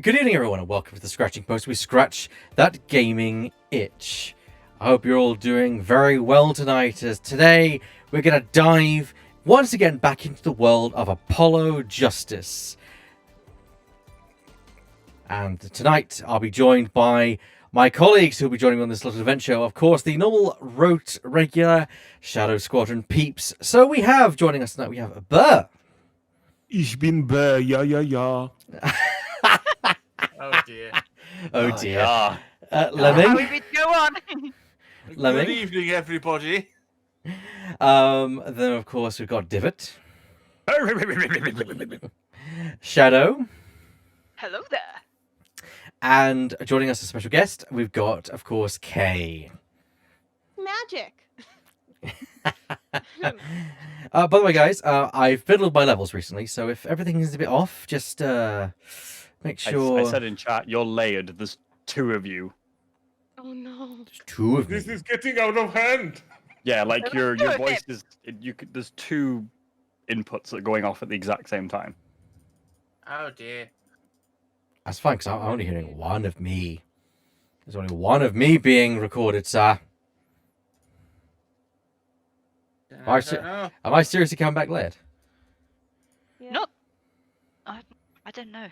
Good evening, everyone, and welcome to the Scratching Post. We scratch that gaming itch. I hope you're all doing very well tonight, as today we're going to dive once again back into the world of Apollo Justice. And tonight I'll be joined by my colleagues who will be joining me on this little adventure. Of course, the normal rote regular Shadow Squadron peeps. So we have joining us tonight, we have Burr. Ich bin Burr, ja. Oh dear. Oh dear. Yeah. Lemming. How we been go on? Lemming. Good evening, everybody. Then of course we've got Divot. Shadow. Hello there. And joining us as a special guest, we've got, of course, Kay. Magic. By the way, guys, I've fiddled my levels recently, so if everything is a bit off, just make sure. I said in chat, you're layered. There's two of you. Oh no. There's two of This me. is getting out of hand. Yeah, like your Two of voice is. There's two inputs that are going off at the exact same time. Oh dear. That's fine, because I'm only hearing one of me. There's only one of me being recorded, sir. I see. don't know. Am I seriously coming back late? Yeah. No. I don't know.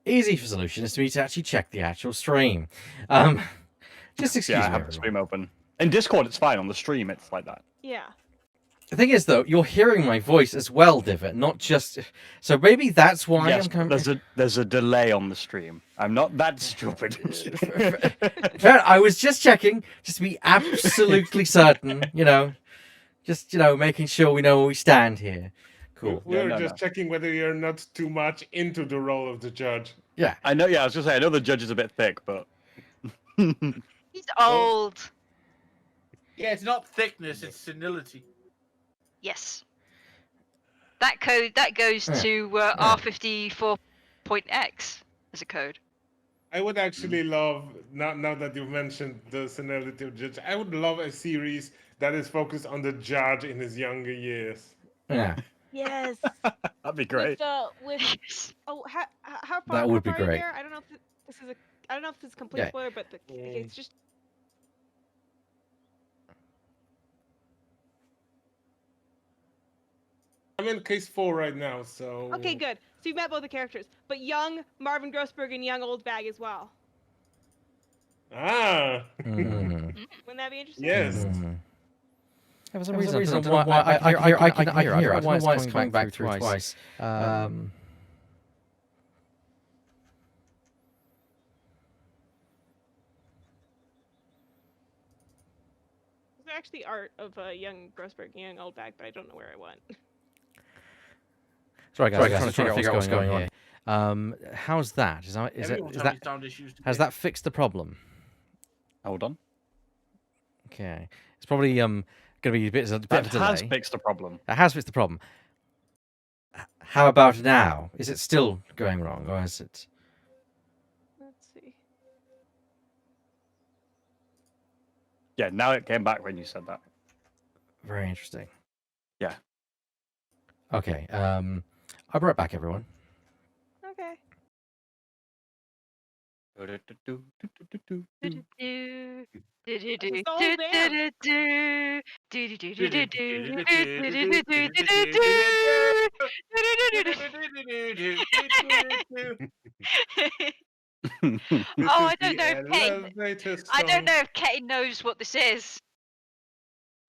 Easy for solution is for me to actually check the actual stream. Just excuse Yeah, I me. have the everyone. stream open. In Discord, it's fine. On the stream, it's like that. Yeah. The thing is, though, you're hearing my voice as well, Divot, not just. So maybe that's why Yes, I'm coming. there's a delay on the stream. I'm not that stupid. Fair, I was just checking, just to be absolutely certain, just making sure we know where we stand here. Cool. We were no, just no. checking whether you're not too much into the role of the judge. Yeah. I know. Yeah, I was gonna say. I know the judge is a bit thick, but He's old. Yeah, it's not thickness, it's senility. Yes. That code goes Yeah. to R54.x as a code. I would actually love, now that you've mentioned the senility of judge, I would love a series that is focused on the judge in his younger years. Yeah. Yes. that'd be great. With Yes. oh how far, That would how be far are you great. there? I don't know if this is a complete Yeah. spoiler, but it's just I'm in case 4 right now, so... okay. Good. So you've met both the characters, but young Marvin Grossberg and young Old Bag as well. Ah, Mm. Wouldn't that be interesting? yes. Mm. For some For reason, some I don't know why I can hear. I don't know why it's coming back through twice. There's actually art of young Grossberg and young Old Bag, but I don't know where I went. Sorry, guys. I'm trying to figure out what's going on here. How's that? Is Everyone's having that sound issues has today. that fixed the problem? Hold on. Okay. It's probably going to be a bit of a That delay. has fixed the problem. It has fixed the problem. How about now? Is it still going wrong, or is it? Let's see. Yeah, now it came back when you said that. Very interesting. Yeah. Okay. I'll be right back, everyone. Okay. Oh, I don't know if The Kate. elevator I don't song. know if Kate knows what this is.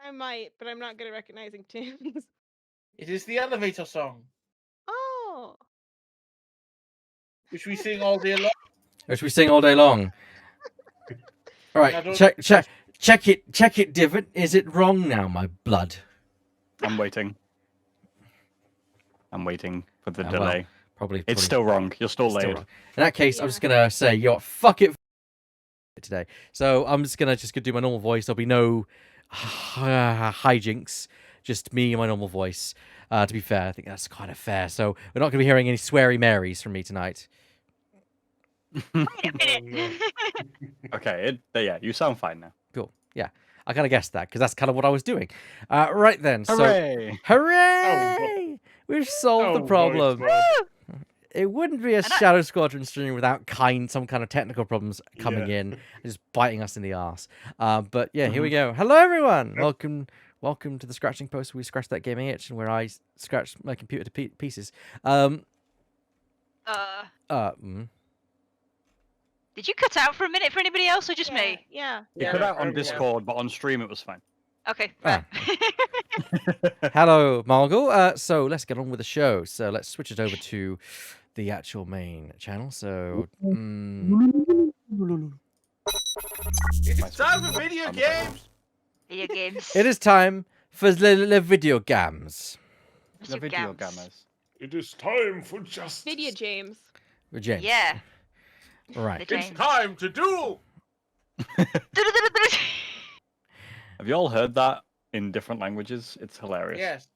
I might, but I'm not good at recognizing tunes. It is the elevator song, Oh. which we sing all day long. Or should we sing all day long? All I right. don't- Check it, Divot. Is it wrong now, my blood? I'm waiting. I'm waiting for the Well, delay. Probably. It's still wrong. You're still Still layered. wrong. In that case, I'm just gonna say, fuck it today. So I'm just gonna do my normal voice. There'll be no hijinks. Just me and my normal voice. To be fair, I think that's kind of fair. So we're not gonna be hearing any sweary Marys from me tonight. Wait a minute. Okay, yeah, you sound fine now. Cool. Yeah, I kind of guessed that because that's kind of what I was doing. Right then. Hooray! So hooray! We've solved the Oh, problem. voice, It wouldn't be a And I- Shadow Squadron stream without some kind of technical problems coming Yeah. in and just biting us in the arse. But yeah, here we Mm-hmm. go. Hello, everyone. Yep. Welcome to the Scratching Post. Where we scratch that gaming itch, and where I scratch my computer to pieces. Did you cut out for a minute for anybody else or just me? Yeah. You Yeah, put out on everyone. Discord, but on stream it was fine. Okay. Ah. Fair. Hello, Margot. So let's get on with the show. So let's switch it over to the actual main channel. So. It's time for video games. Video games. It is time for the video games. The video gammers. It is time for justice. Video James. With James. Yeah. Right. The It's James. time to duel. Have you all heard that in different languages? It's hilarious. Yes.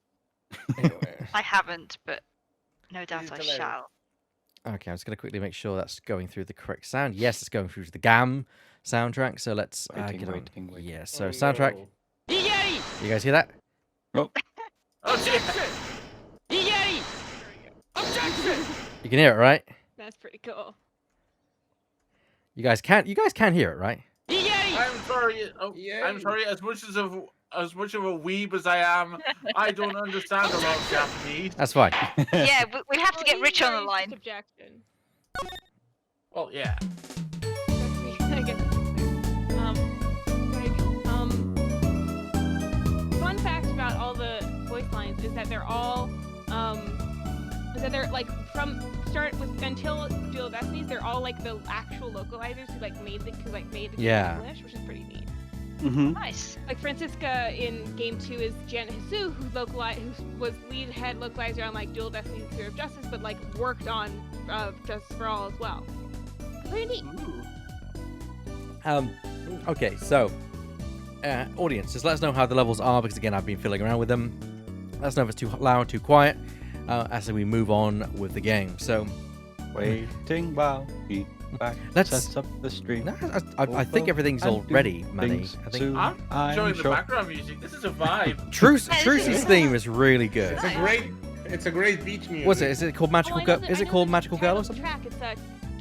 Anyway. I haven't, but no doubt is I hilarious. shall. Okay, I'm just going to quickly make sure that's going through the correct sound. Yes, it's going through to the GAM soundtrack. So let's Waiting, get on. waiting, waiting. Yeah, so Oh, soundtrack. no. You guys hear that? Oh, shit. You can hear it, right? That's pretty cool. You guys can hear it, right? I'm sorry. Oh, Yay. I'm sorry. As much of a weeb as I am, I don't understand a lot of Japanese. That's fine. Yeah, we'll have to get Well, Rich on the easy line. Objection. Well, yeah. I guess it's there. Fun fact about all the voice lines is that they're all like from start with until Duel of Destinies, they're all like the actual localizers who made the game Yeah. English, which is pretty neat. Mm-hmm. Nice. Like Francisca in Game 2 is Jan Hisu, who was lead head localizer on like Duel of Destiny and Sphere of Justice, but like worked on Justice for All as well. Pretty neat. Okay, so audience, just let us know how the levels are because again I've been fiddling around with them. Let us know if it's too loud, too quiet, as we move on with the game. So Waiting while he back Let's- sets up the stream. no, I think everything's all ready, Manny. I think I'm I'm enjoying the sure. background music. This is a vibe. Trucy's theme is really good. It's a great beach music. What's it? Is it called Magical Girl? Is it called Magical Girl or something? Track. It's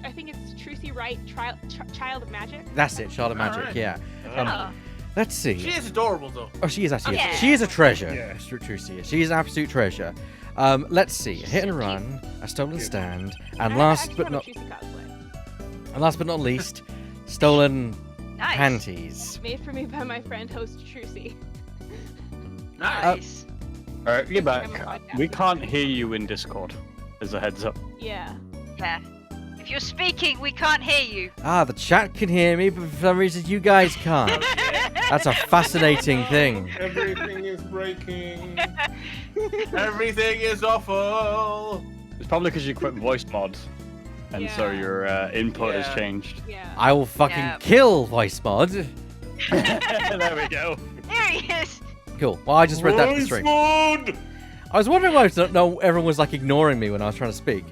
I think it's Trucy Wright, Child of Magic. That's it, Charlotte Magic. Alright. Yeah. Oh. Let's see. She is adorable, though. Oh, she is actually. Yeah. She is a treasure. Yeah. Trucy is. She is an absolute treasure. Let's see. Hit and run, a stolen stand, and I last actually but have not a Trucy cosplay. least, stolen Nice. panties. Made for me by my friend host Trucy. Nice. Nice. Alright, get back. I'm a podcast. We can't hear you in Discord, as a heads up. Yeah. Yeah. If you're speaking, we can't hear you. The chat can hear me, but for some reason you guys can't. That's a fascinating thing. Everything is breaking. Everything is awful. It's probably because you quit voice mod, and so Yeah. your input has Yeah. changed. Yeah. I will fucking Yeah. kill voice mod. There we go. There he is. Cool. Well, I just read that to the Voice stream. mode! I was wondering why everyone was like ignoring me when I was trying to speak.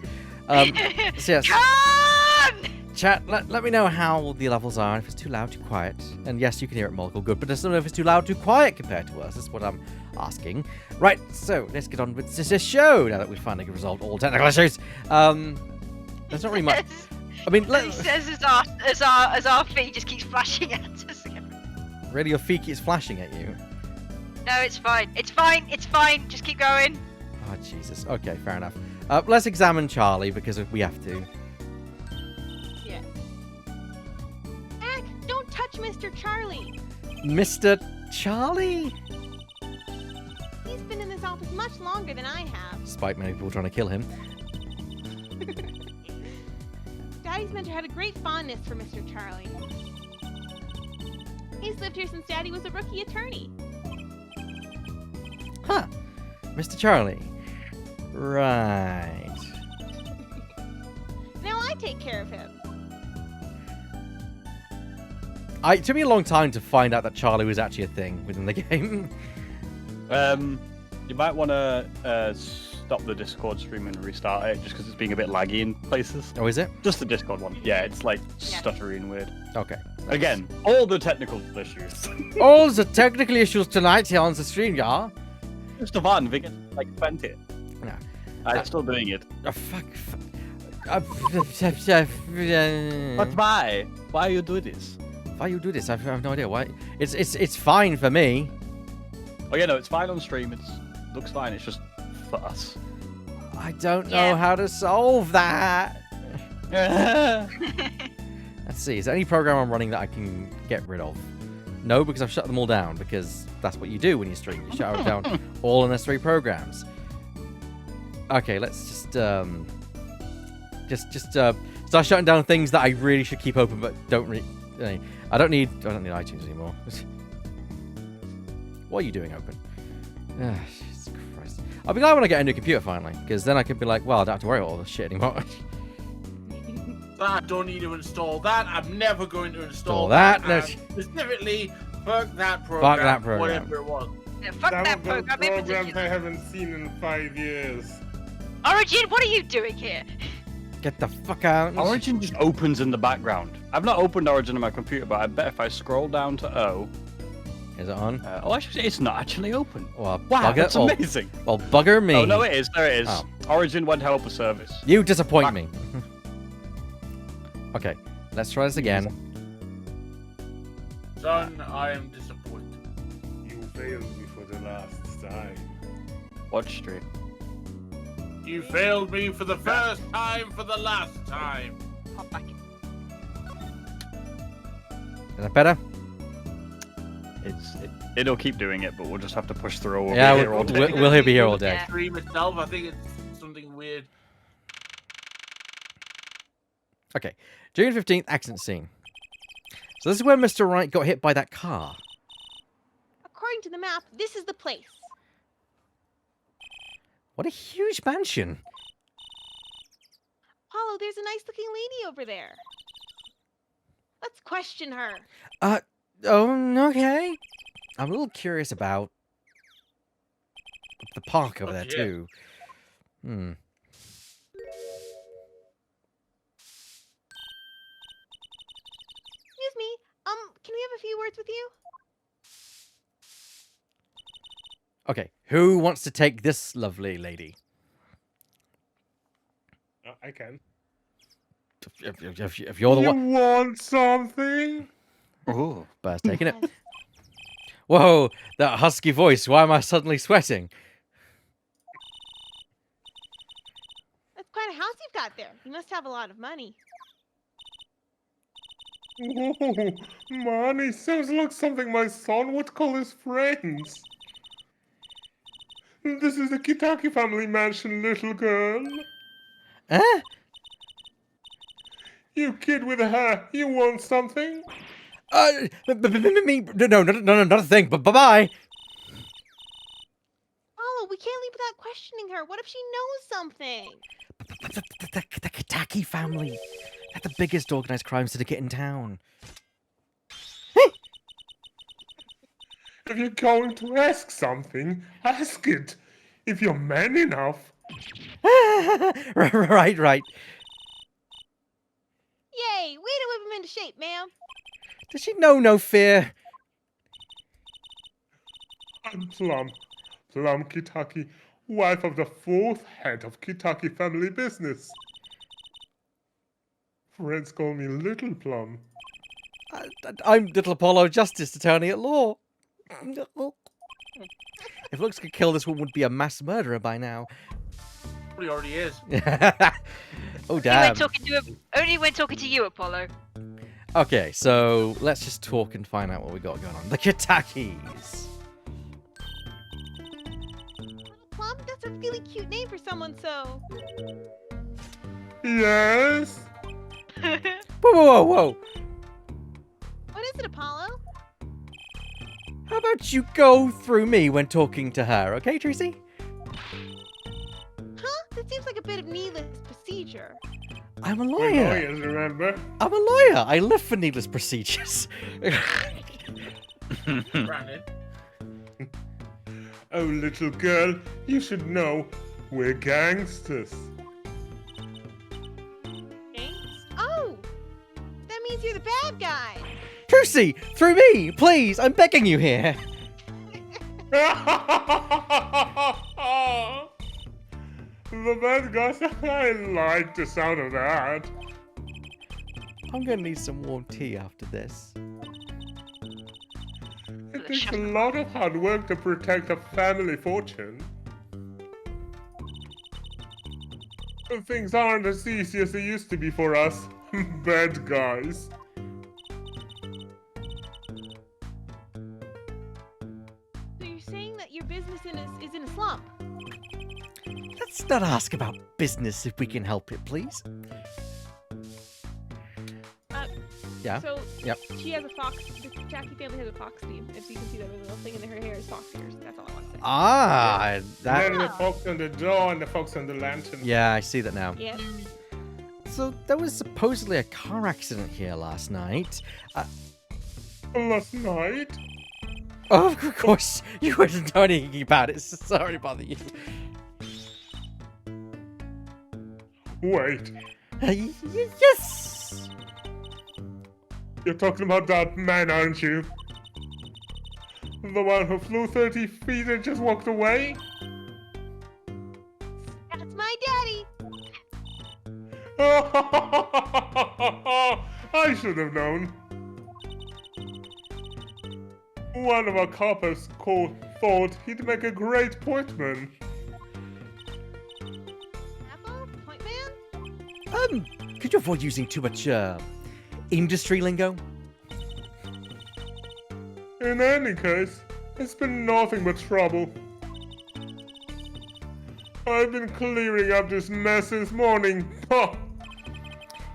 So yes, Come! chat, let me know how the levels are, if it's too loud, too quiet. And yes, you can hear it, Molko, good, but I don't know if it's too loud, too quiet compared to us. That's what I'm asking. Right, so let's get on with this show now that we've finally resolved all technical issues. There's not really much. I mean, He says as our feed just keeps flashing at us. really, your feet is flashing at you. No, it's fine. It's fine. It's fine. Just keep going. Oh, Jesus. Okay, fair enough. Let's examine Charlie because we have to. Yeah. Ack, don't touch Mr. Charlie. Mr. Charlie? He's been in this office much longer than I have. Despite many people trying to kill him. Daddy's mentor had a great fondness for Mr. Charlie. He's lived here since Daddy was a rookie attorney. Huh. Mr. Charlie. Right. Now I take care of him. It took me a long time to find out that Charlie was actually a thing within the game. You might want to stop the Discord stream and restart it, just because it's being a bit laggy in places. Oh, is it? Just the Discord one. Yeah, it's like Yeah. stuttery and weird. Okay. Again, all the technical issues. All the technical issues tonight here on the stream, yeah? Just a fun, we get like 20. Yeah. I'm still doing it. Fuck. But why? Why you do this? Why you do this? I have no idea. Why? It's fine for me. Oh yeah, no, it's fine on stream. Looks fine. It's just for us. I don't know Yeah. how to solve that. Let's see. Is there any program I'm running that I can get rid of? No, because I've shut them all down. Because that's what you do when you stream. You shut down all unnecessary programs. Okay, let's just start shutting down things that I really should keep open, but don't really. I don't need iTunes anymore. What are you doing open? Jesus Christ! I'll be glad when I get a new computer finally, because then I can be like, well, I don't have to worry about all this shit anymore. I don't need to install that. I'm never going to install that. that. No. And specifically, fuck that program. Fuck that program. Whatever it was. Yeah, fuck that Some of those program in programs I particular. haven't seen in 5 years. Origin, what are you doing here? Get the fuck out! Origin just opens in the background. I've not opened Origin on my computer, but I bet if I scroll down to O. Is it on? Actually, it's not actually open. Well, Wow, bugger. that's Oh, amazing. well, bugger me. Oh no, it is. There it is. Oh. Origin won't help a service. You disappoint me. Okay, let's try this again. Son, I am disappointed. You failed me for the last time. Watch stream. You failed me for the first time, for the last time. Pop back. Is that better? It'll keep doing it, but we'll just have to push through. We'll Yeah, be here all day. we'll be here all day. Yeah. Stream itself, I think it's something weird. Okay, June 15th, accident scene. So this is where Mr. Wright got hit by that car. According to the map, this is the place. What a huge mansion. Apollo, there's a nice looking lady over there. Let's question her. Oh, okay. I'm a little curious about the park over there, yeah. too. Excuse me, can we have a few words with you? Okay, who wants to take this lovely lady? I can. If you're the You one... want something? Ooh. Bear's taking it. Whoa, that husky voice. Why am I suddenly sweating? That's quite a house you've got there. You must have a lot of money. Oh, money sounds like something my son would call his friends. This is the Kitaki family mansion, little girl. Huh? You kid with the hair, you want something? Me? No, not a thing. But bye-bye. Apollo, we can't leave without questioning her. What if she knows something? The Kitaki family. They're the biggest organized crime syndicate in town. If you're going to ask something, ask it. If you're man enough. Right. Yay! Way to whip him into shape, ma'am. Does she know no fear? I'm Plum. Plum Kitaki, wife of the 4th head of Kitaki family business. Friends call me Little Plum. I'm Little Apollo, Justice Attorney at Law. If looks could kill, this one would be a mass murderer by now. Probably already is. Oh, damn. Only when talking to you, Apollo. Okay, so let's just talk and find out what we got going on. The Kitakis. Plum, that's a really cute name for someone so... Yes? Whoa. What is it, Apollo? How about you go through me when talking to her, okay, Tracy? Huh? That seems like a bit of needless procedure. I'm a We're lawyer. lawyers, remember? I'm a lawyer. I live for needless procedures. Brandon. Oh, little girl, you should know we're gangsters. Thanks. Oh! That means you're the bad guy. Tracy, through me, please. I'm begging you here. The bad guys, I like the sound of that. I'm gonna need some warm tea after this. It takes a lot of hard work to protect a family fortune. And things aren't as easy as they used to be for us, bad guys. So you're saying that your business is in a slump? Let's not ask about business if we can help it, please. Yeah. So Yep. she has a fox. The Jackie family has a fox team. As you can see, that little thing in her hair is fox ears. That's all I want to say. Ah, that. And the fox on the door and the fox on the lantern. Yeah, I see that now. Yes. So there was supposedly a car accident here last night. Last night? Oh, of course, you wouldn't know anything about it. Sorry to bother you. Wait, Yes. you're talking about that man, aren't you? The one who flew 30 feet and just walked away? That's my daddy. I should have known. One of our coppers thought he'd make a great portman. Apple? Point man? Could you avoid using too much industry lingo? In any case, it's been nothing but trouble. I've been clearing up this mess since morning. Ha!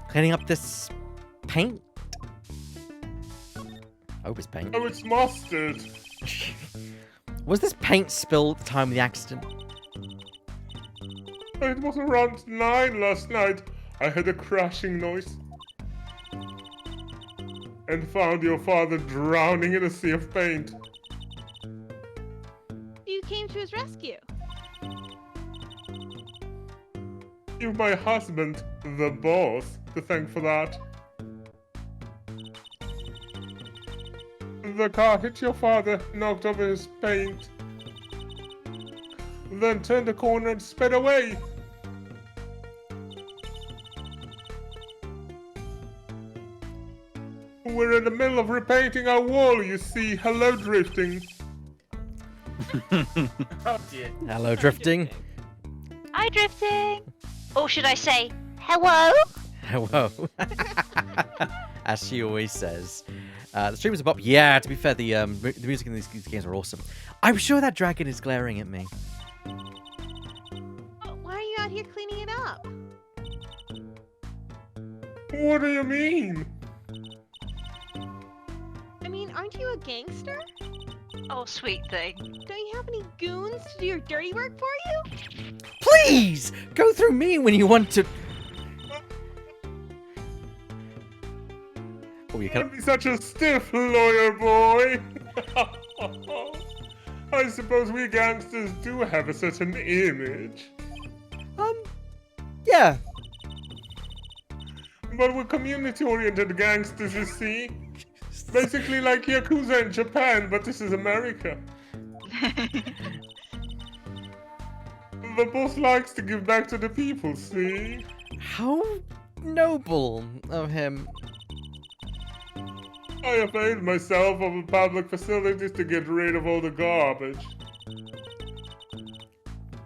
Cleaning up this paint. I hope it's paint. Oh, it's mustard. Was this paint spilled at the time of the accident? It was around 9 last night. I heard a crashing noise. And found your father drowning in a sea of paint. You came to his rescue. You've my husband, the boss, to thank for that. The car hit your father, knocked over his paint, then turned the corner and sped away. We're in the middle of repainting our wall, you see. Hello, drifting. Oh dear. Hello, drifting. Hi, drifting. Or should I say, hello? Hello. As she always says. The streamers are pop. Yeah, to be fair, the music in these games are awesome. I'm sure that dragon is glaring at me. Oh, why are you out here cleaning it up? What do you mean? I mean, aren't you a gangster? Oh, sweet thing. Don't you have any goons to do your dirty work for you? Please go through me when you want to. Oh, you Don't can. be such a stiff lawyer boy. I suppose we gangsters do have a certain image. Yeah. But we're community-oriented gangsters, you see. Basically like Yakuza in Japan, but this is America. The boss likes to give back to the people, see? How noble of him. I availed myself of the public facilities to get rid of all the garbage.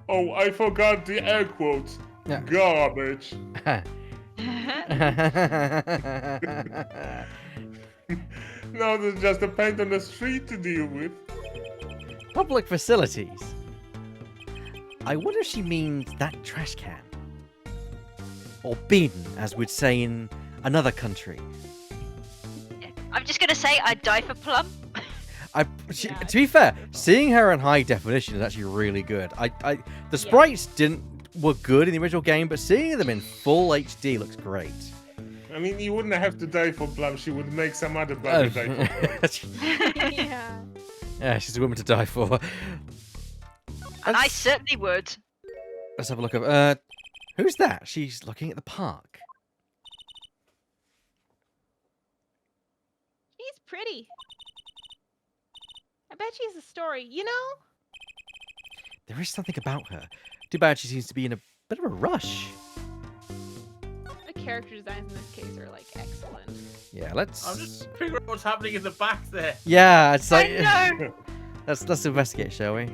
Oh, I forgot the air quotes. Yeah. Garbage. Now there's just a paint on the street to deal with. Public facilities. I wonder if she means that trash can. Or bin, as we'd say in another country. I'm just gonna say I'd die for Plum. To be fair, seeing her in high definition is actually really good. The sprites were good in the original game, but seeing them in full HD looks great. I mean, you wouldn't have to die for Blum. She would make some other Blum die for. Yeah. Yeah, she's a woman to die for. And I certainly would. Let's have a look at. Who's that? She's looking at the park. She's pretty. I bet she has a story, you know? There is something about her. Too bad she seems to be in a bit of a rush. The character designs in this case are like excellent. Yeah, I'm let's. just figuring out what's happening in the back there. Yeah, it's like. I know. Let's investigate, shall we?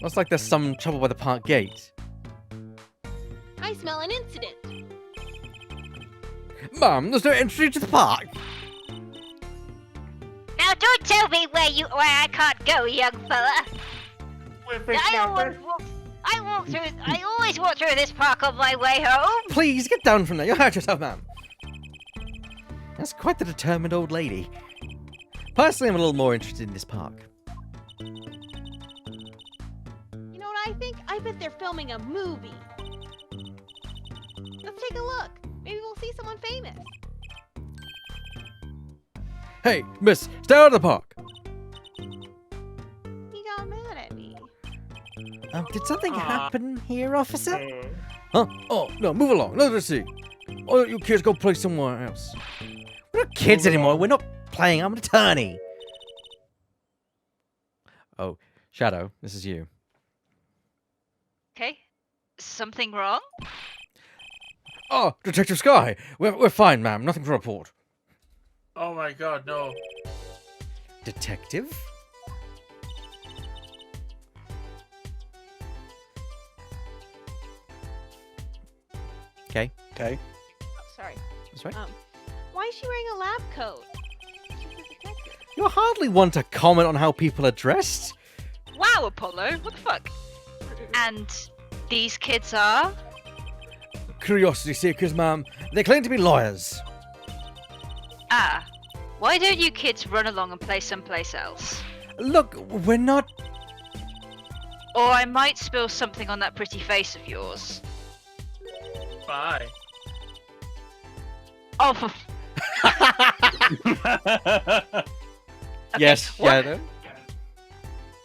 Looks like there's some trouble by the park gate. I smell an incident. Mum, there's no entry to the park. Now don't tell me where I can't go, young fella. I always walk through this park on my way home. Please get down from there. You'll hurt yourself, ma'am. That's quite the determined old lady. Personally, I'm a little more interested in this park. You know what I think? I bet they're filming a movie. Let's take a look. Maybe we'll see someone famous. Hey, miss, stay out of the park. He got mad at me. Did something Aw. happen here, officer? Uh, Huh? Oh, no, move along. Let us see. Why don't you kids go play somewhere else? We're not kids Move anymore. along. We're not playing. I'm an attorney. Oh, Shadow, this is you. Okay. Something wrong? Oh, Detective Sky. We're fine, ma'am. Nothing to report. Oh my god, no. Detective? Okay, Okay. Oh, sorry. that's right. Why is she wearing a lab coat? She's a detective. You're hardly one to comment on how people are dressed. Wow, Apollo. What the fuck? And these kids are? Curiosity seekers, ma'am. They claim to be lawyers. Ah. Why don't you kids run along and play someplace else? Look, we're not... Or I might spill something on that pretty face of yours. Bye. Oh, for Yes, what? Shadow.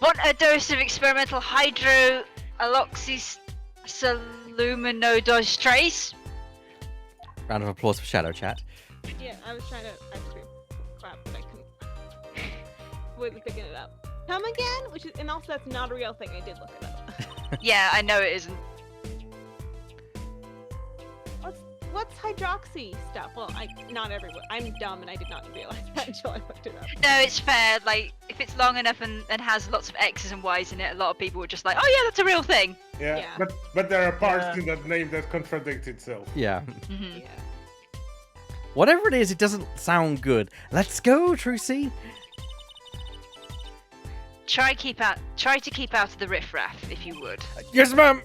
Want a dose of experimental hydroxysaluminoidose trace? Round of applause for Shadow Chat. Yeah, I was trying to actually clap, but I couldn't. Wasn't picking it up. Come again? And also that's not a real thing. I did look it up. Yeah, I know it isn't. What's hydroxy stuff? Well, not everyone. I'm dumb and I did not realize that until I looked it up. No, it's fair. Like, if it's long enough and has lots of X's and Y's in it, a lot of people were just like, oh yeah, that's a real thing. yeah, Yeah. but there are parts Yeah. in that name that contradict itself. Yeah. Hmm. Yeah. Whatever it is, it doesn't sound good. Let's go, Trucy. Try to keep out of the riffraff, if you would. Yes, ma'am.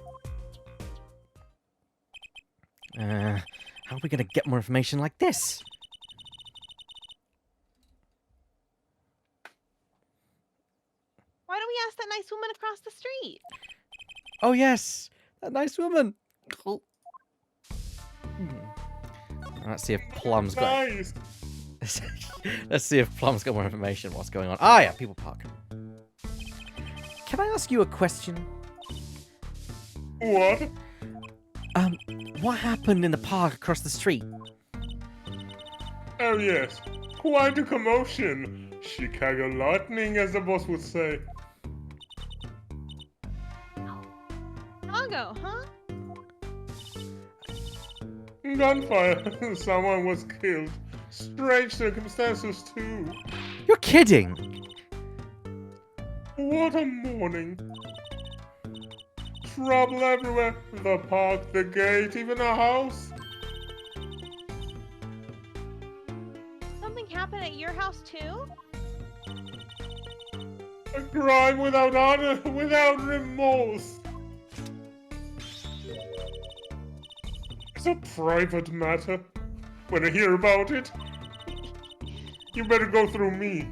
How are we gonna get more information like this? Why don't we ask that nice woman across the street? Oh yes, that nice woman. Hmm. Let's see if Plum's got. Nice. Let's see if Plum's got more information. What's going on? Ah, yeah, people park. Can I ask you a question? What? What happened in the park across the street? Oh yes, quite a commotion. Chicago lightning, as the boss would say. Chicago, huh? Gunfire. Someone was killed. Strange circumstances too. You're kidding. What a morning. Trouble everywhere. The park, the gate, even a house. Something happened at your house too? A crime without honor, without remorse. It's a private matter. When I hear about it, you better go through me.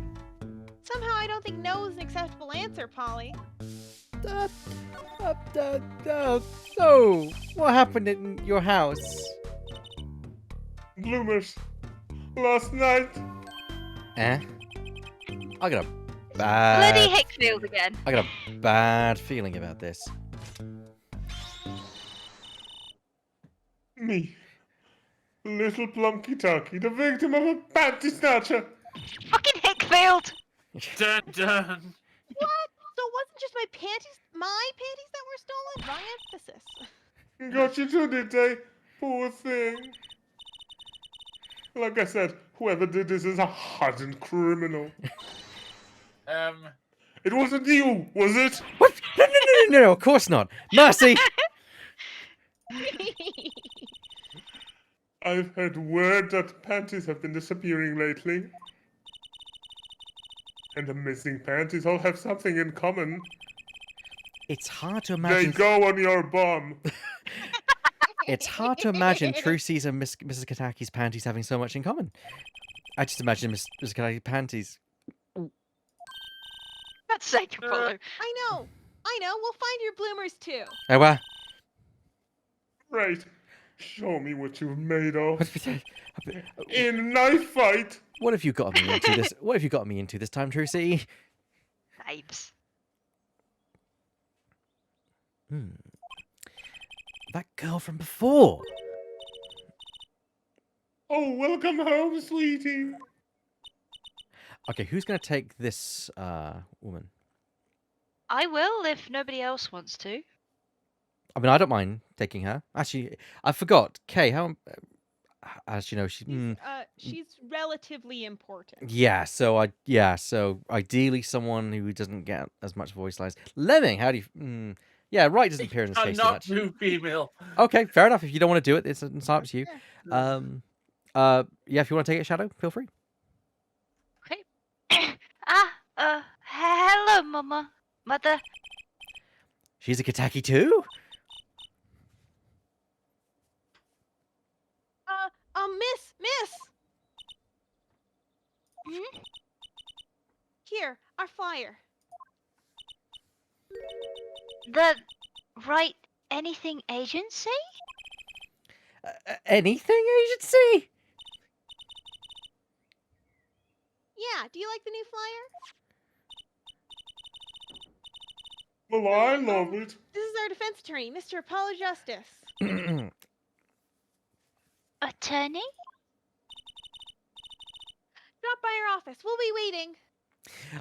Somehow I don't think no is an acceptable answer, Polly. So, what happened in your house? Bloomers. Last night, I got a Bloody bad. Hickfield again. I got a bad feeling about this. me, little Plumky Tucky, the victim of a panty snatcher. Fucking Hickfield! Dun dun. What? So wasn't wasn't just my panties that were stolen. Wrong emphasis. Got you too, did they? Poor thing. Like I said, whoever did this is a hardened criminal. It wasn't you, was it? What? No, of course not. Mercy! I've heard word that panties have been disappearing lately. And the missing panties all have something in common. It's hard to They imagine. go on your bum. It's hard to imagine Trucy's and Mrs. Kataki's panties having so much in common. I just imagine Mrs. Kataki's panties. That's sake, Apollo. I know. We'll find your bloomers too. Oh, well. Right. Show me what you've made of. What In a knife fight. have you got me into this? What have you got me into this time, Trucy? Babes. That girl from before. Oh, welcome home, sweetie. Okay, who's gonna take this woman? I will if nobody else wants to. I mean, I don't mind taking her. Actually, I forgot. Kay, how? As you know, She's relatively important. Yeah. So So ideally, someone who doesn't get as much voice lines. Lemming, how do you? Yeah, right. Doesn't appear in this I'm case too not much. too female. Okay, fair enough. If you don't want to do it, it's up to you. Yeah. Yeah. If you want to take it, Shadow, feel free. Okay. Hello, Mama. Mother. She's a Kataki too. Miss. Hmm? Here, our flyer. The Right Anything Agency? Anything agency? Yeah, do you like the new flyer? Well, I love it. This is our defense attorney, Mr. Apollo Justice. Attorney? Drop by our office. We'll be waiting.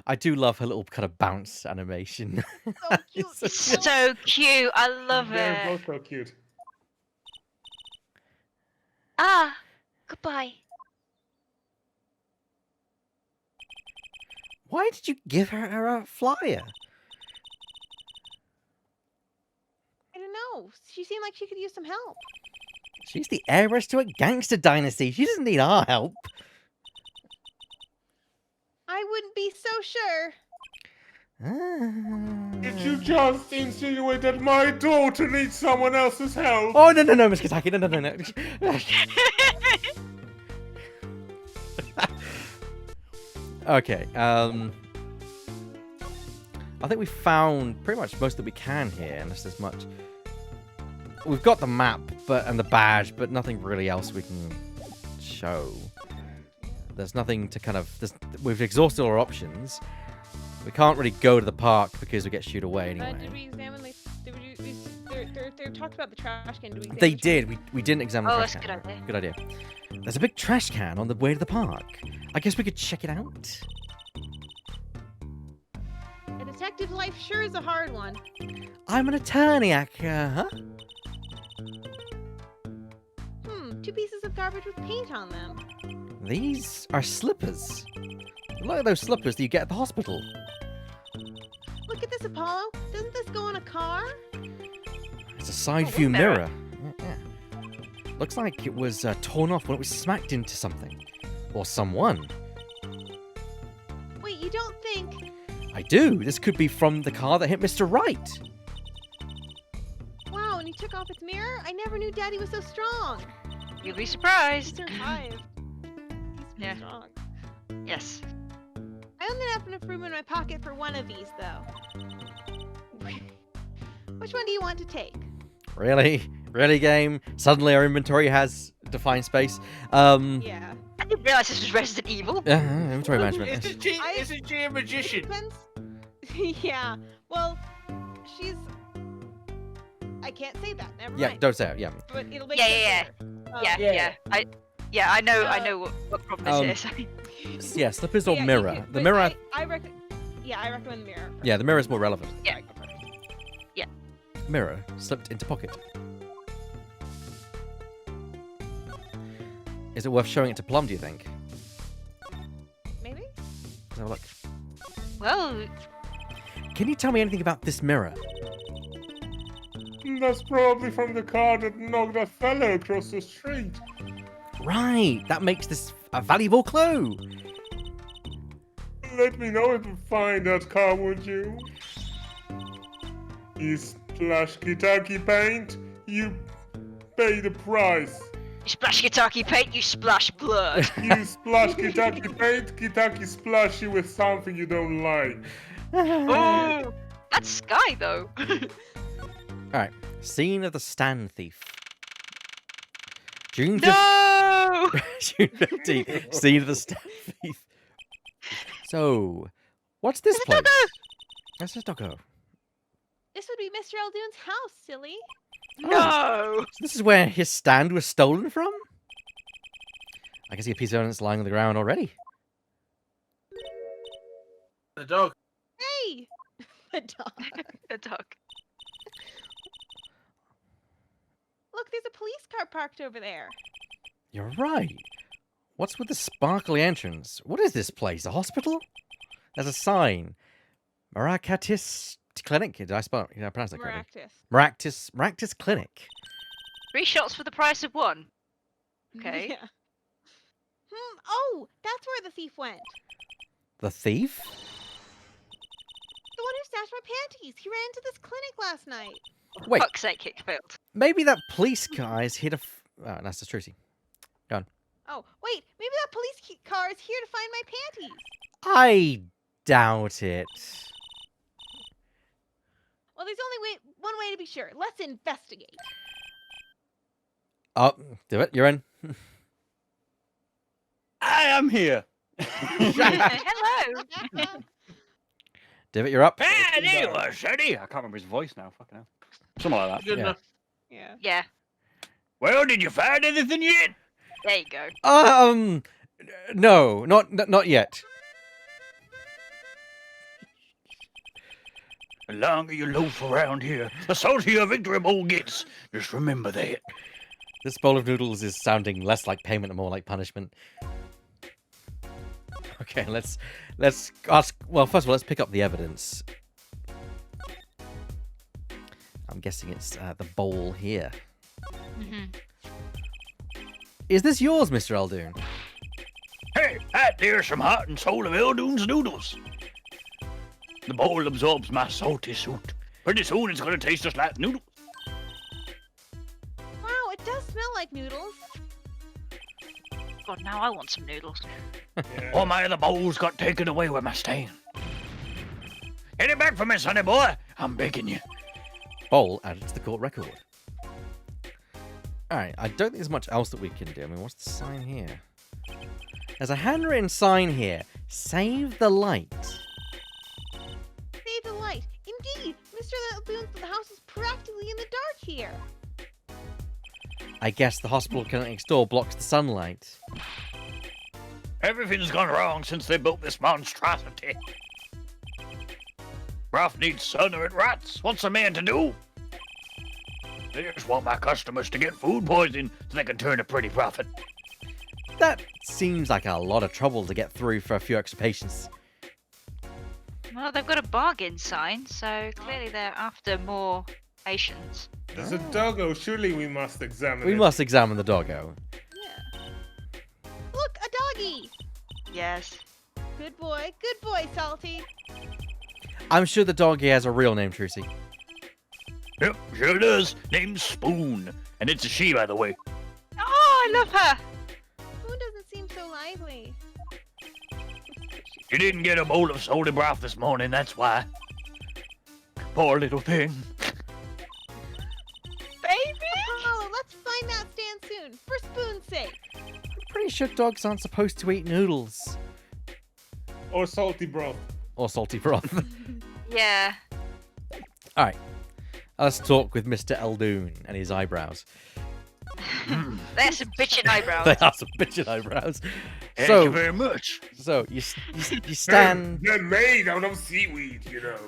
I do love her little kind of bounce animation. So cute. It's so So cute. I love They're it. both so cute. Goodbye. Why did you give her a flyer? I don't know. She seemed like she could use some help. She's the heiress to a gangster dynasty. She doesn't need our help. I wouldn't be so sure. Did you just insinuate that my daughter needs someone else's help? Oh, no, Miss Kataki. No. Okay, I think we found pretty much most that we can here, unless there's much. We've got the map and the badge, but nothing really else we can show. There's nothing to kind of... We've exhausted our options. We can't really go to the park because we get shooed away anyway. Did we examine they talked about the trash can. Did we examine They the trash did. We didn't examine the Oh, trash that's a can. good idea. Good idea. There's a big trash can on the way to the park. I guess we could check it out. can? A detective's life sure is a hard one. I'm an attorney, huh? Two pieces of garbage with paint on them. These are slippers. Look at those slippers that you get at the hospital. Look at this, Apollo. Doesn't this go in a car? It's a side Oh, view mirror. mirror. Yeah. Looks like it was torn off when it was smacked into something. Or someone. Wait, you don't think... I do. This could be from the car that hit Mr. Wright. Wow, and he took off its mirror? I never knew Daddy was so strong. You'll be He surprised. survived. He's Yeah. strong. Yes. I only have enough room in my pocket for one of these, though. Which one do you want to take? Really? Really, game? Suddenly our inventory has defined space. Yeah. I didn't realize this was Resident Evil. Inventory management. Isn't she a magician? Depends. Yeah. Well, she's... I can't say that. Never Yeah, mind. don't say it. Yeah. But it'll make Yeah, sense yeah, later. Yeah. I know what problem this is. Yeah, slippers or Yeah, you mirror. could- The but mirror. I reckon. Yeah, I recommend the mirror. Yeah, the mirror is more relevant. Yeah. Mirror slipped into pocket. Is it worth showing it to Plum, do you think? Maybe? Let's have a look. Well, Can you tell me anything about this mirror? That's probably from the car that knocked that fellow across the street. Right, that makes this a valuable clue. Let me know if you find that car, would you? You splash Kitaki paint, you pay the price. you splash Kitaki paint, you splash blood. You splash Kitaki paint, Kitaki splash you with something you don't like. Oh, that's Sky though. Alright, scene of the stand thief. June 15th. No! June 15th, scene of the stand thief. So, what's this It's a place? doggo! That's just doggo. This would be Mr. Eldoon's house, silly. No! So this is where his stand was stolen from? I can see a piece of evidence lying on the ground already. The dog. Hey! The dog. The dog. Look, there's a police car parked over there. You're right. What's with the sparkly entrance? What is this place? A hospital? There's a sign. Maractus Clinic. Did I pronounce that correctly? Maractus. Maractus Clinic. 3 shots for the price of 1. Okay. Yeah. Oh, that's where the thief went. The thief? The one who snatched my panties. He ran into this clinic last night. Wait, Fuck's sake, kick failed. maybe that police car is here to. Oh, that's just Trucy. Oh, wait, maybe that police car is here to find my panties. I doubt it. Well, there's only one way to be sure. Let's investigate. Oh, do it. You're in. I am here. Hello! Divot, you're up. Hey, there you are, Shady. I can't remember his voice now. Fucking hell. Something like that. Good Yeah. enough. Yeah. Yeah, Well, did you find anything yet? there you go. No, not yet. The longer you loaf around here, the saltier your victory bowl gets. Just remember that. This bowl of noodles is sounding less like payment and more like punishment. Okay, let's ask. Well, first of all, let's pick up the evidence. I'm guessing it's the bowl here. Hmm. Is this yours, Mr. Eldoon? Hey, that there's some hot and soul of Eldoon's noodles. The bowl absorbs my salty suit. Pretty soon it's gonna taste just like noodles. Wow, it does smell like noodles. God, now I want some noodles. All my other bowls got taken away with my stain. Get it back for me, sonny boy. I'm begging you. Bowl added to the court record. Alright, I don't think there's much else that we can do. I mean, what's the sign here? There's a handwritten sign here. Save the light. Save the light. Indeed, Mr. Eldoon's house is practically in the dark here. I guess the hospital clinic next door blocks the sunlight. Everything's gone wrong since they built this monstrosity. Rough needs sun or it rots. What's a man to do? They just want my customers to get food poisoning so they can turn a pretty profit. That seems like a lot of trouble to get through for a few extra patients. Well, they've got a bargain sign, so clearly they're after more patients. There's a doggo. Surely we must examine We it. must examine the doggo. Yeah. Look, a doggy. Yes. Good boy, Salty. I'm sure the doggy has a real name, Trucy. Yep, sure does. Name's Spoon. And it's a she, by the way. Oh, I love her! Spoon doesn't seem so lively. You didn't get a bowl of salty broth this morning, that's why. Poor little thing. Baby! Oh, let's find that stand soon, for Spoon's sake. I'm pretty sure dogs aren't supposed to eat noodles. Or salty broth. Or salty broth. Yeah. Alright. Let's talk with Mr. Eldoon and his eyebrows. There's some bitchin' eyebrows. They are some bitchin' eyebrows. Thank So- you very much. So you stand. They're made out of seaweed, you know.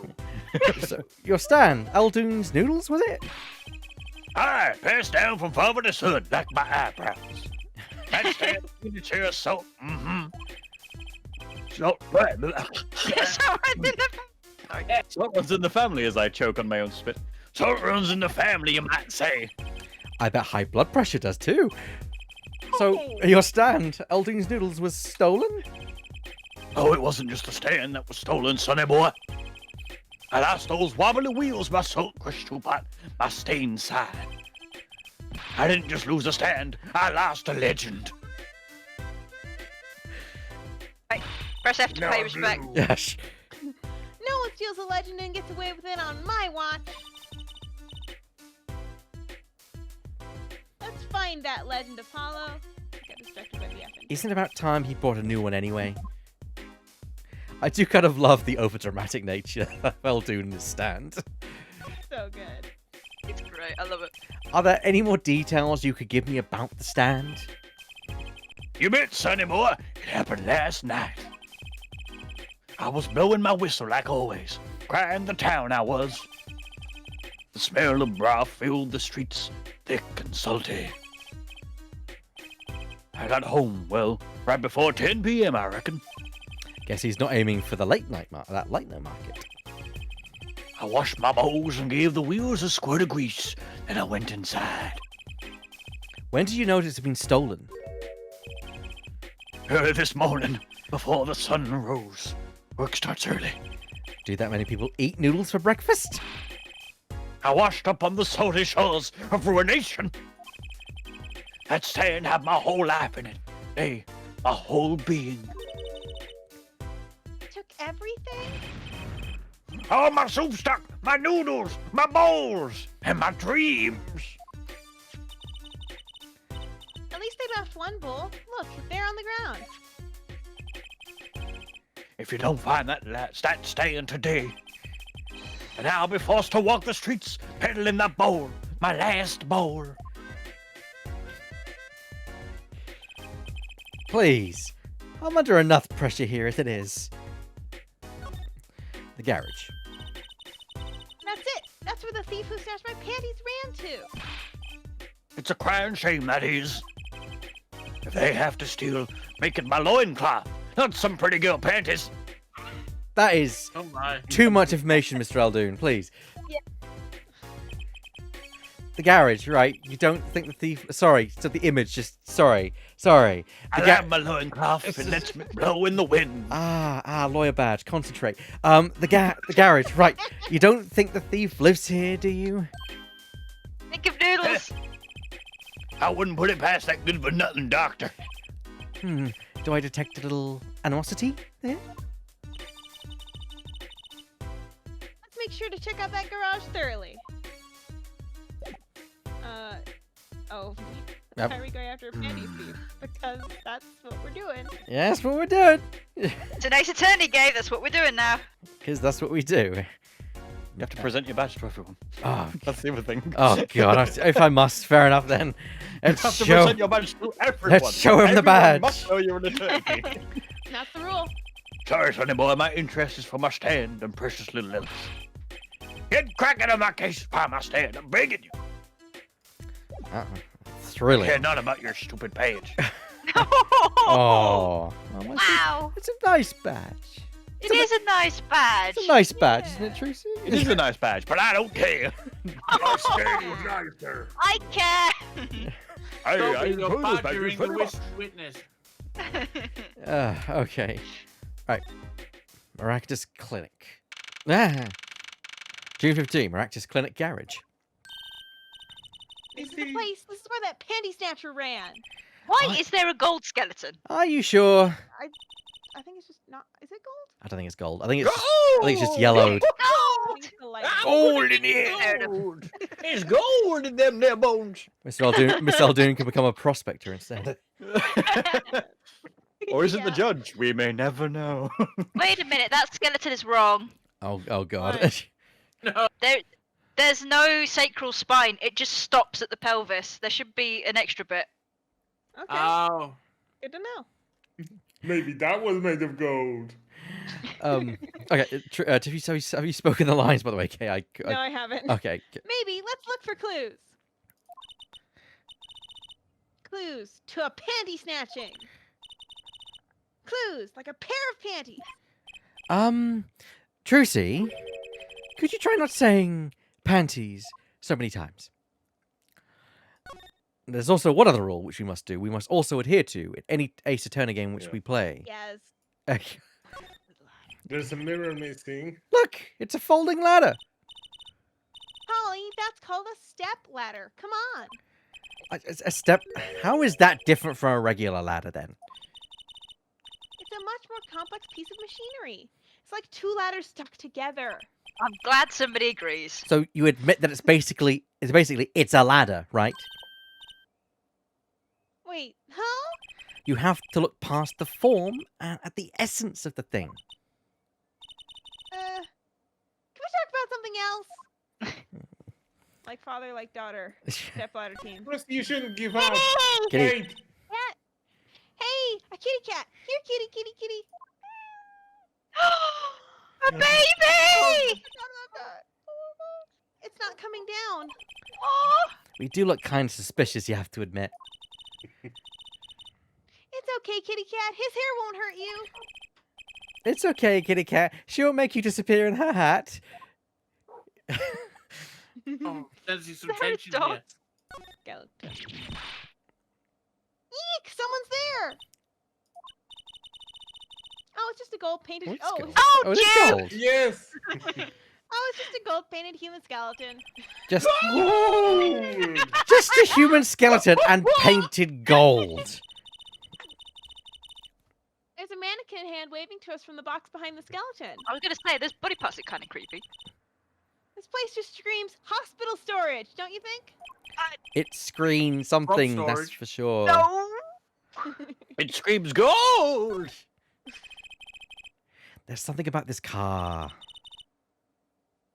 So your stand, Eldoon's Noodles, was it? Aye, passed down from father to son, like my eyebrows. That stand in the chair, so, So, What runs in the family as I choke on my own spit? so it runs in the family, you might say. I bet high blood pressure does too. So your stand, Eldoon's Noodles, was stolen? Oh, it wasn't just a stand that was stolen, sonny boy. I lost those wobbly wheels, my salt crystal pot, my stained side. I didn't just lose a stand, I lost a legend. Press F to pay Now respect. do. Yes. No one steals a legend and gets away with it on my watch. Let's find that legend, Apollo. Got distracted by the effing. Isn't it about time he bought a new one anyway? I do kind of love the overdramatic nature of Eldoon's stand. So good. It's great. I love it. Are there any more details you could give me about the stand? You bet, sonny boy, it happened last night. I was blowing my whistle like always, crying the town I was. The smell of broth filled the streets, thick and salty. I got home, well, right before 10 p.m., I reckon. Guess he's not aiming for the late night market. I washed my bowls and gave the wheels a squirt of grease, then I went inside. When did you notice it had been stolen? Early this morning, before the sun rose. Work starts early. Do that many people eat noodles for breakfast? I washed up on the salty shores of ruination. That stand had my whole life in it. Nay, my whole being. Took everything? All my soup stock, my noodles, my bowls, and my dreams. At least they left one bowl. Look, they're on the ground. If you don't find that stand today, then I'll be forced to walk the streets peddling that bowl, my last bowl. Please. I'm under enough pressure here as it is. The garage. That's it. That's where the thief who snatched my panties ran to. It's a crying shame, that is. If they have to steal, make it my loincloth, not some pretty girl panties. That is Oh my. too much information, Mr. Eldoon, please. Yeah. The garage, right? You don't think the thief... Sorry, so the image, just... Sorry. The I love my loincloth if it lets me blow in the wind. lawyer badge, concentrate. The garage, right. You don't think the thief lives here, do you? Think of noodles. I wouldn't put it past that good for nothing doctor. Do I detect a little animosity there? Let's make sure to check out that garage thoroughly. Yep. Why are we going after a panty thief? Because that's what we're doing. Yeah, that's what we're doing. Today's attorney gave. That's what we're doing now. Because that's what we do. You have to present your badge to everyone. Oh, That's the other thing. oh God. If I must, fair enough then. You Let's have to show... present your badge to everyone. show him the Everyone badge. must know you're an attorney. That's the rule. Sorry, sonny boy, my interest is for my stand and precious little Ellis. Get cracking on my case by my stand, I'm begging you. Thrilling. Care not about your stupid page. Oh. Wow. It's a nice badge. It is a nice badge. It's a nice badge, isn't it, Tracy? It is a nice badge, But I don't care. My stand was nicer. I care. Don't I be your impose badge, badges you're very much. witness. Okay. Right. Maractus Clinic. June 15, Maractus Clinic Garage. This is the place. This is where that panty snatcher ran. Why is there a gold skeleton? Are you sure? I think it's just not. Is it gold? I don't think it's gold. I think it's just yellowed. I think it's the light. Gold in here. Gold. There's gold in them there bones. Mr. Eldoon can become a prospector instead. Or is it the Yeah. judge? We may never know. Wait a minute. That skeleton is wrong. Oh God. Why? There's no sacral spine. It just stops at the pelvis. There should be an extra bit. Okay. Oh. Good to know. Maybe that was made of gold. Okay. Have you spoken the lines, by the way? Okay. No, I haven't. Okay. Maybe let's look for clues. Clues to a panty snatching. Clues like a pair of panties. Trucy, could you try not saying panties so many times? There's also one other rule which we must do. We must also adhere to in any Ace Attorney game which we play. Yes. There's a mirror missing. Look, it's a folding ladder. Holly, that's called a step ladder. Come on. A step. How is that different from a regular ladder then? It's a much more complex piece of machinery. It's like two ladders stuck together. I'm glad somebody agrees. So you admit that it's basically a ladder, right? Wait, huh? You have to look past the form and at the essence of the thing. Can we talk about something else? Like father, like daughter. Step ladder team. Rusty, you shouldn't give up. Kitty. Wait. Cat. Hey, a kitty cat. Here, kitty, kitty, kitty. A baby! It's not coming down. We do look kind of suspicious, you have to admit. It's okay, kitty cat. His hair won't hurt you. It's okay, kitty cat. She won't make you disappear in her hat. Oh, sensing some Very tension dog. here. Skeleton. Eek! Someone's there. Oh, it's just a gold painted. What's Oh, gold? Oh, Oh, it is Jim! gold. Yes. oh, it's just a gold painted human skeleton. Just, Gold. just a human skeleton and painted gold. There's a mannequin hand waving to us from the box behind the skeleton. I was gonna say, those body parts are kind of creepy. This place just screams hospital storage, don't you think? It screams something, that's storage. for sure. No! It screams gold! There's something about this car.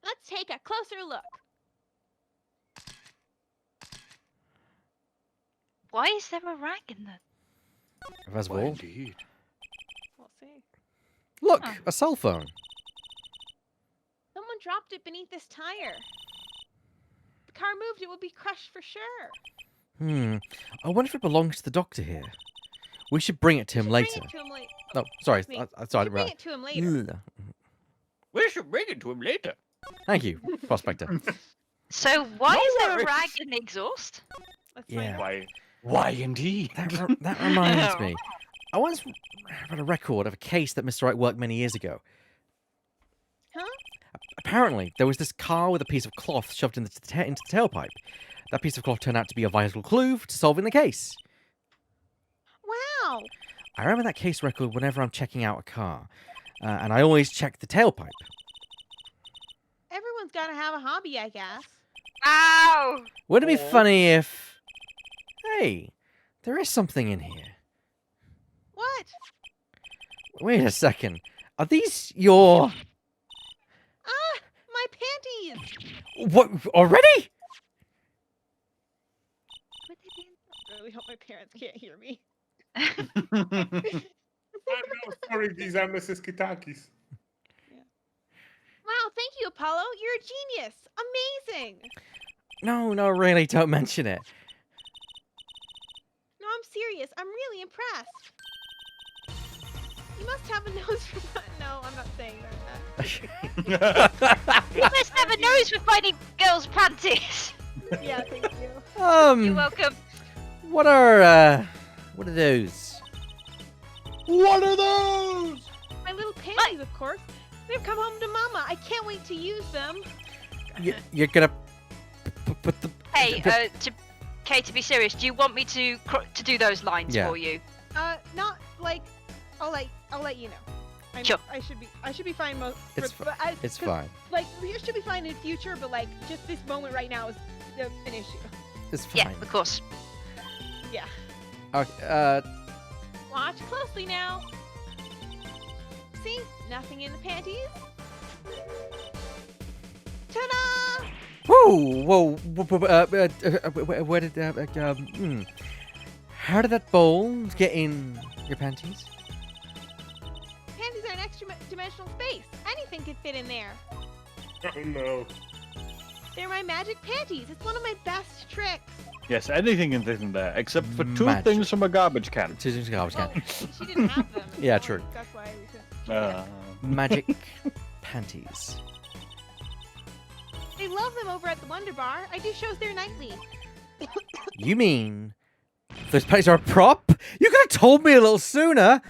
Let's take a closer look. Why is there a rag in the... First of Why all, indeed. We'll see. look, Huh. a cell phone. Someone dropped it beneath this tire. If the car moved, it would be crushed for sure. I wonder if it belongs to the doctor here. We should bring it to him Should later. Bring it to him later. No, sorry. me. Sorry, Should bring right. it to him later. We should bring it to him later. Thank you, Prospector. So why No is there a worries. rag in the exhaust? Let's Yeah. find out. Why indeed? That reminds me. I once read a record of a case that Mr. Wright worked many years ago. Huh? Apparently, there was this car with a piece of cloth shoved into the tailpipe. That piece of cloth turned out to be a vital clue to solving the case. Wow. I remember that case record whenever I'm checking out a car, and I always check the tailpipe. Everyone's got to have a hobby, I guess. Ow! Wouldn't it be funny if... Hey, there is something in here. What? Wait a second. Are these your... Ah, my panties. What, already? Would they be in- I really hope my parents can't hear me. I'm no sorry, these are Mrs. Kitakis. Wow, thank you, Apollo. You're a genius. Amazing. No, really, don't mention it. No, I'm serious. I'm really impressed. You must have a nose for... No, I'm not saying that. You must have a nose for finding girls' panties. Yeah, thank you. You're welcome. What are those? What are those? My little panties, of course. They've come home to Mama. I can't wait to use them. You're gonna put the... Hey, Kay, to be serious, do you want me to do those lines Yeah. for you? Not like... I'll let you know. Sure. I should be fine most. It's It's fine. Like you should be fine in future, but like just this moment right now is an issue. It's fine. Yeah, of course. Yeah. Okay, Watch closely now. See, nothing in the panties. Ta-da! whoa, where did, How did that bowl get in your panties? Panties are an extra dimensional space. Anything can fit in there. Oh no. They're my magic panties. It's one of my best tricks. Yes, anything can fit in there, except for two Magic. things from a garbage can. Two things garbage Well, can. she didn't have them. Yeah, so true. That's why we could. Magic panties. They love them over at the Wonder Bar. I do shows there nightly. You mean those panties are a prop? You could have told me a little sooner.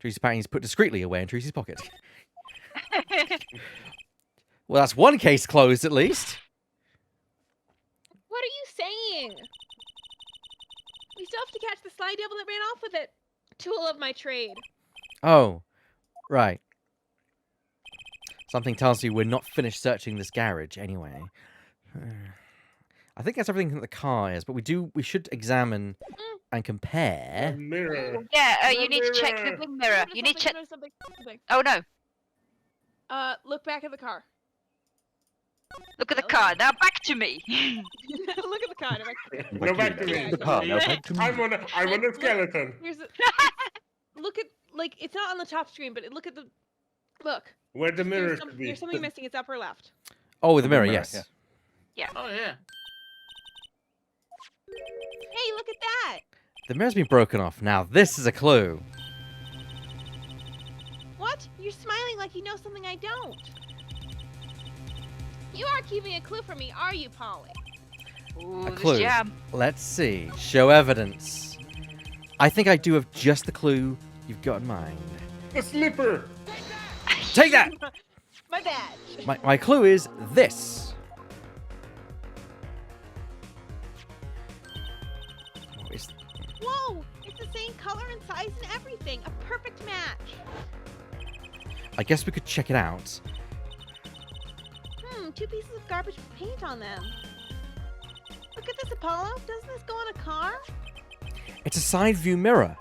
Tracy's panties put discreetly away in Tracy's pocket. Well, that's one case closed at least. What are you saying? We still have to catch the sly devil that ran off with it. Tool of my trade. Oh, right. Something tells me we're not finished searching this garage anyway. I think that's everything that the car is, but we should examine and compare. Mirror. Yeah, you need to check the mirror. big mirror. Notice You need to check. something, something. Oh no! Look back at the car. Look at the car. Now back to me. Look at the car. No, back to me. The car, now back to me. I'm on a skeleton. Here's a, look at, like, it's not on the top screen, but look at the, look. Where the mirror There's, should be. there's something missing. It's upper left. Oh, with the mirror, mirror, yes. yeah. Oh yeah. Hey, look at that. The mirror's been broken off. Now, this is a clue. What? You're smiling like you know something I don't. You aren't keeping a clue from me, are you, Polly? Ooh, A this clue. jam. Let's see. Show evidence. I think I do have just the clue you've got in mind. The slipper. Take that! My badge. My clue is this. Oh, Whoa! It's the same color and size and everything. A perfect match. I guess we could check it out. Two pieces of garbage with paint on them. Look at this, Apollo. Doesn't this go on a car? It's a side view mirror.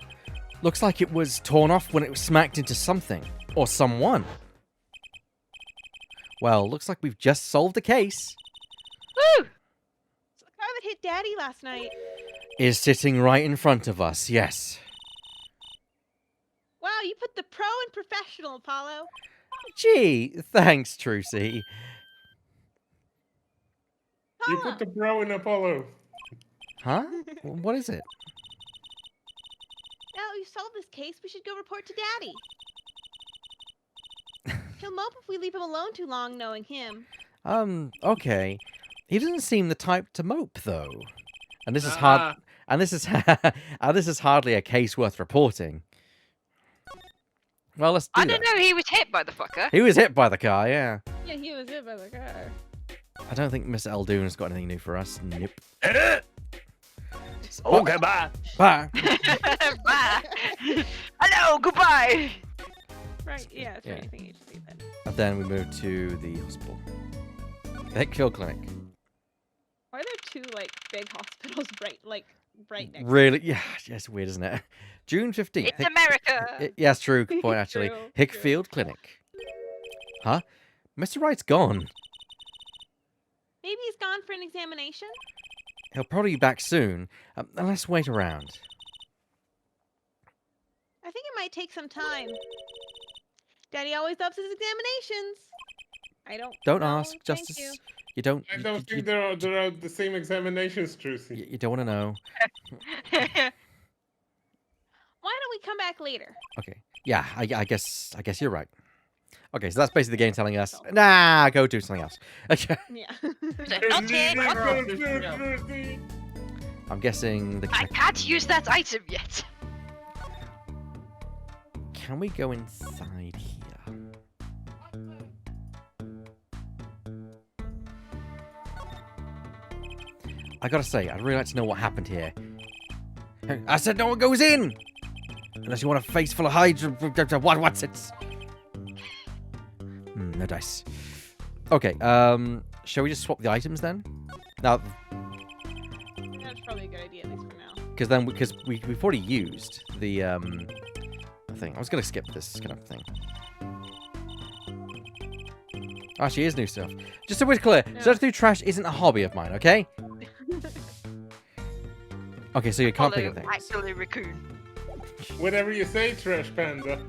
Looks like it was torn off when it was smacked into something. Or someone. Well, looks like we've just solved the case. Woo! It's the car that hit Daddy last night. Is sitting right in front of us, yes. Wow, you put the pro in professional, Apollo. Gee, thanks, Trucy. You Apollo. put the bro in Apollo. Huh? What is it? Now that we've solved this case, we should go report to Daddy. He'll mope if we leave him alone too long, knowing him. Okay. He doesn't seem the type to mope, though. And this is hard. And this is this is hardly a case worth reporting. Well, let's do I that. don't know. He was hit by the fucker. He was hit by the car, yeah. Yeah, he was hit by the car. I don't think Miss Eldoon's got anything new for us. Nope. Okay, bye. Bye. Bye. Hello. Goodbye. Right, yeah, it's Yeah. anything HC then. And then we move to the hospital. Hickfield Clinic. Why are there two, like, big hospitals right next Really? Yeah, it's weird, isn't it? June 15th. It's America. Yes, true. Good point, actually. True, Hickfield Clinic. Huh? Mr. Wright's gone. Maybe he's gone for an examination? He'll probably be back soon. Let's wait around. I think it might take some time. Daddy always loves his examinations. I don't Don't ask, thank Justice. you. You don't. I don't think they're the same examinations, Trucy. You don't want to know. Why don't we come back later? Okay. Yeah, I guess you're right. Okay, so that's basically the game telling us, nah, go do something else. Okay. Yeah. Not it. What? Trucy. I'm guessing the. I can't use that item yet. Can we go inside here? I gotta say, I'd really like to know what happened here. I said no one goes in! Unless you want a face full of hydra... What's it? No dice. Okay, shall we just swap the items then? Now, That's probably a good idea, at least for now. because we've already used the thing. I was gonna skip this kind of thing. Actually, here's new stuff. Just so we're clear, Yeah. search through trash isn't a hobby of mine, okay? Okay, so you can't pick Follow up things. actually raccoon. Whatever you say, Trash Panda.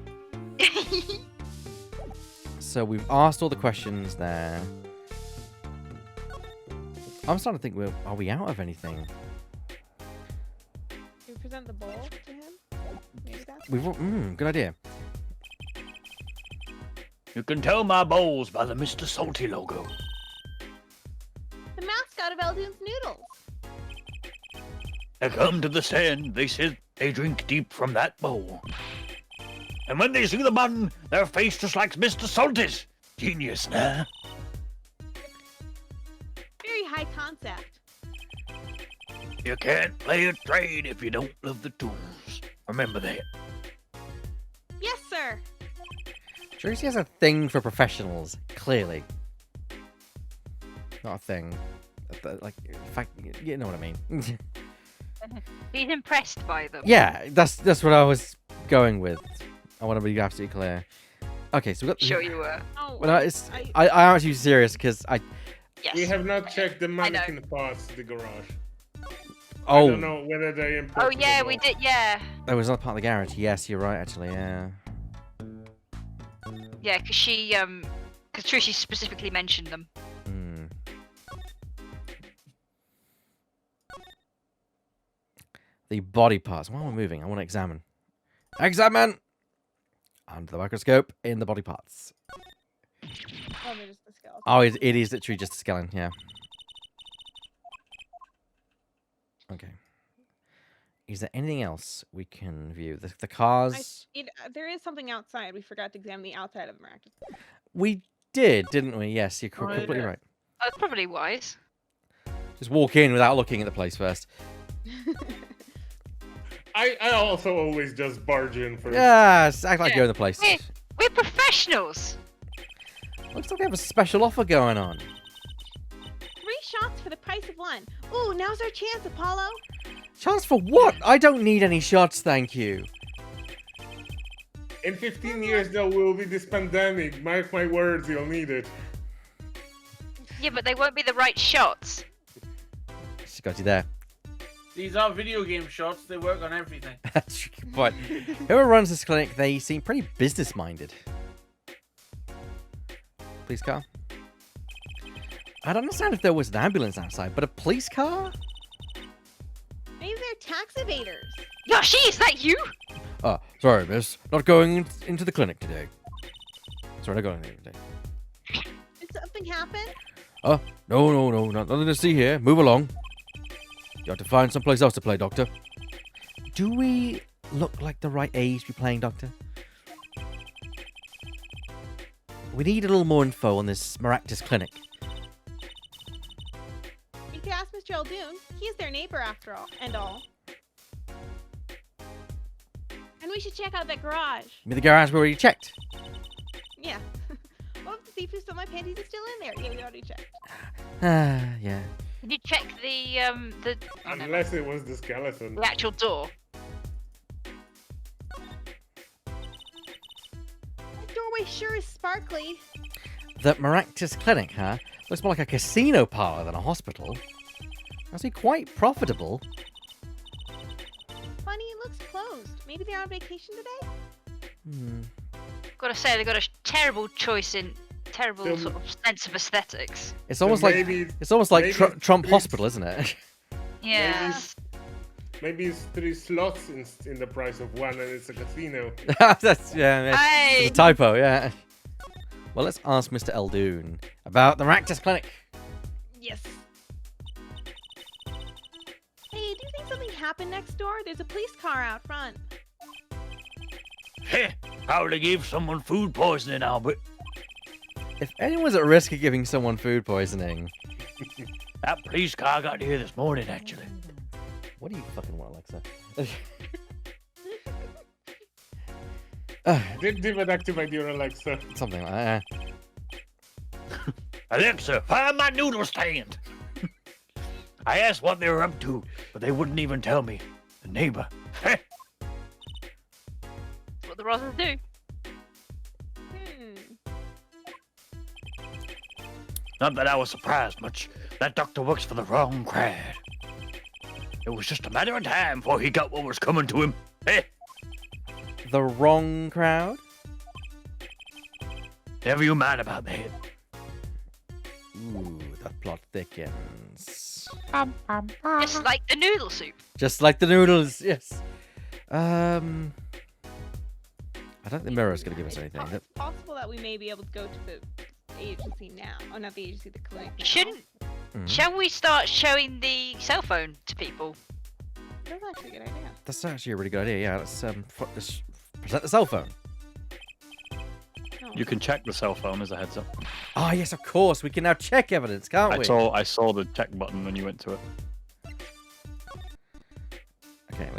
So we've asked all the questions there. I'm starting to think are we out of anything? You present the bowl to him. Maybe that's. Good idea. You can tell my bowls by the Mr. Salty logo. The mascot of Eldoon's Noodles. They come to the stand, they sit, they drink deep from that bowl. And when they see the bun, their face just like Mr. Salty's. Genius, nah? Very high concept. You can't play a trade if you don't love the tools. Remember that. Yes, sir. Tracy has a thing for professionals, clearly. Not a thing. Like, in fact, you know what I mean. He's impressed by them. Yeah, that's what I was going with. I want to be absolutely clear. Okay, so we've got... Sure you were. Oh, Well, I'm actually serious, because Yes. We have not checked the know. mannequin parts of the garage. I Oh, don't know whether they Oh imported yeah, them we or- did. Yeah. that was not part of the garage. Yes, you're right, actually, yeah. Yeah, because because Trishi specifically mentioned them. Hmm. The body parts. While we're moving, I want to examine. Examine! Under the microscope, in the body parts. Oh, they're just the skeleton. Oh, it is literally just a skeleton, yeah. Okay. Is there anything else we can view? The cars... There is something outside. We forgot to examine the outside of the miraculous. We did, didn't we? Yes, you're completely yeah. right. That's probably wise. Just walk in without looking at the place first. I also always just barge in for. Yes, act like Yeah. you're in the place. We're professionals. Looks like they have a special offer going on. 3 shots for the price of 1. Ooh, now's our chance, Apollo. Chance for what? I don't need any shots, thank you. In 15 years, there will be this pandemic. Mark my words, you'll need it. Yeah, but they won't be the right shots. She's got you there. These are video game shots. They work on everything. But whoever runs this clinic, they seem pretty business-minded. Police car? I don't understand if there was an ambulance outside, but a police car? Maybe they're tax evaders. Yoshi, is that you? Sorry, miss. Not going into the clinic today. Sorry, not going there today. Did something happen? No, nothing to see here. Move along. You have to find someplace else to play, Doctor. Do we look like the right age to be playing Doctor? We need a little more info on this Maractus clinic. You could ask Mr. Eldoon. He's their neighbor after all, and all. And we should check out that garage. I mean, the garage we already checked. Yeah. Well, if the thief who stole my panties is still in there. Yeah, we already checked. Yeah. Did you check the oh, no, Unless it was the skeleton. the actual door? That doorway sure is sparkly. The Maractus clinic, huh? Looks more like a casino parlor than a hospital. Must be quite profitable. Funny, it looks closed. Maybe they're on vacation today? Gotta say, they got a terrible choice in terrible Then- sort of sense of aesthetics. It's almost like maybe maybe Trump it's- Hospital, isn't it? Yes. Maybe it's 3 slots in the price of 1 and it's a casino. That's yeah. Hey. It's a typo, yeah. Well, let's ask Mr. Eldoon about the Maractus clinic. Yes. Hey, do you think something happened next door? There's a police car out front. Heh, probably gave someone food poisoning, Albert. If anyone's at risk of giving someone food poisoning, That police car got here this morning, actually. what do you fucking want, Alexa? Didn't activate your Alexa. Something like that. Alexa, find my noodle stand. I asked what they were up to, but they wouldn't even tell me. The neighbor. Heh. That's what the Rosses do. Not that I was surprised much. That doctor works for the wrong crowd. It was just a matter of time before he got what was coming to him. Eh? The wrong crowd? Never you mind about that. Ooh, the plot thickens. Just like the noodle soup. Just like the noodles, yes. I don't think the mirror's going to give us anything. It's possible that we may be able to go to the agency now. Oh, not the agency, the clinic. now. Shouldn't. Mhm. Shall we start showing the cell phone to people? That's actually a good idea. That's actually a really good idea. Yeah, let's let's present the cell phone. No. You can check the cell phone as a heads up. Ah, yes, of course. We can now check evidence, can't we? I saw the check button when you went to it. Okay,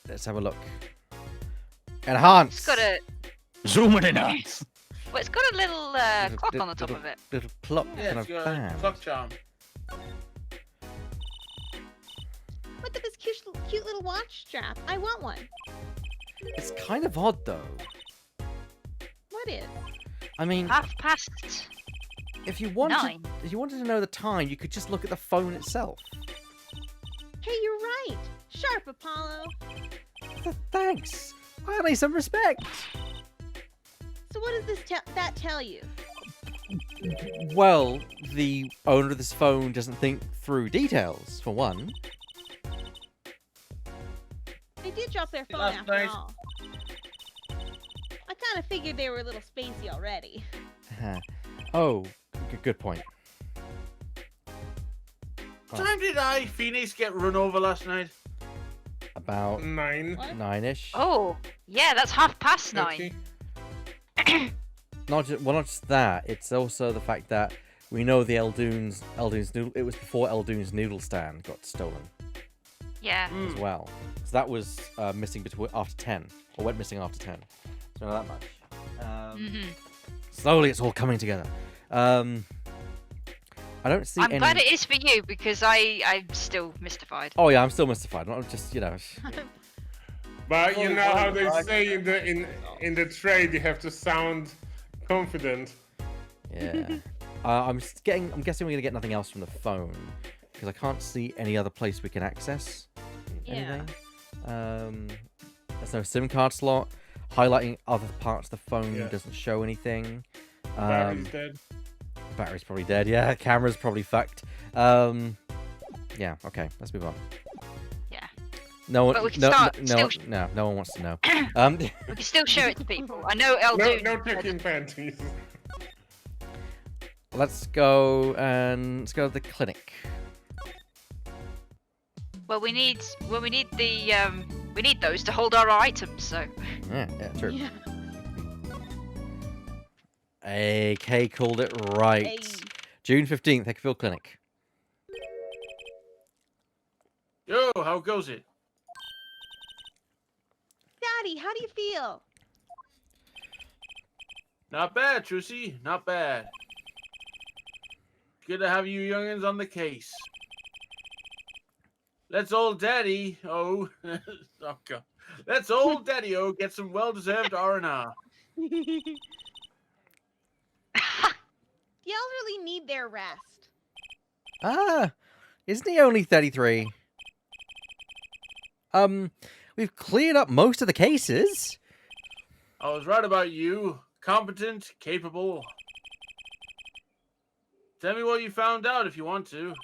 let's have a look. Enhance. It's got a. Zooming in on. Well, it's got a little clock on the top of it. Little clock Yeah, kind it's of got a band. clock charm. Look at this cute little watch strap. I want one. It's kind of odd though. What is? I mean, 9:30. if you wanted to know the time, you could just look at the phone itself. Hey, you're right. Sharp, Apollo. Thanks. Finally, some respect. So what does this that tell you? Well, the owner of this phone doesn't think through details, for one. They did drop their phone That's after nice. all. I kind of figured they were a little spacey already. Oh, good point. What time did Phoenix get run over last night? About 9. What? 9-ish. Oh, yeah, that's 9:30. Not just that. It's also the fact that we know the Eldoon's noodle. It was before Eldoon's noodle stand got stolen Yeah. as well. So that was missing after 10, or went missing after 10. So not that much. Slowly, it's all coming together. I don't see I'm any. glad it is for you because I'm still mystified. Oh yeah, I'm still mystified. Not just But you know how they say in the trade, you have to sound confident. Yeah. I'm guessing we're gonna get nothing else from the phone because I can't see any other place we can access anything. There's no SIM card slot. Highlighting other parts of the phone doesn't show anything. Battery's dead. Battery's probably dead. Yeah. Camera's probably fucked. Yeah. Okay. Let's move on. Yeah. No one. But we can No one wants to know. We can still show it to people. I know Eldoon. No chicken panties. Let's go to the clinic. Well, we need those to hold our items. So. Yeah, true. Yeah. AK called it right. Hey. June 15th, Heckfield Clinic. Yo, how goes it? Daddy, how do you feel? Not bad, Trucy. Not bad. Good to have you youngins on the case. Let's old Daddy oh God. Let's old Daddy get some well-deserved R&R. The elderly need their rest. Ah, isn't he only 33? We've cleared up most of the cases. I was right about you. Competent, capable. Tell me what you found out if you want to.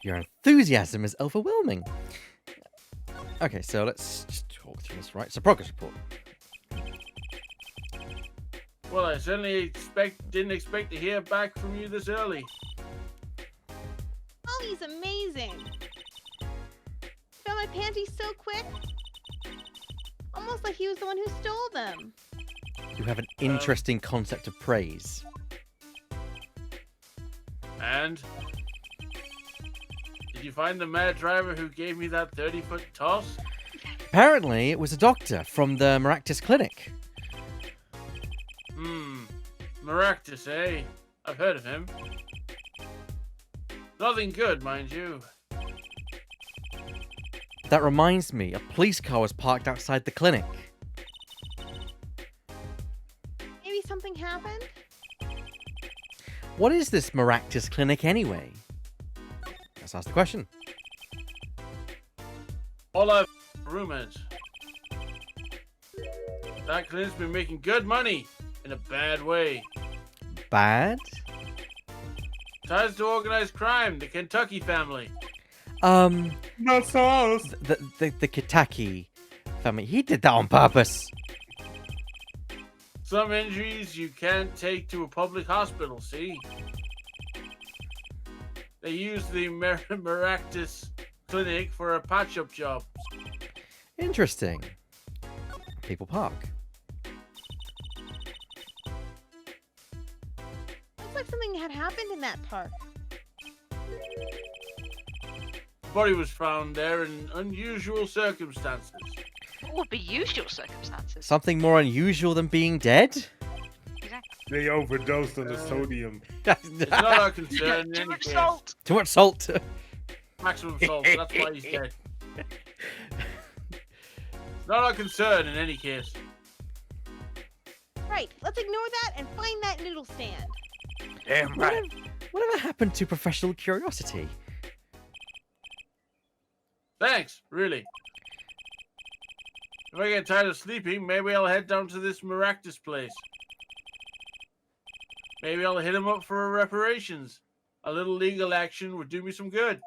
Your enthusiasm is overwhelming. Okay, so let's just talk through this, right? So, progress report. Well, I certainly didn't expect to hear back from you this early. Oh, he's amazing. Found my panties so quick. Almost like he was the one who stole them. You have an interesting concept of praise. And? Did you find the mad driver who gave me that 30-foot toss? Apparently, it was a doctor from the Maractus Clinic. Maractus, eh? I've heard of him. Nothing good, mind you. That reminds me, a police car was parked outside the clinic. Maybe something happened? What is this Maractus Clinic anyway? Let's ask the question. All I've rumors. That Clint's been making good money in a bad way. Bad? Ties to organized crime, the Kentucky family. Not so else. The Kitaki family. He did that on purpose. Some injuries you can't take to a public hospital, see? They use the Maractus clinic for a patch-up job. Interesting. People Park. Looks like something had happened in that park. Body was found there in unusual circumstances. What would be usual circumstances? Something more unusual than being dead? Exactly. They overdosed on the sodium. It's not our concern in Too any much case. salt. Too much salt. Maximum salt, so that's why he's dead. It's not our concern in any case. Right, let's ignore that and find that noodle stand. Damn right. Whatever happened to professional curiosity? Thanks, really. If I get tired of sleeping, maybe I'll head down to this Maractus place. Maybe I'll hit him up for reparations. A little legal action would do me some good.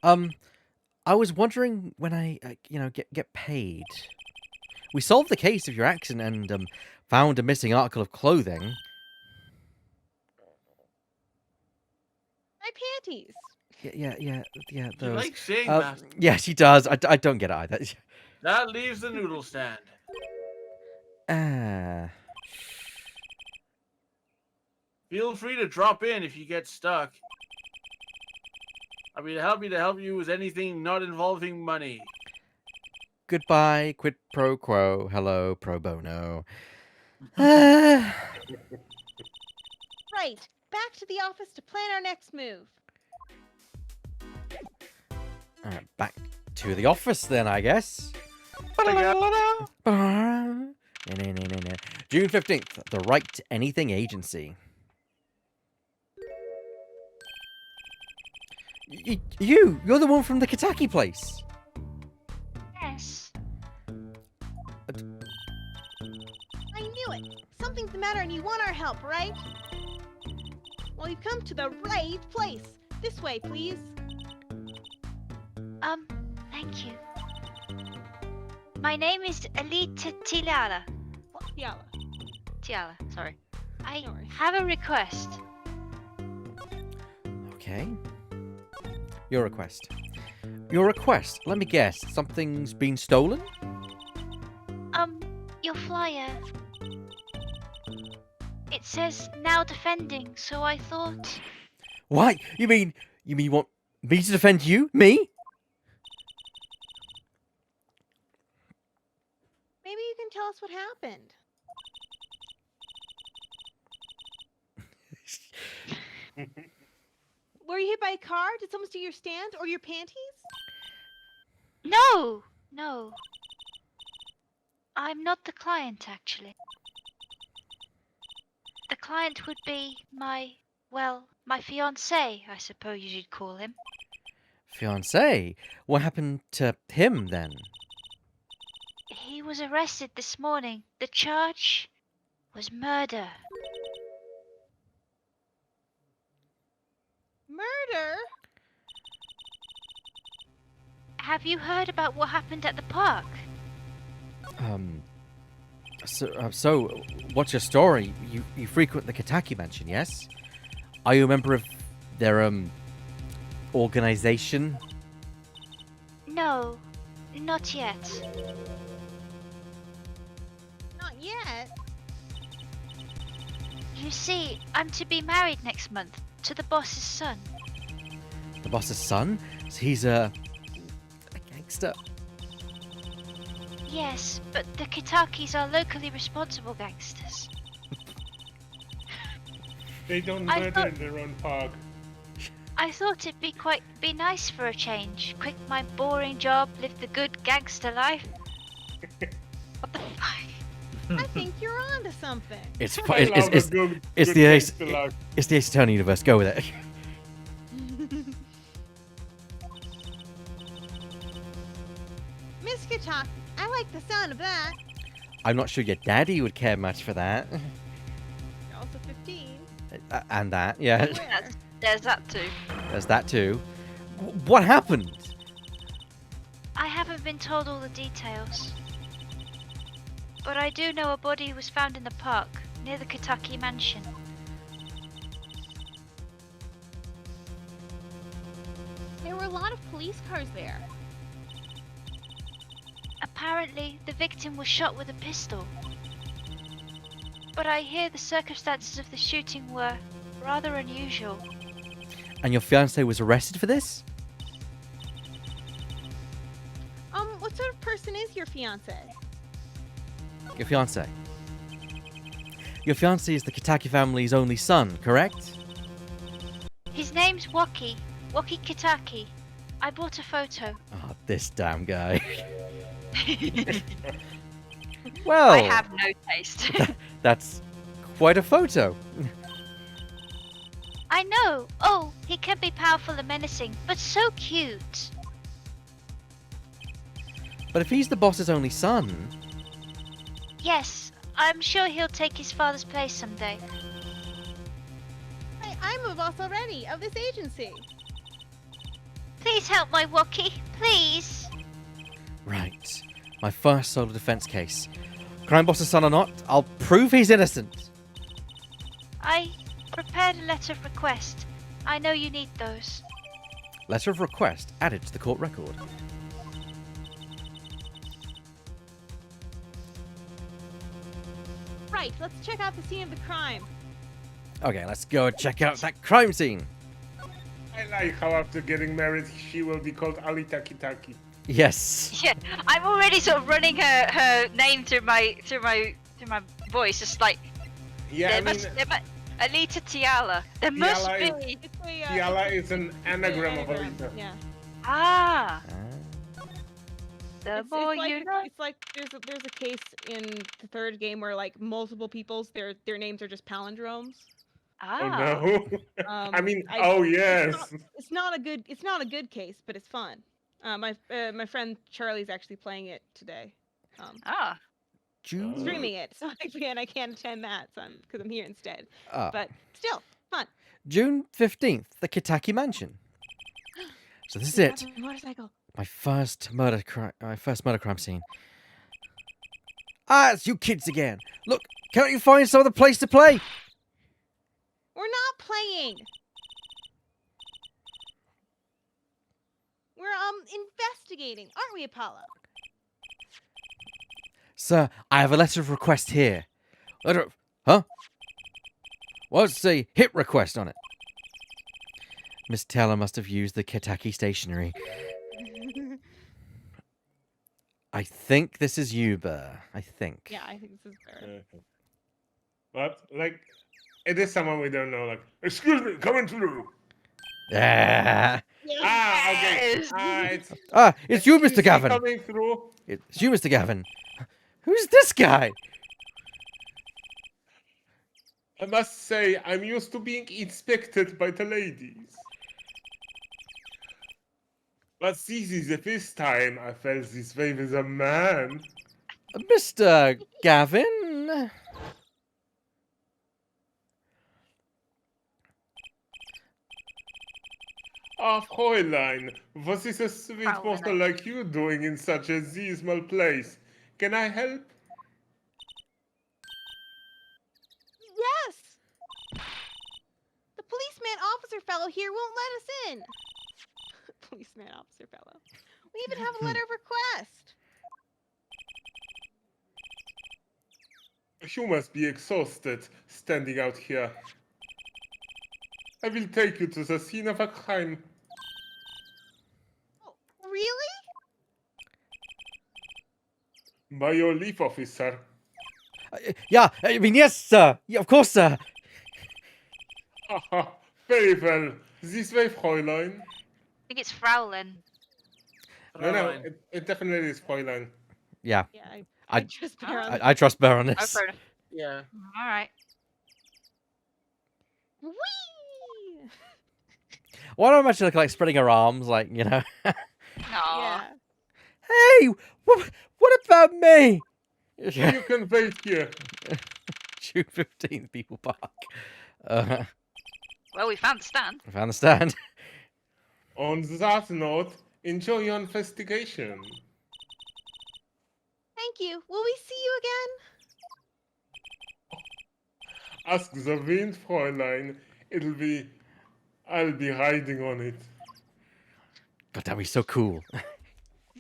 I was wondering when I, get paid. We solved the case of your accident and found a missing article of clothing. My panties. Yeah. You Those. like saying that. Yes, he does. I don't get it either. That leaves the noodle stand. Ah. Feel free to drop in if you get stuck. I'll be happy to help you with anything not involving money. Goodbye, quid pro quo. Hello, pro bono. Ah. Right, back to the office to plan our next move. Alright, back to the office then, I guess. June 15th, the Right to Anything Agency. You're the one from the Kitaki place. Yes. I knew it. Something's the matter and you want our help, right? Well, you've come to the right place. This way, please. Thank you. My name is Alita Tilala. Yalla. Tiala, sorry. I No worries. have a request. Okay. Your request. Your request. Let me guess. Something's been stolen? Your flyer. It says now defending, so I thought. Why? You mean you want me to defend you? Me? Maybe you can tell us what happened. Were you hit by a car? Did someone steal your stand or your panties? No! I'm not the client, actually. The client would be my fiancé, I suppose you'd call him. Fiancé? What happened to him then? He was arrested this morning. The charge was murder. Murder? Have you heard about what happened at the park? So, what's your story? You frequent the Kitaki Mansion, yes? Are you a member of their, organization? No, not yet. Not yet. You see, I'm to be married next month to the boss's son. The boss's son? So he's a gangster. Yes, but the Kitakis are locally responsible gangsters. They don't I murder thought- in their own park. I thought it'd be nice for a change. Quit my boring job, live the good gangster life. What the fuck? I think you're onto something. It's I love a good it's the Ace gangster life. it's the Ace Attorney universe. Go with it. Miss Kitaki, I like the sound of that. I'm not sure your daddy would care much for that. You're also 15. And that, yeah. Where? There's that too. There's that too. What happened? I haven't been told all the details. But I do know a body was found in the park, near the Kitaki mansion. There were a lot of police cars there. Apparently, the victim was shot with a pistol. But I hear the circumstances of the shooting were rather unusual. And your fiance was arrested for this? What sort of person is your fiance? Your fiance. Your fiance is the Kitaki family's only son, correct? His name's Waki Kitaki. I bought a photo. Oh, this damn guy. Well, I have no taste. that's quite a photo. I know. Oh, he can be powerful and menacing, but so cute. But if he's the boss's only son, Yes, I'm sure he'll take his father's place someday. I'm a boss already of this agency. Please help my Waki, please. right, my first solo defense case. Crime boss's son or not, I'll prove he's innocent. I prepared a letter of request. I know you need those. Letter of request added to the court record. Right, let's check out the scene of the crime. Okay, let's go and check out that crime scene. I like how after getting married, she will be called Alita Kitaki. Yes. Yeah, I'm already sort of running her name through my voice, just like Yeah, Alita Tiala. There must Tiala be. It's a, Tiala is an anagram of anagram, Alita. Yeah. Ah, Ah. the It's more like, you know. it's like there's a case in the third game where like multiple people's their names are just palindromes. Oh Ah, no! I mean, oh yes. It's not a good case, but it's fun. My friend Charlie's actually playing it today. ah. June. Streaming it, so I can't attend that, so because I'm here instead. Ah. But still, fun. June 15th, the Kitaki Mansion. So this is it. Drive a motorcycle. My first murder crime scene. Ah, it's you kids again. Look, can't you find some other place to play? We're not playing. We're investigating, aren't we, Apollo? Sir, I have a letter of request here. Huh? What's the hit request on it? Miss Taylor must have used the Kitaki stationery. I think this is Uber. I think. Yeah, I think this is fair. But like, it is someone we don't know. Like, excuse me, coming through. Yeah. Ah, okay. Yes. It's you, Mr. Excuse me, Gavin. coming through. It's you, Mr. Gavin. Who's this guy? I must say, I'm used to being inspected by the ladies. But this is the first time I felt this way with a man. Mr. Gavin? Ah, Fräulein, what is a sweet Fräulein. monster like you doing in such a dismal place? Can I help? Yes. The policeman officer fellow here won't let us in. Policeman officer fellow. We even have a letter of request. You must be exhausted standing out here. I will take you to the scene of a crime. Oh, really? By your leave, officer. Yeah, I mean, yes, sir. Yeah, of course, sir. Haha, very well. This way, Fräulein. I think it's Fraulein. No, Fräulein. it definitely is Fräulein. Yeah, Yeah, I- I just bear on I trust Bear on Oh, this. fair enough. Yeah. All right. Whee! Why don't I imagine her like spreading her arms, like, you know? Aw. Yeah. Hey, what about me? You can wait here. June 15th, People Park. Well, we found the stand. I found the stand. On that note, enjoy your investigation. Thank you. Will we see you again? Ask the wind, Fräulein. I'll be riding on it. God, that'd be so cool.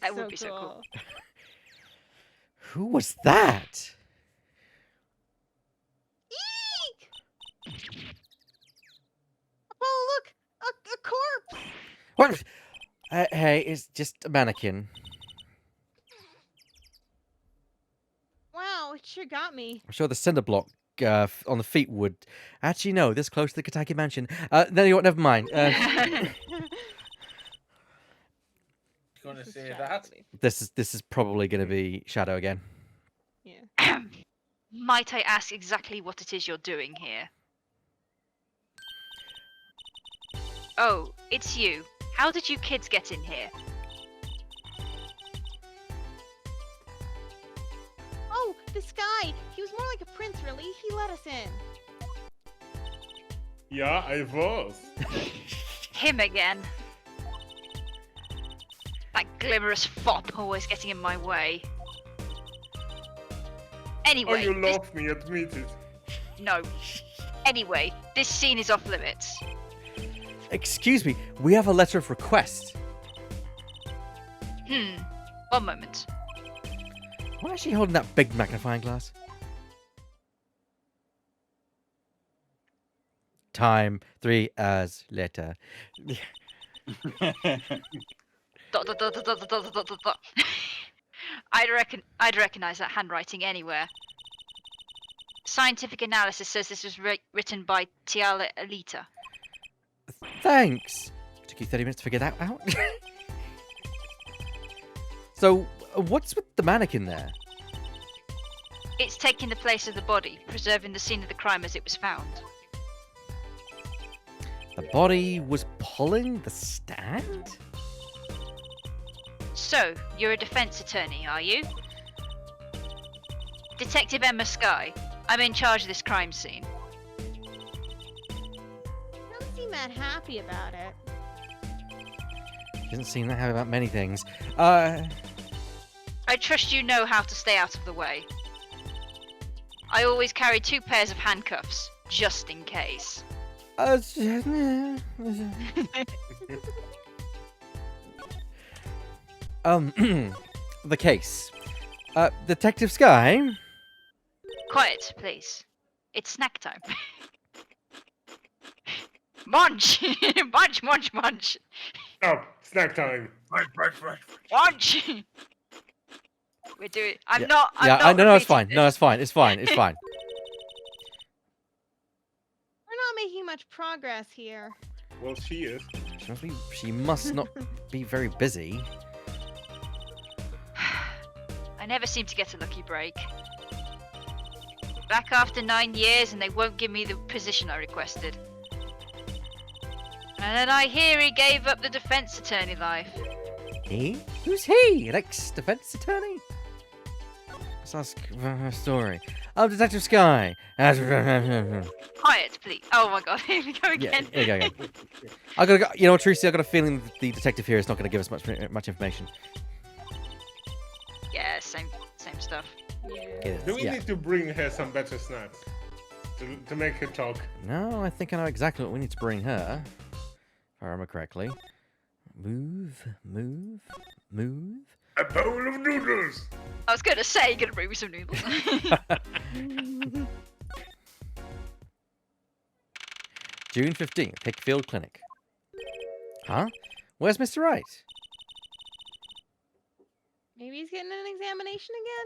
That would be so cool. Who was that? Eek! Oh, look! A corpse! What? Hey, it's just a mannequin. Wow, it sure got me. I'm sure the cinder block on the feet would. Actually, no, this close to the Kentucky mansion. No, you know what? Never mind. Gonna This is say Shadow, that. I believe. this is probably going to be Shadow again. Yeah. Might I ask exactly what it is you're doing here? Oh, it's you. How did you kids get in here? Oh, this guy! He was more like a prince, really. He let us in. Yeah, I was. Him again. That glimmerous fop always getting in my way. Anyway, Oh, you this- love me, admit it. no. Anyway, this scene is off limits. Excuse me, we have a letter of request. One moment. Why is she holding that big magnifying glass? Time 3 hours later. Dot, dot, dot, dot, dot, dot, dot, dot, dot, dot. I'd recognize that handwriting anywhere. Scientific analysis says this was written by Tiala Alita. Thanks. Took you 30 minutes to figure that out. So, what's with the mannequin there? It's taking the place of the body, preserving the scene of the crime as it was found. The body was pulling the stand? So, you're a defense attorney, are you? Detective Emma Sky. I'm in charge of this crime scene. You don't seem that happy about it. Doesn't seem that happy about many things. I trust you know how to stay out of the way. I always carry 2 pairs of handcuffs, just in case. The case. Detective Sky? Quiet, please. It's snack time. Munch! Munch, munch, munch! Oh, snack time. Munch! We're doing. I'm Yeah. not. I'm Yeah, not no, it's repeating fine. this. No, it's fine. It's fine. It's fine. We're not making much progress here. Well, she is. She must not be very busy. I never seem to get a lucky break. Back after 9 years and they won't give me the position I requested. And then I hear he gave up the defense attorney life. He? Who's he? An ex-defense attorney? Let's ask her story. I'm Detective Sky. Quiet, please. Oh my god, here we go Yeah, again. here you go. I gotta go. You know what, Tracy? I got a feeling that the detective here is not going to give us much information. Yeah, same stuff. Yeah. It is, Do we yeah. need to bring her some better snacks to make her talk? No, I think I know exactly what we need to bring her. If I remember correctly. Move, move, move. A bowl of noodles. I was gonna say, you're gonna bring me some noodles. June 15th, Hickfield Clinic. Huh? Where's Mr. Wright? Maybe he's getting an examination again?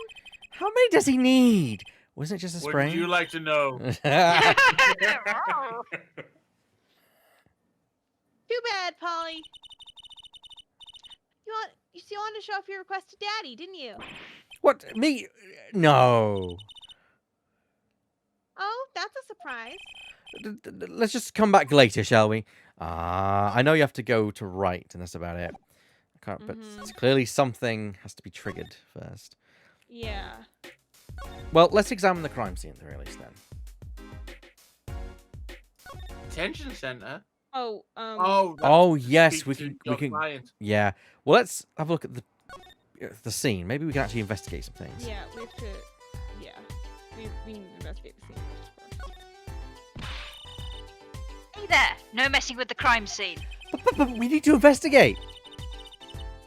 How many does he need? Wasn't it just a What sprain? would you like to know? Too bad, Polly. You still wanted to show off your request to Daddy, didn't you? What? Me? No. Oh, that's a surprise. Let's just come back later, shall we? I know you have to go to Wright, and that's about it. I can't, but Mhm. it's clearly something has to be triggered first. Yeah. Well, let's examine the crime scene at the very least then. Detention center. Oh, Oh. That's Oh to yes, speak we to can. your We can. client. Yeah. Well, let's have a look at the scene. Maybe we can actually investigate some things. yeah, we have to. Yeah, we need to investigate the scene first. Hey there! No messing with the crime scene. But we need to investigate.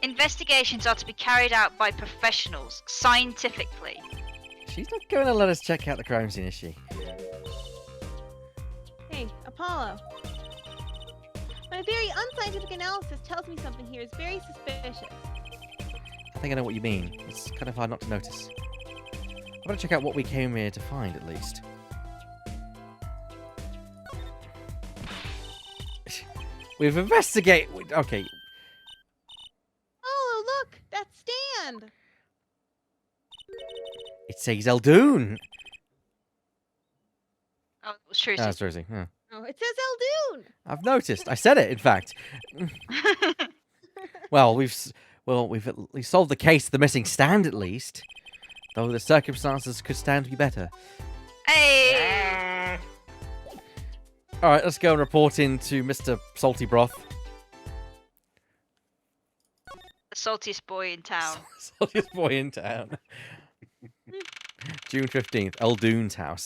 Investigations are to be carried out by professionals, scientifically. She's not going to let us check out the crime scene, is she? Hey, Apollo. My very unscientific analysis tells me something here is very suspicious. I think I know what you mean. It's kind of hard not to notice. I want to check out what we came here to find, at least. We've investigated. Okay. Oh, look! That stand! It says Eldoon. Oh, it was true. Ah, it's Rosie. Yeah. Oh, it says Eldoon! I've noticed. I said it, in fact. Well, we've at least solved the case of the missing stand, at least. Though the circumstances could stand to be better. Hey! All right, let's go and report in to Mr. Salty Broth. The saltiest boy in town. Saltiest boy in town. June 15th, Eldoon's house.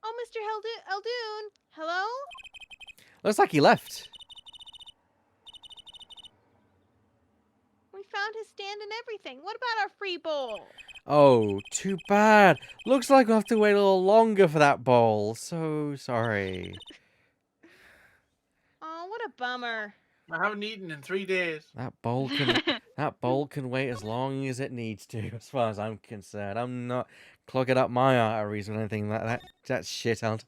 Oh, Mr. Eldoon! Hello? Looks like he left. We found his stand and everything. What about our free bowl? Oh, too bad. Looks like we'll have to wait a little longer for that bowl. So sorry. Oh, what a bummer. I haven't eaten in 3 days. That bowl can wait as long as it needs to, as far as I'm concerned. I'm not clogging up my arteries or anything like that. That shit out.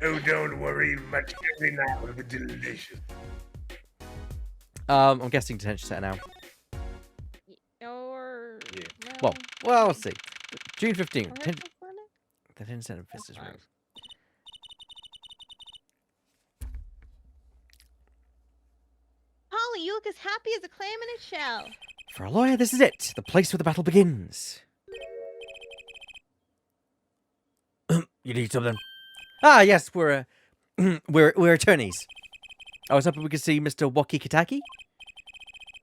Oh, don't worry. Much every night will be delicious. I'm guessing detention center now. Or Yeah. no. Well, let's see. June Or 15th. have some fun? Detention center visitors room. Polly, you look as happy as a clam in its shell. For a lawyer, this is it. The place where the battle begins. You need something? Ah, yes, we're we're attorneys. I was hoping we could see Mr. Waki Kitaki.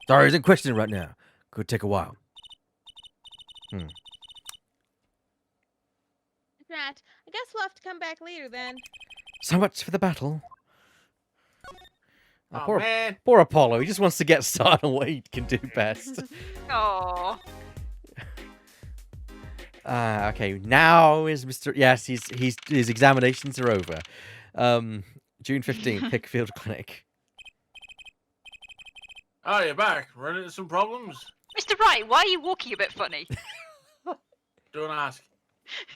Sorry, he's in question right now. Could take a while. Right. I guess we'll have to come back later then. So much for the battle. Oh, poor, man. poor Apollo. He just wants to get started on what he can do best. Aww. Okay. Now is Mr. Yes, his examinations are over. June 15th, Pickfield Clinic. Oh, you're back. Running into some problems? Mr. Wright, why are you walking a bit funny? Don't ask.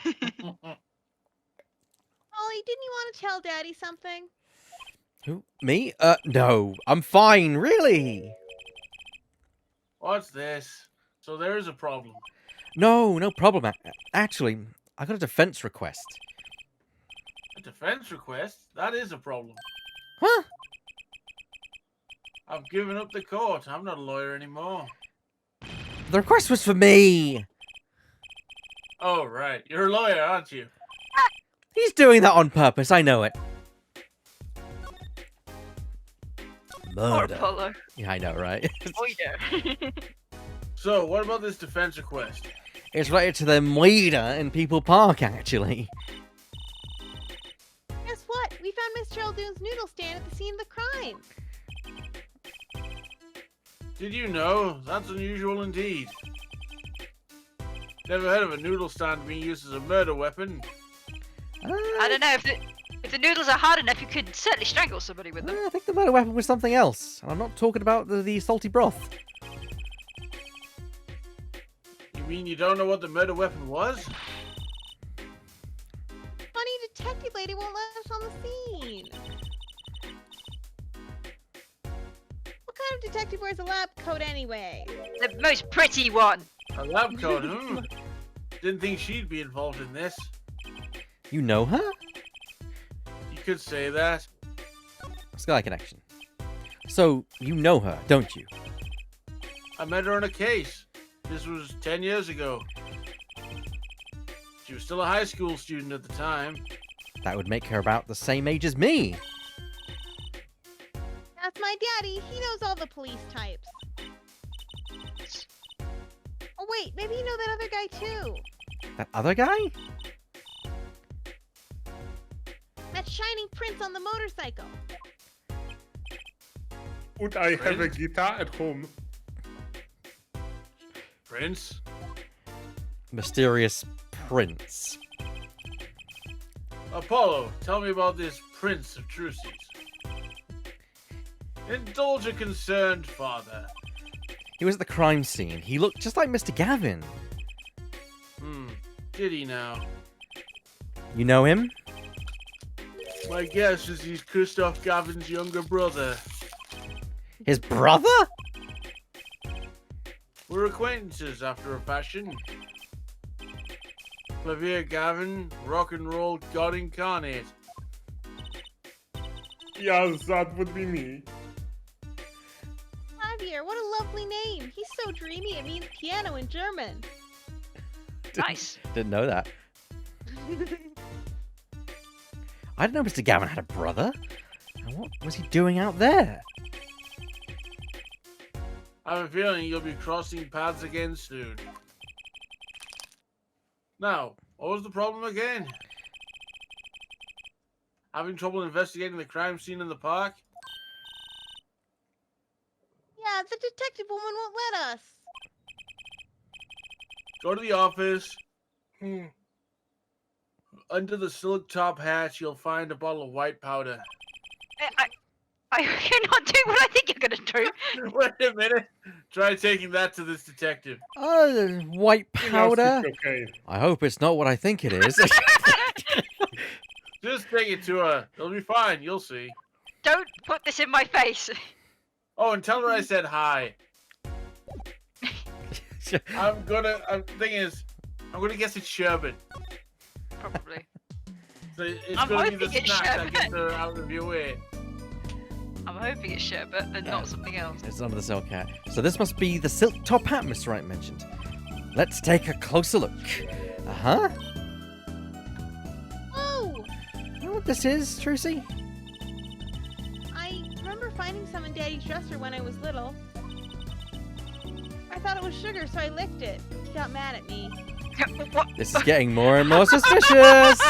Polly, didn't you want to tell Daddy something? Who? Me? No. I'm fine, really. What's this? So there is a problem. No problem. Actually, I got a defense request. A defense request? That is a problem. Huh? I've given up the court. I'm not a lawyer anymore. The request was for me. Oh, right. You're a lawyer, aren't you? He's doing that on purpose. I know it. Poor Murder. Apollo. Yeah, I know, right? Oh, yeah. So, what about this defense request? It's related to the murder in People Park, actually. Guess what? We found Mr. Eldoon's noodle stand at the scene of the crime. Did you know? That's unusual indeed. Never heard of a noodle stand being used as a murder weapon. I don't know, if the noodles are hard enough, you could certainly strangle somebody with them. I think the murder weapon was something else. And I'm not talking about the salty broth. You mean you don't know what the murder weapon was? Funny detective lady won't let us on the scene. What kind of detective wears a lab coat anyway? The most pretty one. A lab coat, Didn't think she'd be involved in this. You know her? could say that. Sky Connection. So, you know her, don't you? I met her on a case. This was 10 years ago. She was still a high school student at the time. That would make her about the same age as me. That's my daddy. He knows all the police types. Oh wait, maybe you know that other guy too. That other guy? That shining prince on the motorcycle. Would I have a guitar at home? Prince? Mysterious prince. Apollo, tell me about this Prince of Truces. Indulge a concerned father. He was at the crime scene. He looked just like Mr. Gavin. Did he now? You know him? My guess is he's Christoph Gavin's younger brother. His brother? We're acquaintances after a fashion. Clavier Gavin, rock and roll god incarnate. Yes, that would be me. Javier, what a lovely name. He's so dreamy it means piano in German. Nice. Didn't know that. I didn't know Mr. Gavin had a brother. And what was he doing out there? I have a feeling you'll be crossing paths again soon. Now, what was the problem again? Having trouble investigating the crime scene in the park? Yeah, the detective woman won't let us. Go to the office. Under the silk top hat, you'll find a bottle of white powder. You're not doing what I think you're gonna do. Wait a minute. Try taking that to this detective. White powder? Okay. I hope it's not what I think it is. Just take it to her. It'll be fine. You'll see. Don't put this in my face. Oh, and tell her I said hi. I'm gonna guess it's sherbet. Probably. So it's I'm gonna be the hoping it's snack that sherbet. gets her out of your way. I'm hoping it's sherbet and not something else. It's under the silk hat. So this must be the silk top hat Mr. Wright mentioned. Let's take a closer look. Uh-huh. Oh! You know what this is, Trucy? I remember finding some in Daddy's dresser when I was little. I thought it was sugar, so I licked it. He got mad at me. What? This is getting more and more suspicious!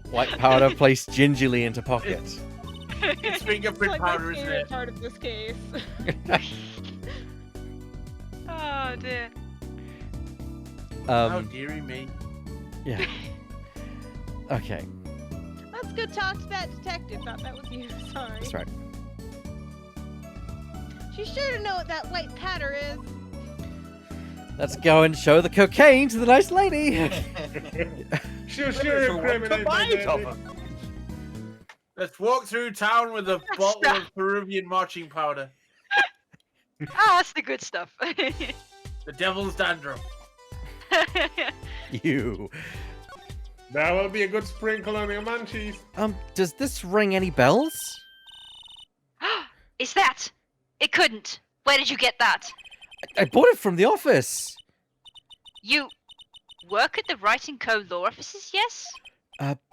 White powder placed gingerly into pocket. It's fingerprint Like powder, my isn't favorite it? part of this case. Oh dear. How dearie me. Yeah. Okay, Let's go talk to that detective. Thought that was you. Sorry. that's right. She's sure to know what that white powder is. Let's go and show the cocaine to the nice lady. Sure, So what incriminate to my buy it of daddy. her? Let's walk through town with a bottle of Peruvian marching powder. That's the good stuff. The devil's dandruff. You. That will be a good sprinkle on your munchies. Does this ring any bells? Is that? It couldn't. Where did you get that? I bought it from the office. You work at the Wright & Co. law offices, yes?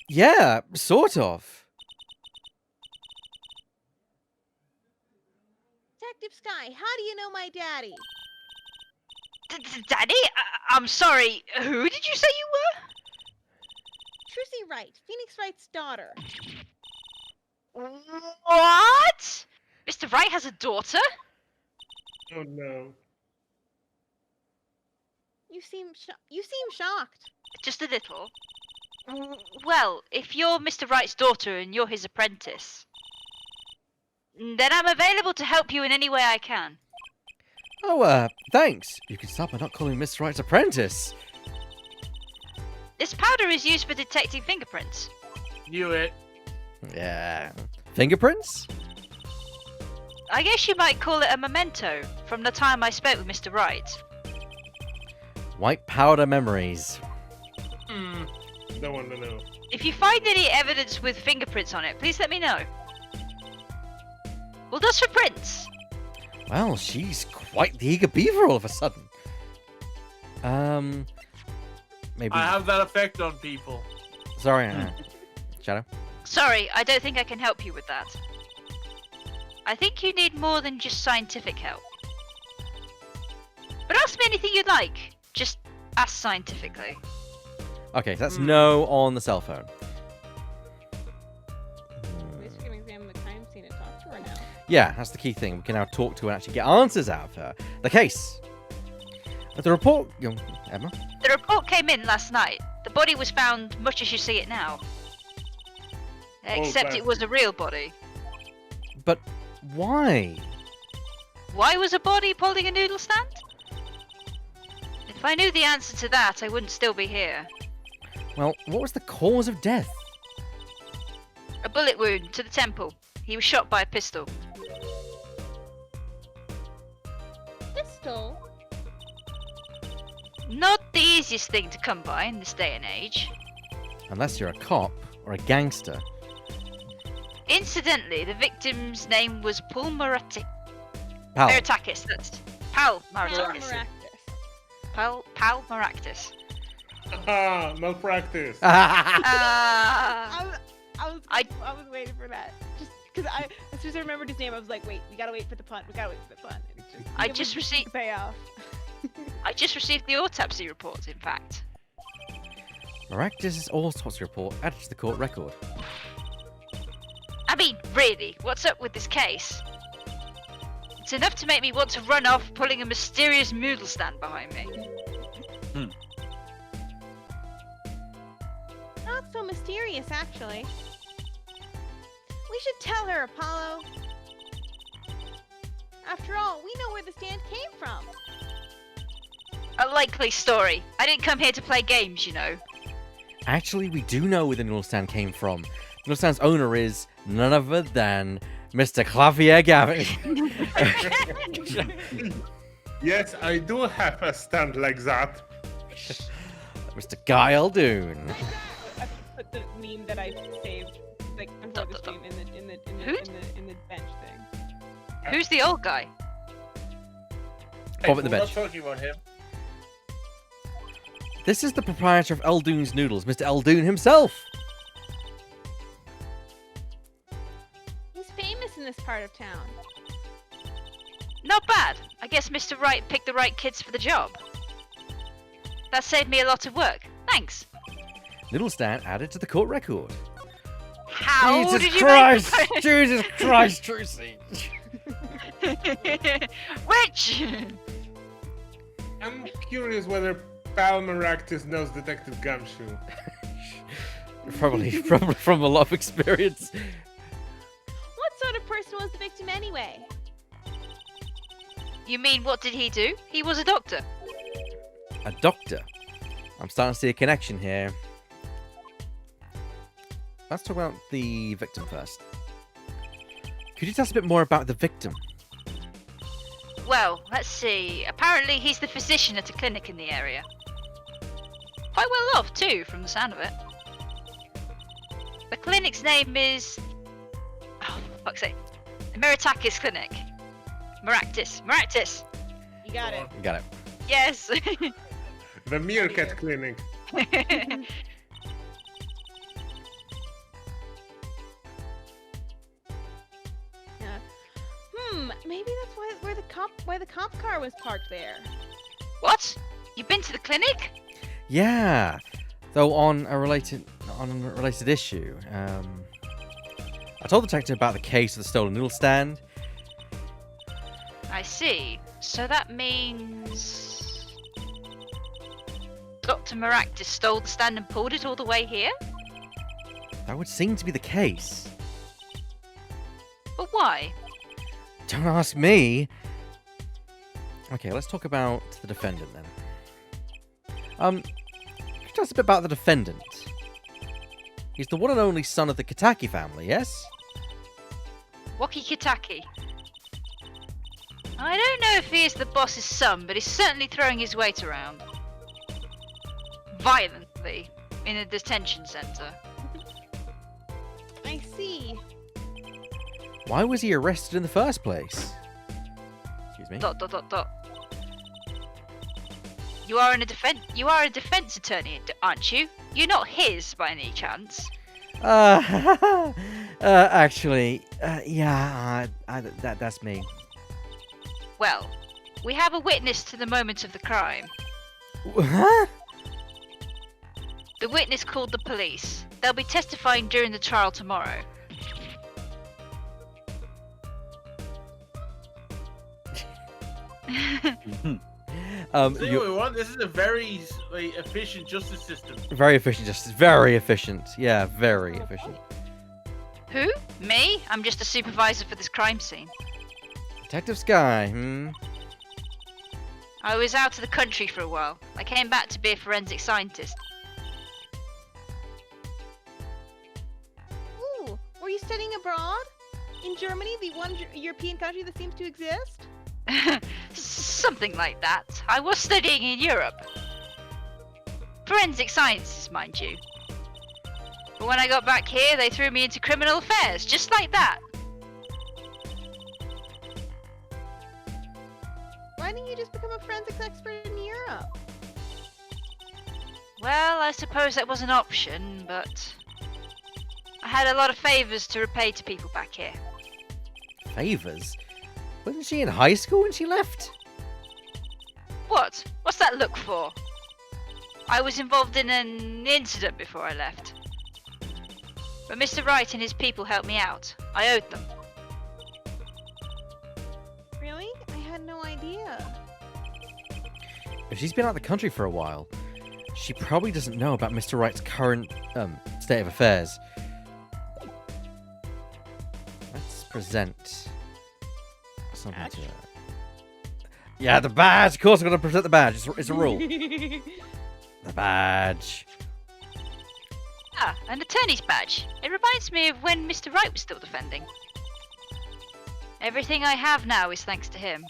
Yeah, sort of. Detective Sky, how do you know my daddy? Daddy? I'm sorry. Who did you say you Trucy Wright, Phoenix Wright's daughter. were? What? Mr. Wright has a daughter? Oh no. You seem shocked. Just a little. Well, if you're Mr. Wright's daughter and you're his apprentice, then I'm available to help you in any way I can. Oh, thanks. You can stop by not calling Mr. Wright's apprentice. This powder is used for detecting fingerprints. Knew it. Yeah. Fingerprints? I guess you might call it a memento from the time I spent with Mr. Wright. White powder memories. don't want to know. If you find any evidence with fingerprints on it, please let me know. Well, just for prints. Well, she's quite the eager beaver all of a sudden. Maybe. I have that effect on people. Sorry, Shadow. Sorry, I don't think I can help you with that. I think you need more than just scientific help. But ask me anything you'd like. Just ask scientifically. Okay, so that's no on the cell phone. At least we can examine the crime scene and talk to her now. Yeah, that's the key thing. We can now talk to her and actually get answers out of her. The case. The report, young Emma. The report came in last night. The body was found much as you see it now. Except it was a real body. But why? Why was a body pulling a noodle stand? If I knew the answer to that, I wouldn't still be here. Well, what was the cause of death? A bullet wound to the temple. He was shot by a pistol. Pistol? Not the easiest thing to come by in this day and age. Unless you're a cop or a gangster. Incidentally, the victim's name was Paul Pal. Maratakis. That's Pal Maratakis. Malpractice. Pal Maractus. Ah, malpractice. Uh, I was waiting for that. Just because as soon as I remembered his name, I was like, wait, we gotta wait for the pun. We gotta wait for the pun. And I it just was received- the payoff. I just received the autopsy report, in fact. Maractus' autopsy report added to the court record. I mean, really, what's up with this case? It's enough to make me want to run off pulling a mysterious noodle stand behind me. Not so mysterious, actually. We should tell her, Apollo. After all, we know where the stand came from. A likely story. I didn't come here to play games, you know. Actually, we do know where the noodle stand came from. The noodle stand's owner is none other than Mr. Clavier Gavin. Yes, I do have a stand like that. Mr. Guy Aldoon. I put the meme that I saved, like, before the stream in the bench thing. Who's the old guy? Bob at the we're bench. not talking about him. This is the proprietor of Aldoon's Noodles, Mr. Aldoon himself. He's famous in this part of town. Not bad. I guess Mr. Wright picked the right kids for the job. That saved me a lot of work. Thanks. Noodle stand added to the court record. How Jesus did you Christ! make Jesus Christ, Trucy! Which? I'm curious whether Pal Maractus knows Detective Gumshoe. probably from a lot of experience. What sort of person was the victim anyway? You mean what did he do? He was a doctor. A doctor. I'm starting to see a connection here. Let's talk about the victim first. Could you tell us a bit more about the victim? Well, let's see. Apparently he's the physician at a clinic in the area. Quite well off too, from the sound of it. The clinic's name is... Oh, fuck's sake. The Miratakis Clinic. Maractus. You got it. You got it. Yes. The Meerkat Clinic. Yeah. Maybe that's why the cop car was parked there. What? You've been to the clinic? Yeah. Though on a related issue, I told the detective about the case of the stolen noodle stand. I see. So that means... Dr. Maractus stole the stand and pulled it all the way here? That would seem to be the case. But why? Don't ask me. Okay, let's talk about the defendant then. Could you tell us a bit about the defendant? He's the one and only son of the Kitaki family, yes? Waki Kitaki. I don't know if he is the boss's son, but he's certainly throwing his weight around. Violently. in a detention center. I see. Why was he arrested in the first place? Excuse me. Dot dot dot dot. You are a defense attorney, aren't you? You're not his by any chance. Actually, yeah, that's me. Well, we have a witness to the moment of the crime. Huh? The witness called the police. They'll be testifying during the trial tomorrow. See what we want? This is a very efficient justice system. Very efficient, justice. Very efficient. Yeah, very efficient. Who? Me? I'm just a supervisor for this crime scene. Detective Sky. I was out of the country for a while. I came back to be a forensic scientist. Ooh, were you studying abroad? In Germany, the one European country that seems to exist? Something like that. I was studying in Europe. Forensic sciences, mind you. But when I got back here, they threw me into criminal affairs, just like that. Why didn't you just become a forensics expert in Europe? Well, I suppose that was an option, but I had a lot of favors to repay to people back here. Favors? Wasn't she in high school when she left? What? What's that look for? I was involved in an incident before I left. But Mr. Wright and his people helped me out. I owed them. Really? I had no idea. If she's been out of the country for a while, she probably doesn't know about Mr. Wright's current state of affairs. Let's present something Badge? to her. Yeah, the badge. Of course, I'm gonna present the badge. It's a rule. The badge. Ah, an attorney's badge. It reminds me of when Mr. Wright was still defending. Everything I have now is thanks to him.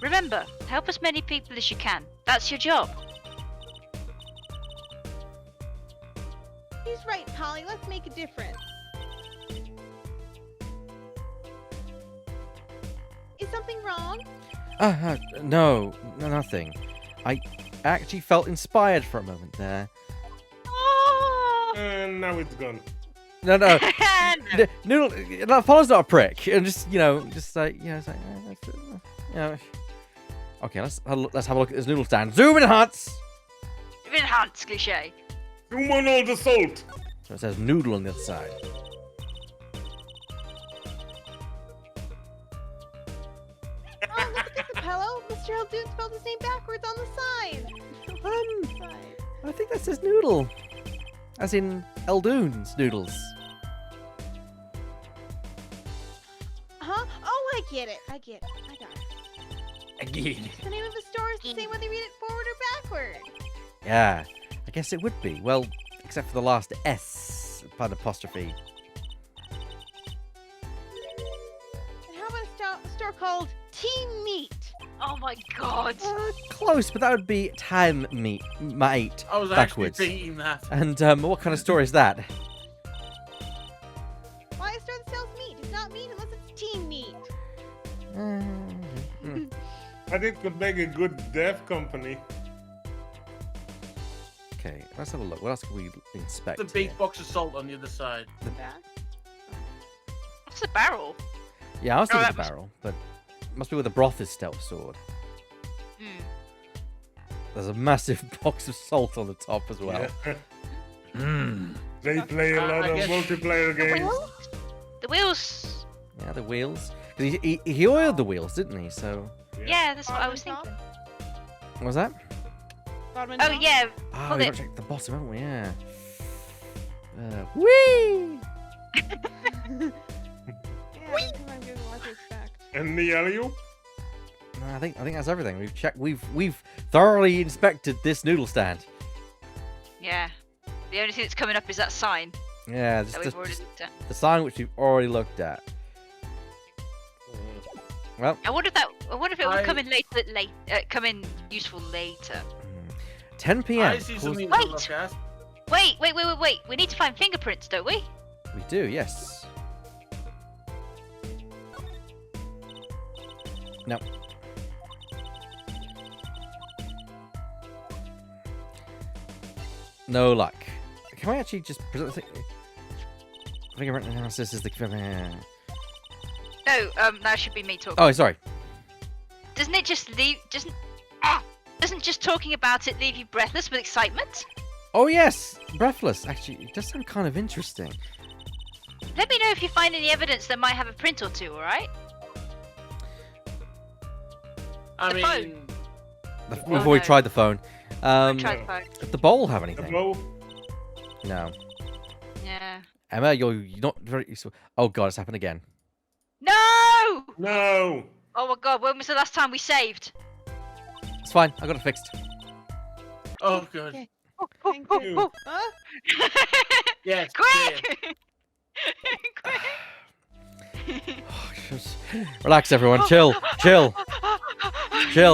Remember, help as many people as you can. That's your job. He's right, Polly. Let's make a difference. Is something wrong? No, nothing. I actually felt inspired for a moment there. Oh! And now it's gone. No. Noodle, Apollo's not a prick. And just, just like, it's like, Okay, let's have a look at this noodle stand. Zoom in, Hans! Enhanced cliche. Zoom on all the salt. So it says noodle on the other side. Oh, look at this, Capello. Mr. Eldoon spelled his name backwards on the sign. I think that says noodle. As in Eldoon's noodles. Huh? Oh, I get it. I got it. Again. The name of the store is the same whether you read it forward or backward. Yeah, I guess it would be. Well, except for the last S, part apostrophe. And how about a store called Team Meat? Oh my god. Close, but that would be time meat, mate, I was backwards. actually thinking that. And what kind of store is that? Why a store that sells meat? It's not meat unless it's Team Meat. I think it could make a good dev company. Okay, let's have a look. What else can we inspect? The big here? box of salt on the other side. That? What's a barrel? Yeah, I was Oh, thinking that the was- barrel, but it must be where the broth is still stored. Hmm. There's a massive box of salt on the top as well. They play a lot I of guess- multiplayer games. The wheels. Yeah, the wheels. 'Cause he oiled the wheels, didn't he? So Yeah, that's what I was Bottom thinking. what was that? Bottom and Oh top? yeah. Ah, Pull we it. got to check the bottom, haven't we? Yeah. Whee! Yeah, sometimes there's a lot to expect. And the alley-oop? No, I think that's everything. We've checked. We've thoroughly inspected this noodle stand. Yeah. The only thing that's coming up is that sign Yeah, that we've already looked at. the sign which we've already looked at. Well, I wonder if it will I- come in come in useful later. 10 p.m. I see something Wait. to look at. Wait. We need to find fingerprints, don't we? We do, yes. No. No luck. Can I actually just present the thing? Fingerprint analysis is the. No, that should be me talking. Oh, sorry. Doesn't it just leave? Doesn't just talking about it leave you breathless with excitement? Oh, yes. Breathless. Actually, it does sound kind of interesting. Let me know if you find any evidence that might have a print or two. All right? I The mean, phone. We've already no. tried the phone. Try the phone. Does the bowl have anything? Hello? No. Yeah. Emma, you're not very. Oh, God, it's happened again. No! No! Oh my God! When was the last time we saved? It's fine. I got it fixed. oh good. Okay. Thank you. Huh? Yes. clear. Quick! Quick! Just relax, everyone. Chill. Chill.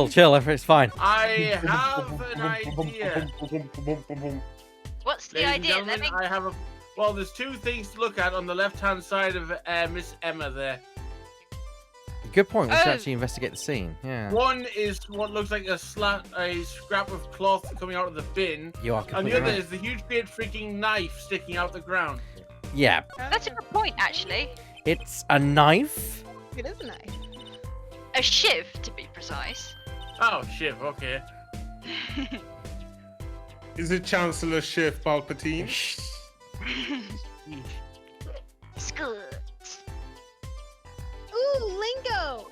Chill. It's fine. I have an idea. What's the Ladies and idea? Let gentlemen, me. I have a. Well, there's two things to look at on the left-hand side of Miss Emma there. Good point. We should Oh. actually investigate the scene. Yeah. One is what looks like a scrap of cloth coming out of the bin, You are and completely the other right. is the huge, great freaking knife sticking out the ground. Yeah. That's a good point, actually. It's a knife. It is a knife. A shiv, to be precise. Oh shit. Okay. Is it Chancellor Schiff Palpatine? Scoot. Ooh, lingo.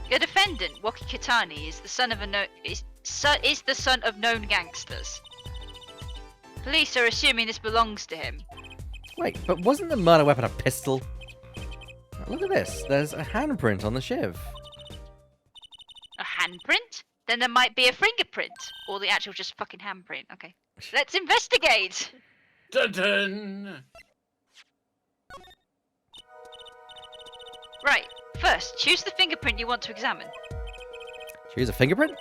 Your defendant, Waki Kitani, is the son of the son of known gangsters. Police are assuming this belongs to him. Wait, but wasn't the murder weapon a pistol? Look at this. There's a handprint on the shiv. A handprint? Then there might be a fingerprint, or the actual just fucking handprint. Okay, let's investigate. Dun dun. Right. First, choose the fingerprint you want to examine. Choose a fingerprint?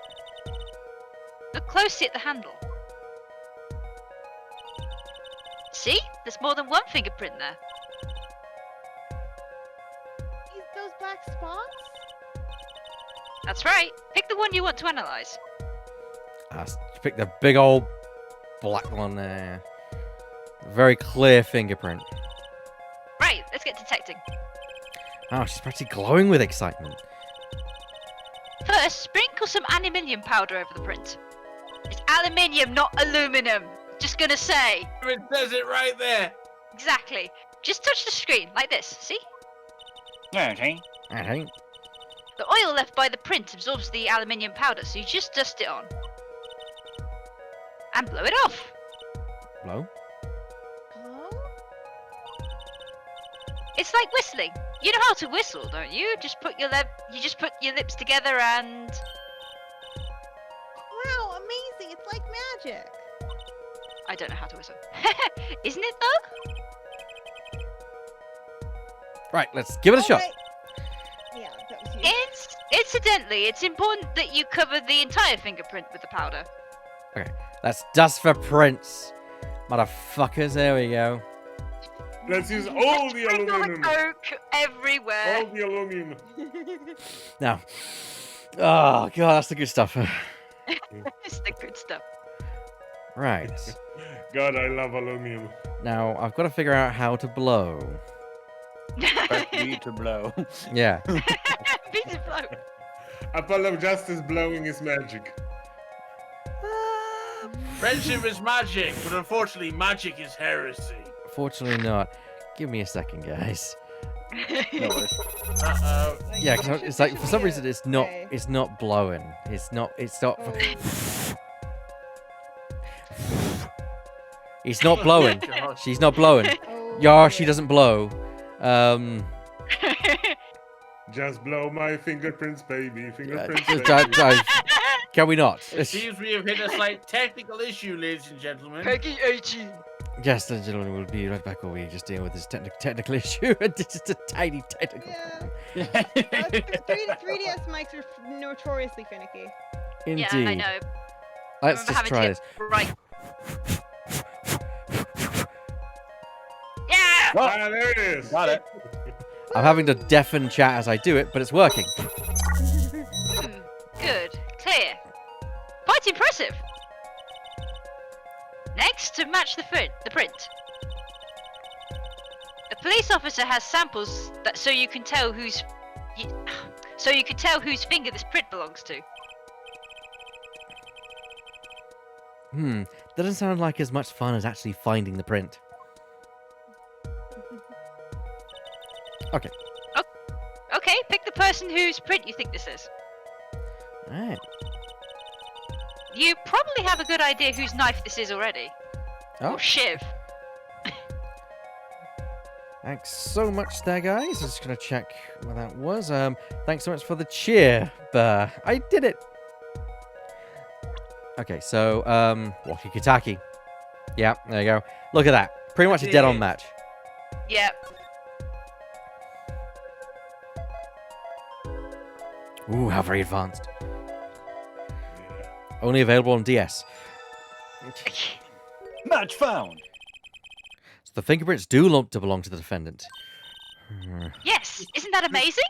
Look closely at the handle. See? There's more than one fingerprint there. Those black spots? That's right. Pick the one you want to analyze. Pick the big old black one there. Very clear fingerprint. Right, let's get detecting. Oh, she's practically glowing with excitement. First, sprinkle some aluminium powder over the print. It's aluminium, not aluminum. Just gonna say. It says it right there. Exactly. Just touch the screen, like this, see? Okay. Okay. The oil left by the print absorbs the aluminium powder, so you just dust it on. And blow it off. Blow? Hello? It's like whistling. You know how to whistle, don't you? Just put your lips together and... Wow, amazing. It's like magic. I don't know how to whistle. Isn't it though? Right, let's give it a shot. Alright. Yeah, that was you. Incidentally, it's important that you cover the entire fingerprint with the powder. Okay, let's dust for prints. Motherfuckers, there we go. Let's use all the Sprinkle the aluminum. coke everywhere. All the aluminum. Now. Oh, God, that's the good stuff. It's the good stuff. Right. God, I love aluminum. Now, I've got to figure out how to blow. Press B to blow. Yeah. Beat it blow. Apollo Justice blowing is magic. Friendship is magic, but unfortunately, magic is heresy. Fortunately not. Give me a second, guys. No worries. Uh-oh. Yeah, 'cause it's like, for some reason, it's not Okay. blowing. It's not. It's not blowing. Gosh. She's not blowing. Oh, Yeah, she dear. doesn't blow. Just blow my fingerprints, baby. Fingerprints. just- baby. can we not? It seems we have hit a slight technical issue, ladies and gentlemen. Peggy 18. Yes, the gentleman will be right back while we just deal with this technical issue. Just a tiny technical Yeah. problem. 3DS mics are notoriously finicky. Indeed. Yeah, I know. Let's remember just having try to this. Right. Yeah! Ah, there it is. Got it. I'm having to deafen chat as I do it, but it's working. Good. Clear. Quite impressive. Next, to match the print. The police officer has samples so you can tell whose finger this print belongs to. Doesn't sound like as much fun as actually finding the print. Okay. Okay, pick the person whose print you think this is. Alright. You probably have a good idea whose knife this is already. Oh. Or shiv. Thanks so much there, guys. I'm just gonna check what that was. Thanks so much for the cheer. I did it. Okay, so, walkie-talkie. Yeah, there you go. Look at that. Pretty much a dead-on match. Yep. Ooh, how very advanced. Only available on DS. Match found. So the fingerprints do look to belong to the defendant. Yes, isn't that amazing?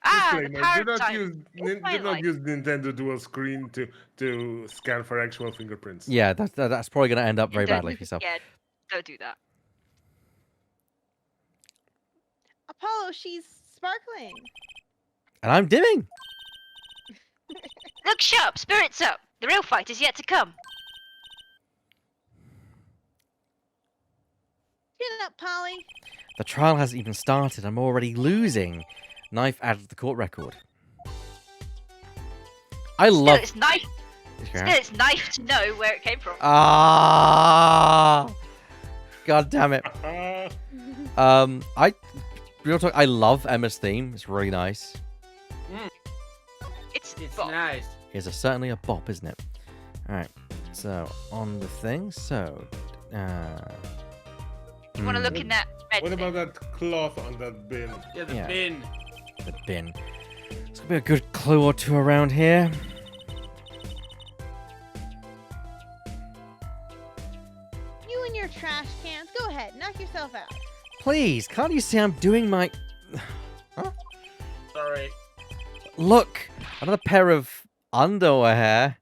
The Disclaimer, parasite. do not use Nintendo Dual Screen to scan for actual fingerprints. Yeah, that's probably going to end up very Don't- badly for yourself. Yeah, don't do that. Apollo, she's sparkling. And I'm dimming. Look sharp, spirits up. The real fight is yet to come. Chin up, Polly. The trial hasn't even started. I'm already losing. Knife added to the court record. I Still, love... it's nice. Still, it's nice to know where it came from. Ah! God damn it. Real talk, I love Emma's theme. It's really nice. It's It's nice. It's certainly a bop, isn't it? Alright, so, on the thing, so... You want to look in that red What thing. about that cloth on that bin? Yeah, the Yeah. bin. The bin. There's gonna be a good clue or two around here. You and your trash cans. Go ahead, knock yourself out. Please, can't you see I'm doing my... Sorry. Look! Another pair of underwear.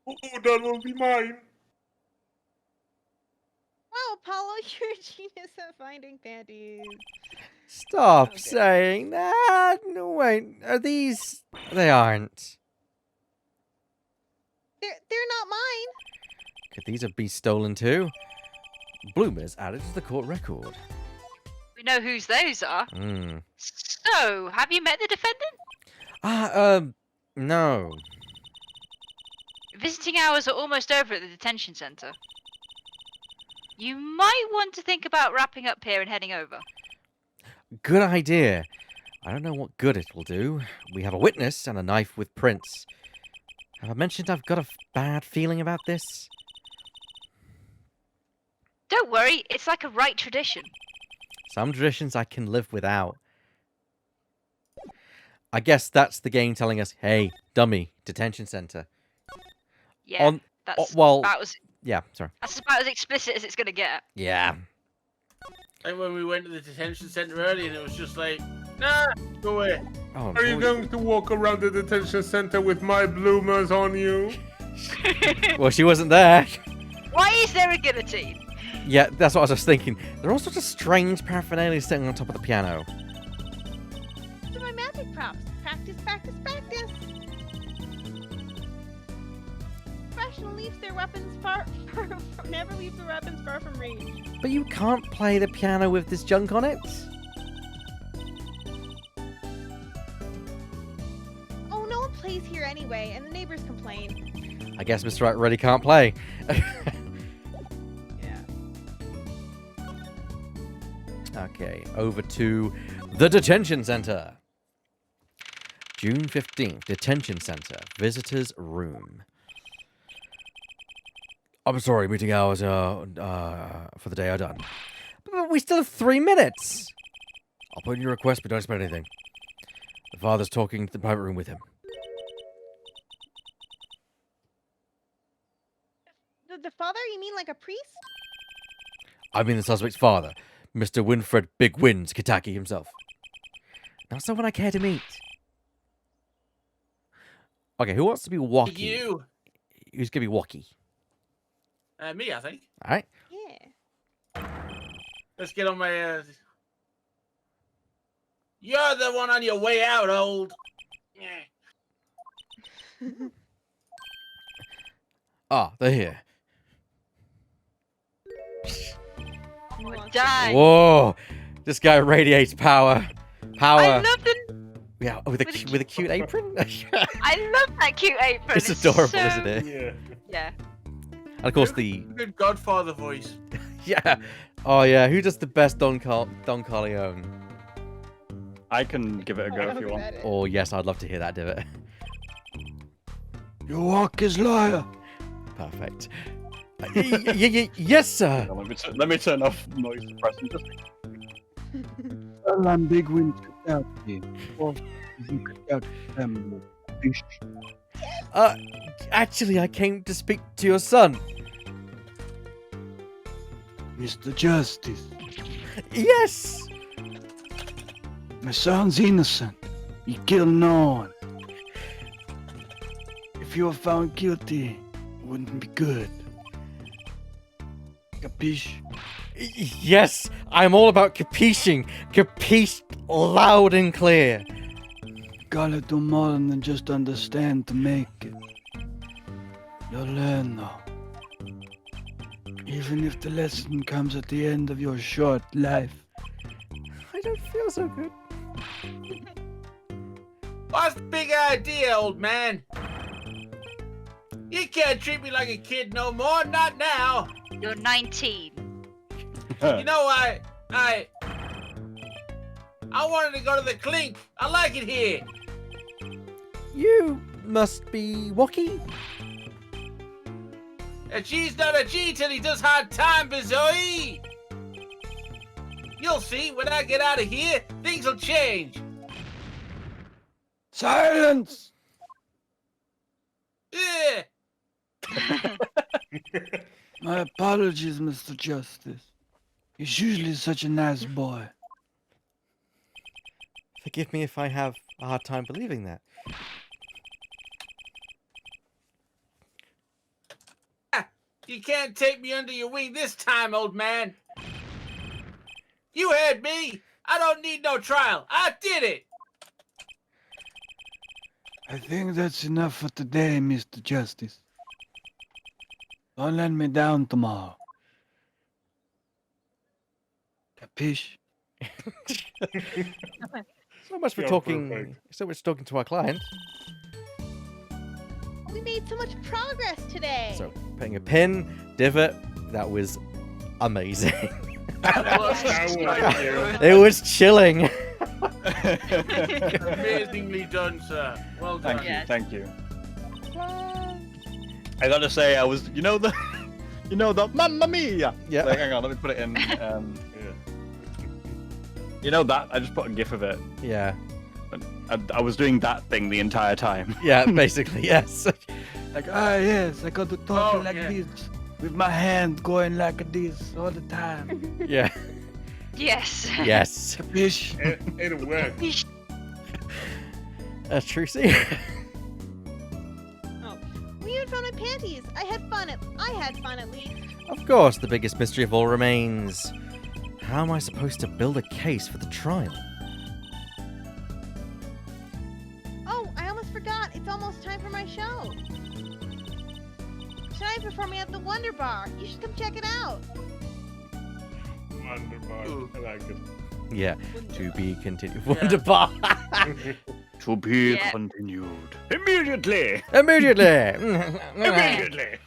Oh, that will be mine. Wow, Apollo, you're a genius at finding panties. Stop Okay. saying that. No, wait. Are these... They aren't. They're not mine. Could these have been stolen too? Bloomers added to the court record. We know whose those are. Hmm. So, have you met the defendant? No. Visiting hours are almost over at the detention center. You might want to think about wrapping up here and heading over. Good idea. I don't know what good it will do. We have a witness and a knife with prints. Have I mentioned I've got a bad feeling about this? Don't worry, it's like a right tradition. Some traditions I can live without. I guess that's the game telling us, hey, dummy, detention center. Yeah, that's well, about as, yeah, sorry. that's about as explicit as it's gonna get. Yeah. Like when we went to the detention center early and it was just like, nah, go away. Oh, Are you going to walk around the detention center with my bloomers on you? Well, she wasn't there. Why is there a guillotine? Yeah, that's what I was just thinking. There are all sorts of strange paraphernalia sitting on top of the piano. These are my magic props. Practice, practice, practice. Professional leaves their weapons never leaves their weapons far from range. But you can't play the piano with this junk on it. Oh, no one plays here anyway, and the neighbors complain. I guess Mr. Right really can't play. Yeah. Okay, over to the detention center. June 15th, detention center, visitors room. I'm sorry, meeting hours for the day are done. But we still have 3 minutes. I'll put in your request, but don't expect anything. The father's talking to the private room with him. the father? You mean like a priest? I mean the suspect's father, Mr. Winfred Big Wins Kitaki himself. Not someone I care to meet. Okay, who wants to be Walkie? You. Who's gonna be Walkie? Me, I think. All right. Yeah. Let's get on my. You're the one on your way out, old. Ah, they're here. Who wants to- Die. Whoa! This guy radiates power. Power. I love the. Yeah, with a cute apron. I love that cute apron. It's adorable, so... isn't it? Yeah. Yeah. And of course the Good Godfather voice. yeah. Oh yeah, who does the best Don Corleone? I can give it a Oh, go I if know you who want. that is. Oh yes, I'd love to hear that, Divot. Your walk is liar. Perfect. Yes, sir. Let me turn off noise suppression. Just Well, I'm Big Wins Kitaki. Well, you could out them. Actually, I came to speak to your son. Mr. Justice, Yes. my son's innocent. He killed no one. If you were found guilty, it wouldn't be good. Capiche? Yes, I'm all about capiching. Capiche loud and clear. Gotta do more than just understand to make it. You'll learn though. Even if the lesson comes at the end of your short life. I don't feel so good. What's the big idea, old man? You can't treat me like a kid no more, not now. You're 19. You know, I wanted to go to the clink. I like it here. You must be Walkie. A G's not a G till he does hard time, Bizoi. You'll see, when I get out of here, things will change. Silence! Yeah. My apologies, Mr. Justice. He's usually such a nice boy. Forgive me if I have a hard time believing that. You can't take me under your wing this time, old man. You heard me. I don't need no trial. I did it. I think that's enough for today, Mr. Justice. Don't let me down tomorrow. Capiche? So much for You're talking. perfect. So much talking to our client. We made so much progress today. So putting a pin, divot. That was amazing. That was That It was chilling. amazingly done, sir. Well done. Thank you, Yes. thank you. I gotta say, I was, you know the Mamma Mia. Yeah. Like, hang on, let me put it in. You know that? I just put a gif of it. Yeah. I was doing that thing the entire time. Yeah. Basically, yes. Like, yes, I got to talk Oh, like yeah. this. With my hand going like this all the time. Yeah. Yes. Yes. Capiche? It'll work. That's true. See. We even found my panties. I had fun at least. Of course, the biggest mystery of all remains. How am I supposed to build a case for the trial? Oh, I almost forgot. It's almost time for my show. Tonight I'm performing at the Wonder Bar. You should come check it out. Wonderful. Ooh. I like it. Yeah. To be continued. Wonderbar. To be Yeah. continued. Immediately! Immediately. Immediately!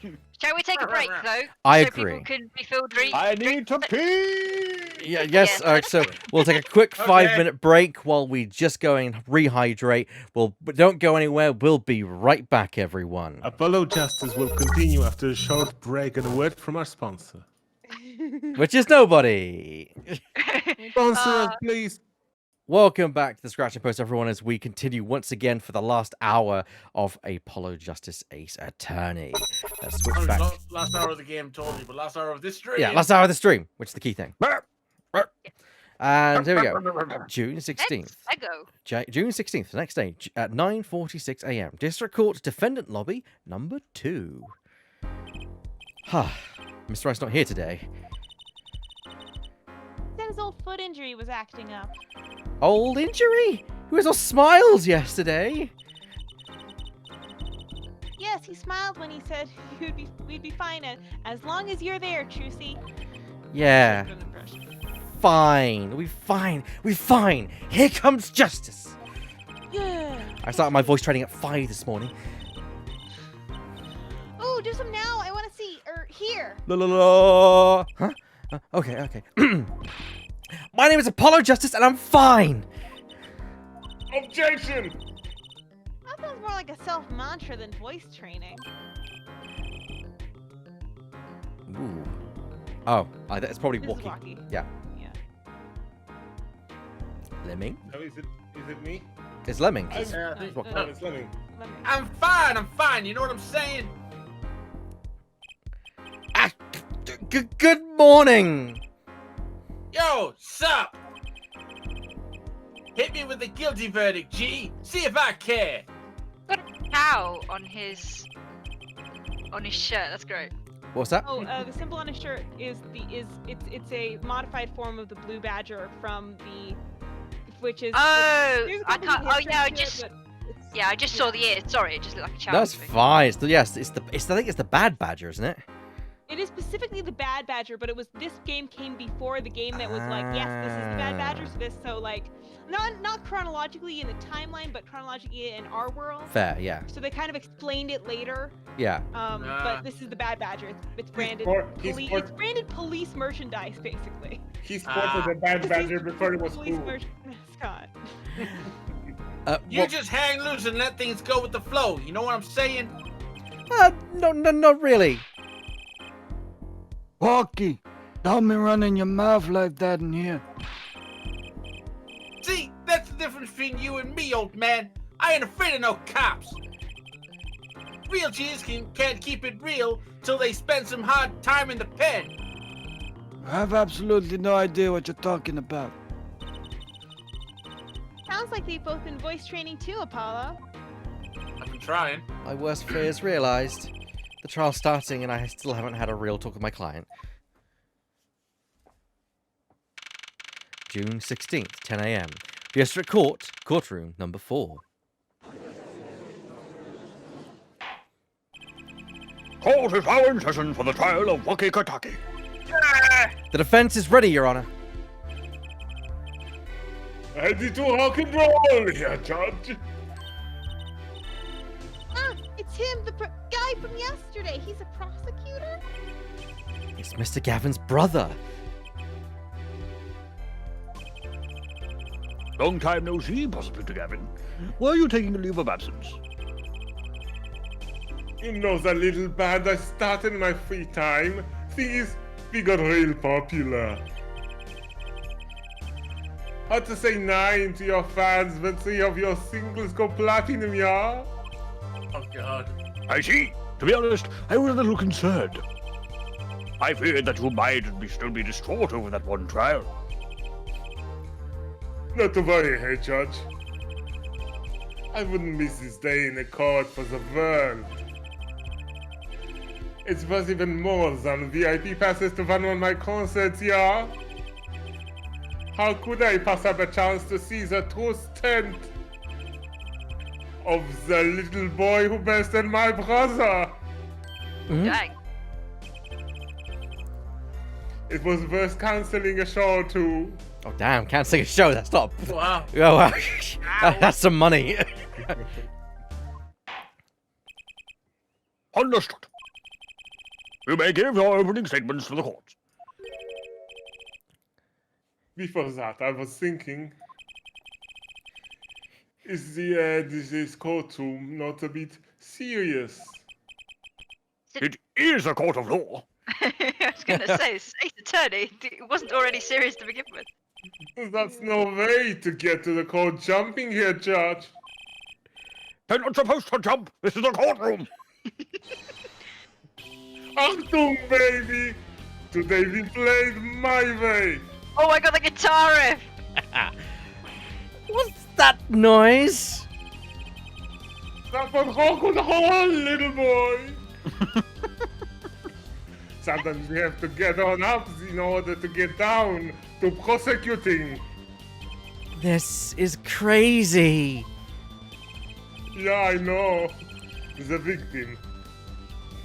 Shall we take a break though? I so agree. people can refill drink. I need to pee! Yeah, yes. Yes. All right, so we'll take a quick Okay. 5-minute break while we just go and rehydrate. But don't go anywhere. We'll be right back, everyone. Apollo Justice will continue after a short break and a word from our sponsor. Which is nobody. Sponsor us, Uh, please. Welcome back to the Scratching Post, everyone, as we continue once again for the last hour of Apollo Justice Ace Attorney. Let's switch back. Last hour of the game told you, but last hour of this stream. Yeah, last hour of the stream, which is the key thing. And here we go. June 16th. I go. June 16th, the next day, at 9:46 a.m. District Court Defendant Lobby, number 2. Mr. Rice's not here today. Said his old foot injury was acting up. Old injury? Who was all smiles yesterday? Yes, he smiled when he said we'd be fine as long as you're there, Trucy. Yeah. Good impression. Fine. We're fine. We're fine. Here comes justice. Yeah. I started my voice training at 5 this morning. Oh, do some now. I want to see. Here. La la la. Huh? Okay. My name is Apollo Justice, and I'm fine. Objection! That sounds more like a self mantra than voice training. Ooh. Oh, it's probably This is walking. walkie. Yeah. Yeah. Lemming? Oh, is it me? It's Lemming. I'm, Yeah, I think- Walking. oh, it's Lemming. Let me. I'm fine. You know what I'm saying? Good morning. Yo, sup? Hit me with the guilty verdict, G. See if I care. Got a cow on his shirt. That's great. What's that? Oh, the symbol on his shirt is it's a modified form of the blue badger from the, which is. Oh, there's a I couple can't. Oh different yeah, I to it, just. but it's- Yeah, I just saw the ear. Sorry, it just looked like a child. That's to me. fine. Yes, it's the. I think it's the bad badger, isn't it? It is specifically the bad badger, but this game came before the game that was like, yes, this is the bad badger, so like, not chronologically in the timeline, but chronologically in our world. Fair, yeah. So they kind of explained it later. Yeah. But this is the bad badger. It's branded. It's branded police merchandise, basically. He sported the bad badger before it was Police cool. mascot. You just hang loose and let things go with the flow. You know what I'm saying? No, not really. Walkie, don't be running your mouth like that in here. See, that's the difference between you and me, old man. I ain't afraid of no cops. Real G's can't keep it real till they spend some hard time in the pen. I have absolutely no idea what you're talking about. Sounds like they've both been voice training too, Apollo. I've been trying. My worst fears realized. The trial's starting, and I still haven't had a real talk with my client. June 16th, 10 a.m. District Court, courtroom number 4. Court is now in session for the trial of Walkie Kataki. The defense is ready, Your Honor. Ready to rock and roll here, Judge. Ah, it's him, the guy from yesterday. He's a prosecutor? It's Mr. Gavin's brother. Long time no see, Prosecutor Gavin. Why are you taking a leave of absence? You know the little band I started in my free time? Thing is, we got real popular. Hard to say 9 to your fans when 3 of your singles go platinum, yeah? Oh, God. I see. To be honest, I was a little concerned. I feared that you might still be distraught over that one trial. Not to worry, hey, Judge. I wouldn't miss this day in the court for the world. It's worth even more than VIP passes to one of my concerts, yeah? How could I pass up a chance to see the true extent of the little boy who bested my brother? Dang. It was worth cancelling a show too. Oh, damn, cancelling a show, that's not... Wow. Oh, wow. That's some money. Understood. You may give your opening statements to the court. Before that, I was thinking, is this courtroom not a bit serious? It is a court of law. I was going to say, State's attorney, it wasn't already serious to begin with. That's no way to get to the court jumping here, Judge. They're not supposed to jump. This is a courtroom. Achtung, baby! Today we played my way. Oh my god, the guitar riff! What's that noise? That's what rock and roll, little boy. Sometimes we have to get on up in order to get down to prosecuting. This is crazy. Yeah, I know. The victim,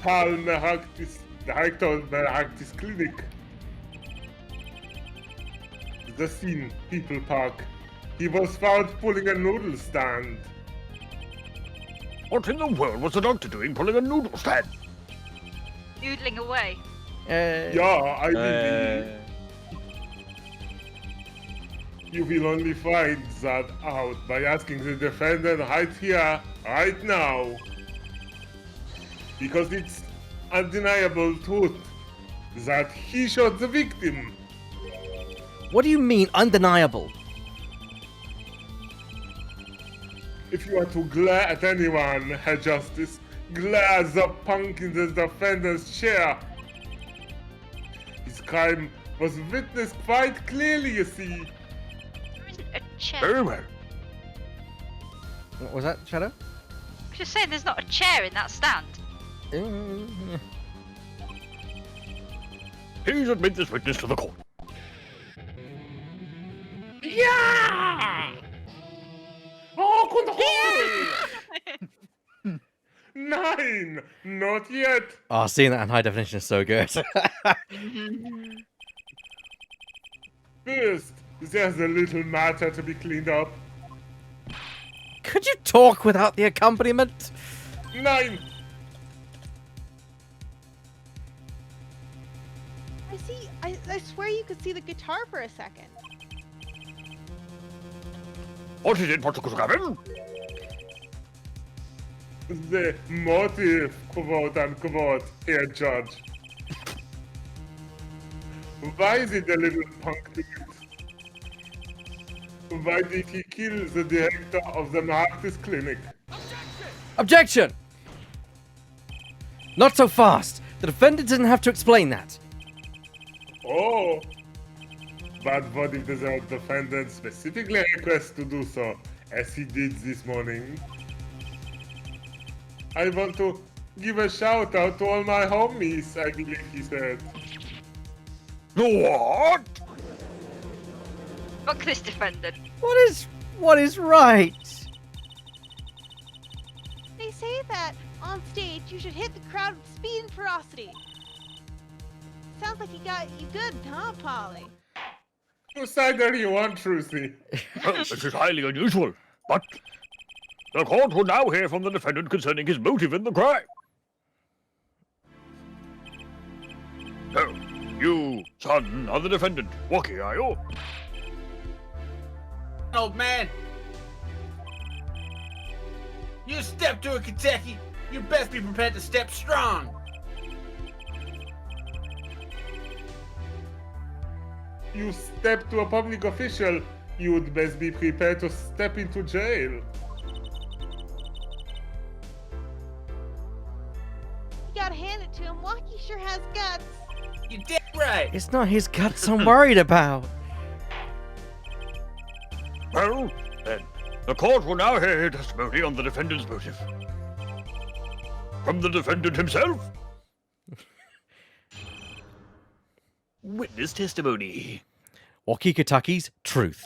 Paul Meractis, director of Meractis Clinic. The scene, People Park. He was found pulling a noodle stand. What in the world was the doctor doing pulling a noodle stand? Noodling away. Yeah, I believe. You will only find that out by asking the defendant right here, right now. Because it's undeniable truth that he shot the victim. What do you mean, undeniable? If you are to glare at anyone, Herr Justice, glare at the punk in the defendant's chair. His crime was witnessed quite clearly, you see. There isn't a chair. Very well. What was that, Shadow? I'm just saying there's not a chair in that stand. Please admit this witness to the court. Yeah! Oh, control! 9! Not yet! Oh, seeing that in high definition is so good. First, there's a little matter to be cleaned up. Could you talk without the accompaniment? 9! I swear you could see the guitar for a second. What is it, Prosecutor Gavin? The motive, quote unquote, here, Judge. Why is it a little punk to it? Why did he kill the director of the Marcus Clinic? Objection! Not so fast. The defendant doesn't have to explain that. Oh! But what if the defendant specifically requests to do so, as he did this morning? I want to give a shout out to all my homies, I believe he said. What? Fuck this defendant. What is right? They say that on stage you should hit the crowd with speed and ferocity. Sounds like he got you good, huh, Polly? Whose side are you on, Trucy? Well, this is highly unusual, but the court will now hear from the defendant concerning his motive in the crime. So, you, son, are the defendant. Walkie, are you? Old man. You step to a Kentucky, you best be prepared to step strong. You step to a public official, you would best be prepared to step into jail. You gotta hand it to him. Walkie sure has guts. You dead right. It's not his guts I'm worried about. Well, then, the court will now hear testimony on the defendant's motive. From the defendant himself. Witness testimony. Walkie-Kentucky's truth.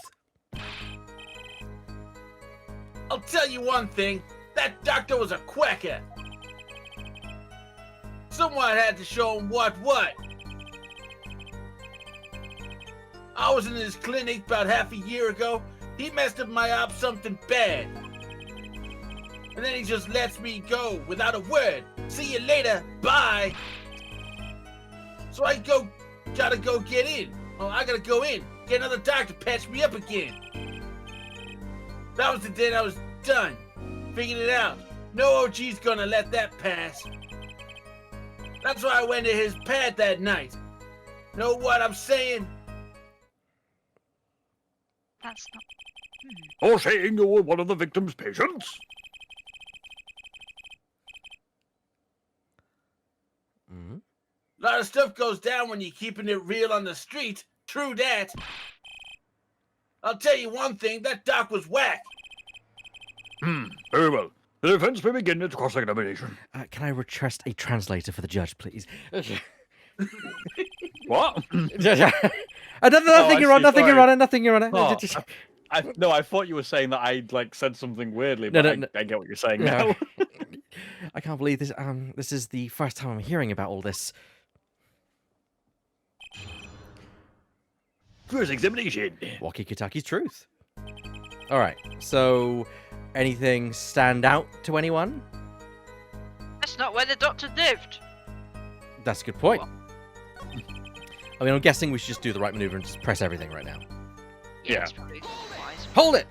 I'll tell you one thing, that doctor was a quacker. Someone had to show him what. I was in his clinic about half a year ago. He messed up my op something bad. And then he just lets me go without a word. See you later, bye. So I gotta go get in. Oh, I gotta go in, get another doctor, patch me up again. That was the day I was done. Figured it out. No OG's gonna let that pass. That's why I went to his pad that night. Know what I'm saying? That's not. Or saying you were one of the victim's patients? Mhm. A lot of stuff goes down when you're keeping it real on the street. True that. I'll tell you one thing, that doc was whack. Very well. The defense may begin its cross-examination. Can I request a translator for the judge, please? What? Nothing, I Your Honor. see, Nothing, Your sorry. Honor. Nothing, Your Honor. Oh, no, I thought you were saying that I like said something weirdly, No, but no. I get what you're saying No. now. I can't believe this. This is the first time I'm hearing about all this. First examination. Walkie-Taki's truth. All right. So, anything stand out to anyone? That's not where the doctor lived. That's a good point. I mean, I'm guessing we should just do the right maneuver and just press everything right now. Yeah. That's probably wise. Hold it!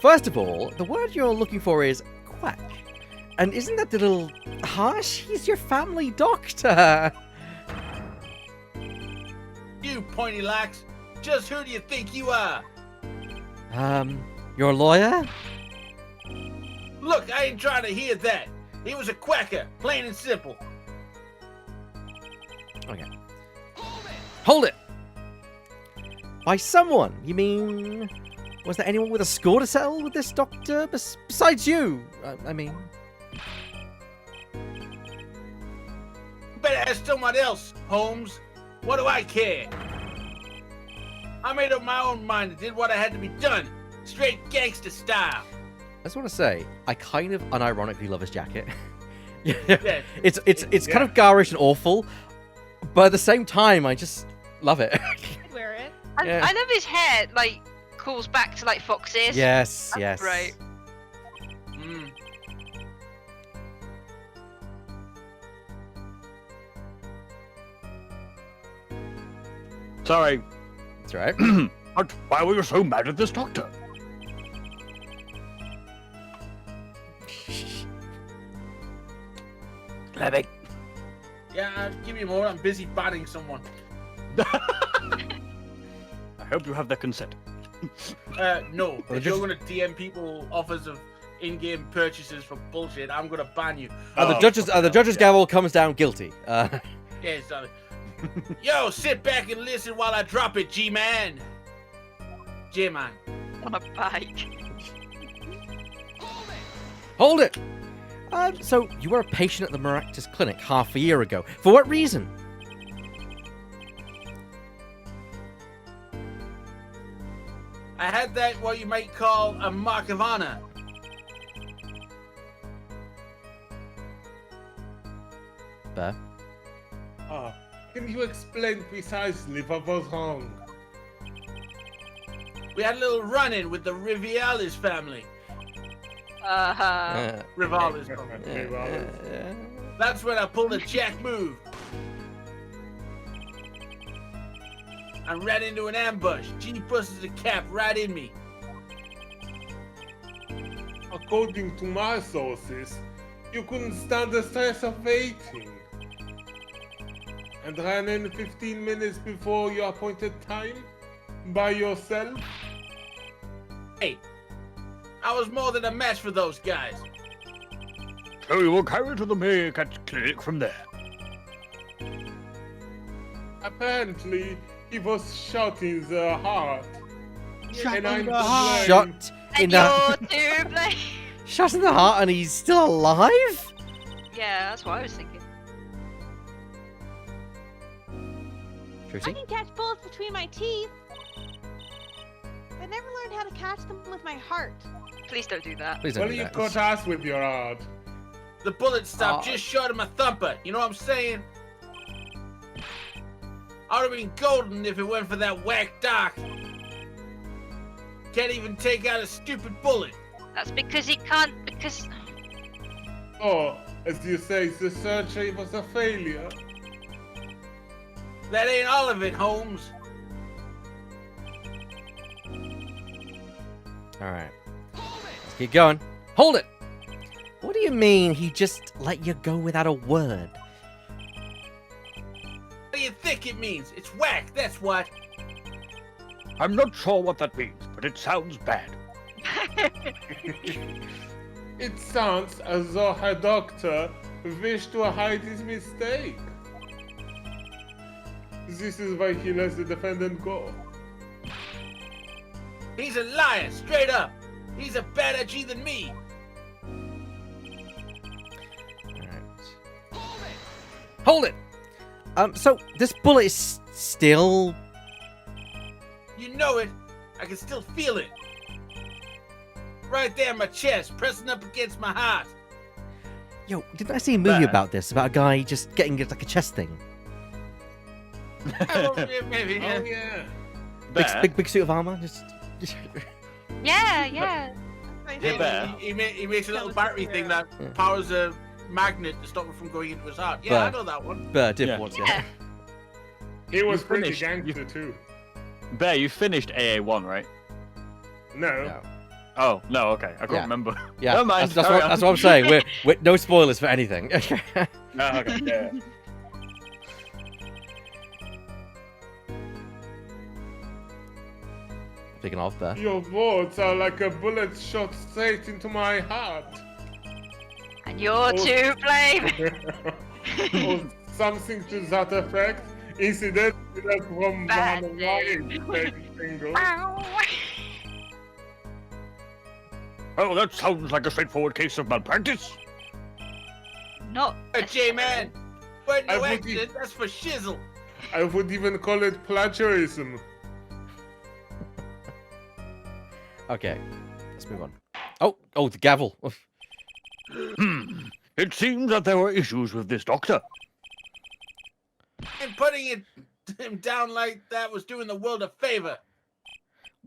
First of all, the word you're looking for is quack. And isn't that a little harsh? He's your family doctor. You pointy lax. Just who do you think you are? You're a lawyer? Look, I ain't trying to hear that. He was a quacker, plain and simple. Okay. Hold it! By someone, you mean... Was there anyone with a score to settle with this doctor besides you? I mean... Better ask someone else, Holmes. What do I care? I made up my own mind and did what I had to be done. Straight gangster style. I just want to say, I kind of unironically love his jacket. Yeah. It's kind of garish and awful, but at the same time, I just love it. I'd wear it. Yeah. I love his hair, like, calls back to, like, fox ears. Yes, That's yes. great. Mm. Sorry, That's right. but why were you so mad at this doctor? Levy. Yeah, give me more. I'm busy batting someone. I hope you have their consent. No. Well, If just- you're gonna DM people offers of in-game purchases for bullshit, I'm gonna ban you. The judge's gavel comes down guilty. Yeah, sorry. Yo, sit back and listen while I drop it, G-Man. J-Man. On a bike. Hold it! So, you were a patient at the Maractus Clinic half a year ago. For what reason? I had that what you might call a mark of honor. Bear? Can you explain precisely what was wrong? We had a little run-in with the Rivialis family. Uh-huh. Rivalis family. That's when I pulled a jack move. I ran into an ambush. G pushes a cap right in me. According to my sources, you couldn't stand the stress of waiting. And ran in 15 minutes before your appointed time? By yourself? Hey, I was more than a match for those guys. So you were carried to the Maycat clinic from there. Apparently, he was shot in the heart. And I'm to blame. Shot in And the... you're too blame. Shot in the heart and he's still alive? Yeah, that's what I was thinking. I Trucy? can catch bullets between my teeth. I never learned how to catch them with my heart. Please don't do that. Please don't Well, do you that. caught us with your heart. The bullet stopped Oh. just short of my thumper. You know what I'm saying? I would have been golden if it weren't for that whack doc. Can't even take out a stupid bullet. That's because he can't. Because Oh, as you say, the surgery was a failure. That ain't all of it, Holmes. Alright. Let's keep going. Hold it! What do you mean he just let you go without a word? What do you think it means? It's whack, that's what. I'm not sure what that means, but it sounds bad. It sounds as though her doctor wished to hide his mistake. This is why he lets the defendant go. He's a liar, straight up. He's a better G than me. Hold it! So this bullet is still... You know it. I can still feel it. Right there in my chest, pressing up against my heart. Yo, didn't I see a movie Bear. about this? About a guy just getting like a chest thing? Oh, yeah, maybe. Oh Yeah. yeah. Bear, Big suit of armor? Just... Yeah, yeah. Hey, Bear. He makes a little That was battery the thing hero. that powers a magnet to stop it from going into his heart. Yeah, I But- know that one. But different Yeah. ones, Yeah. yeah. He was You pretty finished. gangster too. Bear, you finished AA1, right? No. No. Oh, no, okay. I can't Yeah. remember. Yeah, Never mind, that's, carry what, on. that's what I'm saying. We're no spoilers for anything. Oh, okay, yeah. Speaking of there. Your words are like a bullet shot straight into my heart. And you're to blame. Or something to that effect. Incidentally, that's from Bad one of name. my single. Oh, that sounds like a straightforward case of malpractice. Not J-Man. But I no would accident, that's for shizzle. I would even call it plagiarism. Okay, let's move on. Oh, the gavel. It seems that there were issues with this doctor. And putting him down like that was doing the world a favor.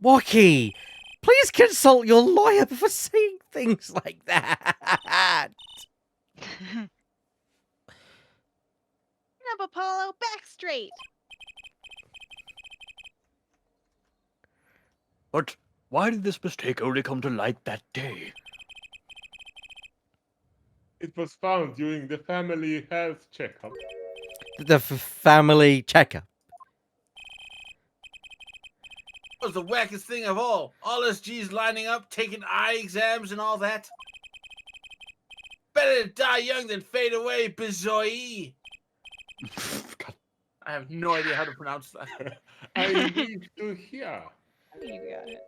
Walkie, please consult your lawyer before saying things like that. Up, Apollo, back straight. But why did this mistake only come to light that day? It was found during the family health checkup. The family checkup. That was the wackest thing of all. All us G's lining up, taking eye exams and all that. Better to die young than fade away, Bizoy. I have no idea how to pronounce that. I need to hear. I think you got it.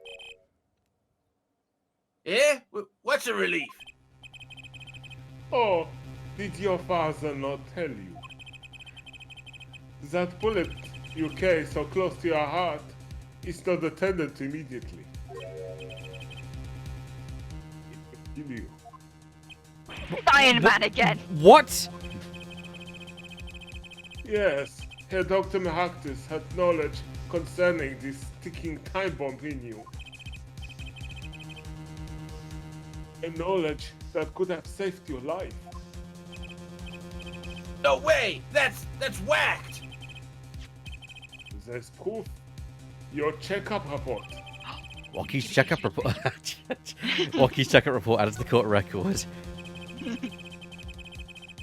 Yeah? What's a relief? Oh, did your father not tell you? That bullet you carry so close to your heart is not attended to immediately. It will kill you. Iron Man again. What? Yes, Herr Dr. Mehactus had knowledge concerning this ticking time bomb in you. A knowledge that could have saved your life. No way! That's whacked! There's proof. Your checkup report. Walkie's checkup report. Walkie's checkup report added to the court record.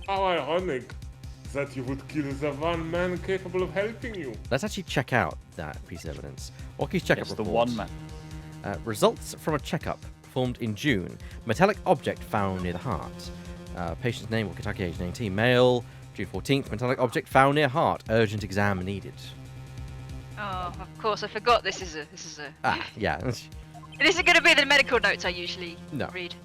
How ironic that you would kill the one man capable of helping you. Let's actually check out that piece of evidence. Walkie's checkup It's the report. one man. Results from a checkup performed in June. Metallic object found near the heart. Patient's name, Walkie-talkie, age 19, male. June 14th, metallic object found near heart. Urgent exam needed. Oh, of course, I forgot this is a. Ah, yeah. This isn't going to be the medical notes I usually No. read.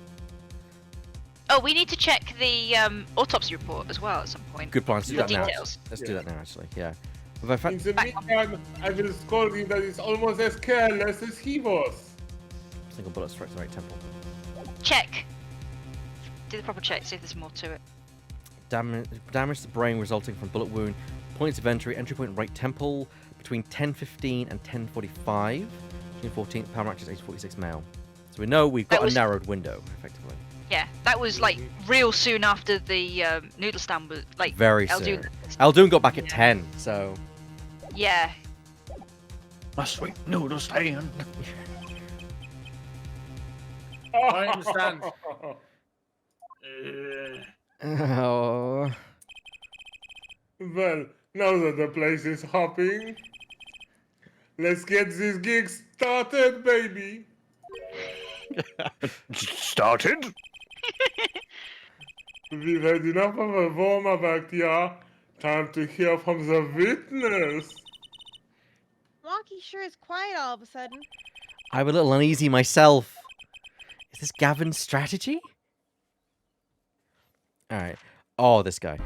Oh, we need to check the autopsy report as well at some point. Good plan to do The that now. details. Let's do that now, actually. Yeah. Have I fa- In the meantime, I will scold him that he's almost as careless as he was. Single bullet strike to the right temple. Check. Do the proper check, see if there's more to it. Damage to the brain resulting from bullet wound. Points of entry point right temple between 10:15 and 10:45. June 14th, power matches age 46 male. So we know we've got That was- a narrowed window, effectively. Yeah, that was like real soon after the noodle stand was like. Very I'll do soon. this. Aldoon got back at Yeah. 10, so Yeah. A sweet noodle stand. I understand. oh, Well, now that the place is hopping, Let's get this gig started, baby. Started? We've had enough of a warm-up act here. Time to hear from the witness. Wonky sure is quiet all of a sudden. I'm a little uneasy myself. Is this Gavin's strategy? All right. Oh, this guy.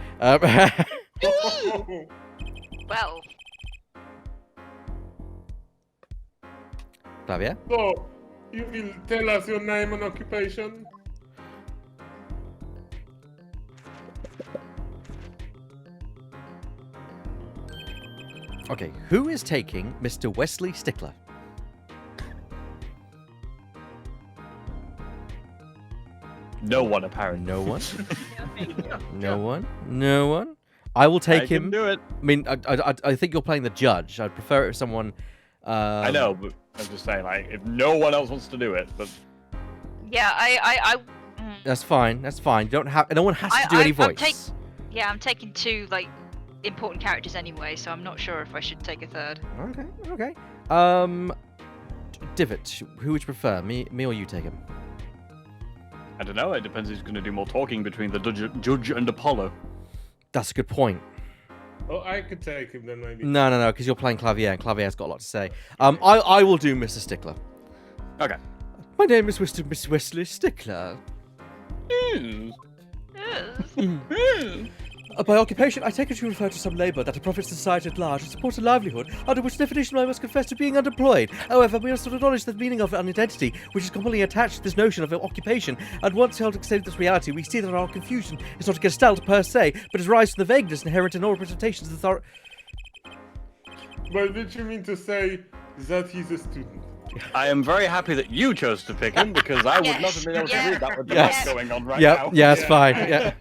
Well, Flavia? So, you will tell us your name and occupation? Okay, who is taking Mr. Wesley Stickler? No one, apparently. No one? No, thank you. No one? No one? I will take I can him. do it. I mean, I think you're playing the judge. I'd prefer it if someone... I know, but I'm just saying, like, if no one else wants to do it, but yeah, That's fine. That's fine. You don't have... No one has to do any voice. I'm taking two, like, important characters anyway, so I'm not sure if I should take a third. Okay, okay. Divot, who would you prefer? Me or you take him? I don't know. It depends who's going to do more talking between the judge and Apollo. That's a good point. Oh, I could take him then, maybe. No, because you're playing Clavier, and Clavier's got a lot to say. I will do Mr. Stickler. Okay. My name is Miss Wesley Stickler. By occupation, I take it you refer to some labour that profits the society at large and supports a livelihood, under which definition I must confess to being underemployed. However, we must acknowledge the meaning of an identity, which is commonly attached to this notion of occupation, and once held to accept this reality, we see that our confusion is not a gestalt per se, but is rise from the vagueness inherent in all representations of the By which you mean to say that he's a student? I am very happy that you chose to pick him because I would not have been able to do that with the Yes. match going on right Yep, now. yeah, it's fine. Yeah.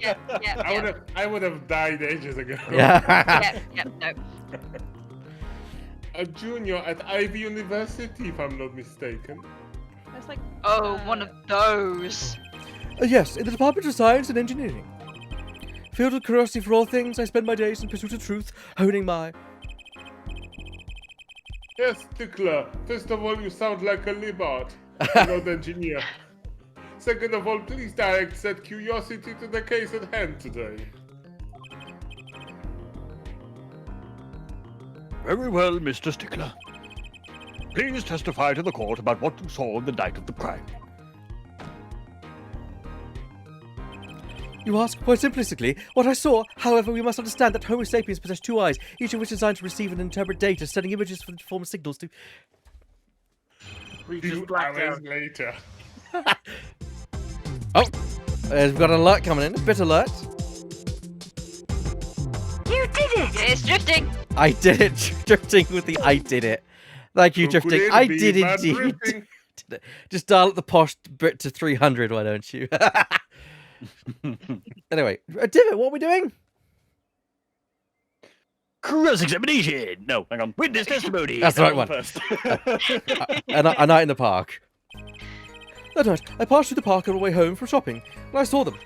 I would have died ages ago. Yeah. No. A junior at Ivy University, if I'm not mistaken. That's like. Oh, one of those. Yes, in the Department of Science and Engineering. Filled with curiosity for all things, I spend my days in pursuit of truth, honing my... Yes, Stickler. First of all, you sound like a libard, not engineer. Second of all, please direct that curiosity to the case at hand today. Very well, Mr. Stickler. Please testify to the court about what you saw on the night of the crime. You ask, quite simplistically, what I saw. However, we must understand that Homo sapiens possess two eyes, each of which is designed to receive and interpret data, sending images for the form of signals to... We just 2 blacked hours out. later. Oh! We've got an alert coming in, a bit alert. You did it! It's drifting! I did it, drifting with the I did it. Thank you, Who could drifting. it I be did but indeed. drifting? Did it. Just dial up the posh bit to 300, why don't you? Anyway, Divot, what are we doing? Cross-examination! No, hang on. Witness testimony! That's the right one. First. A night in the park. That night, I passed through the park on my way home from shopping, and I saw them.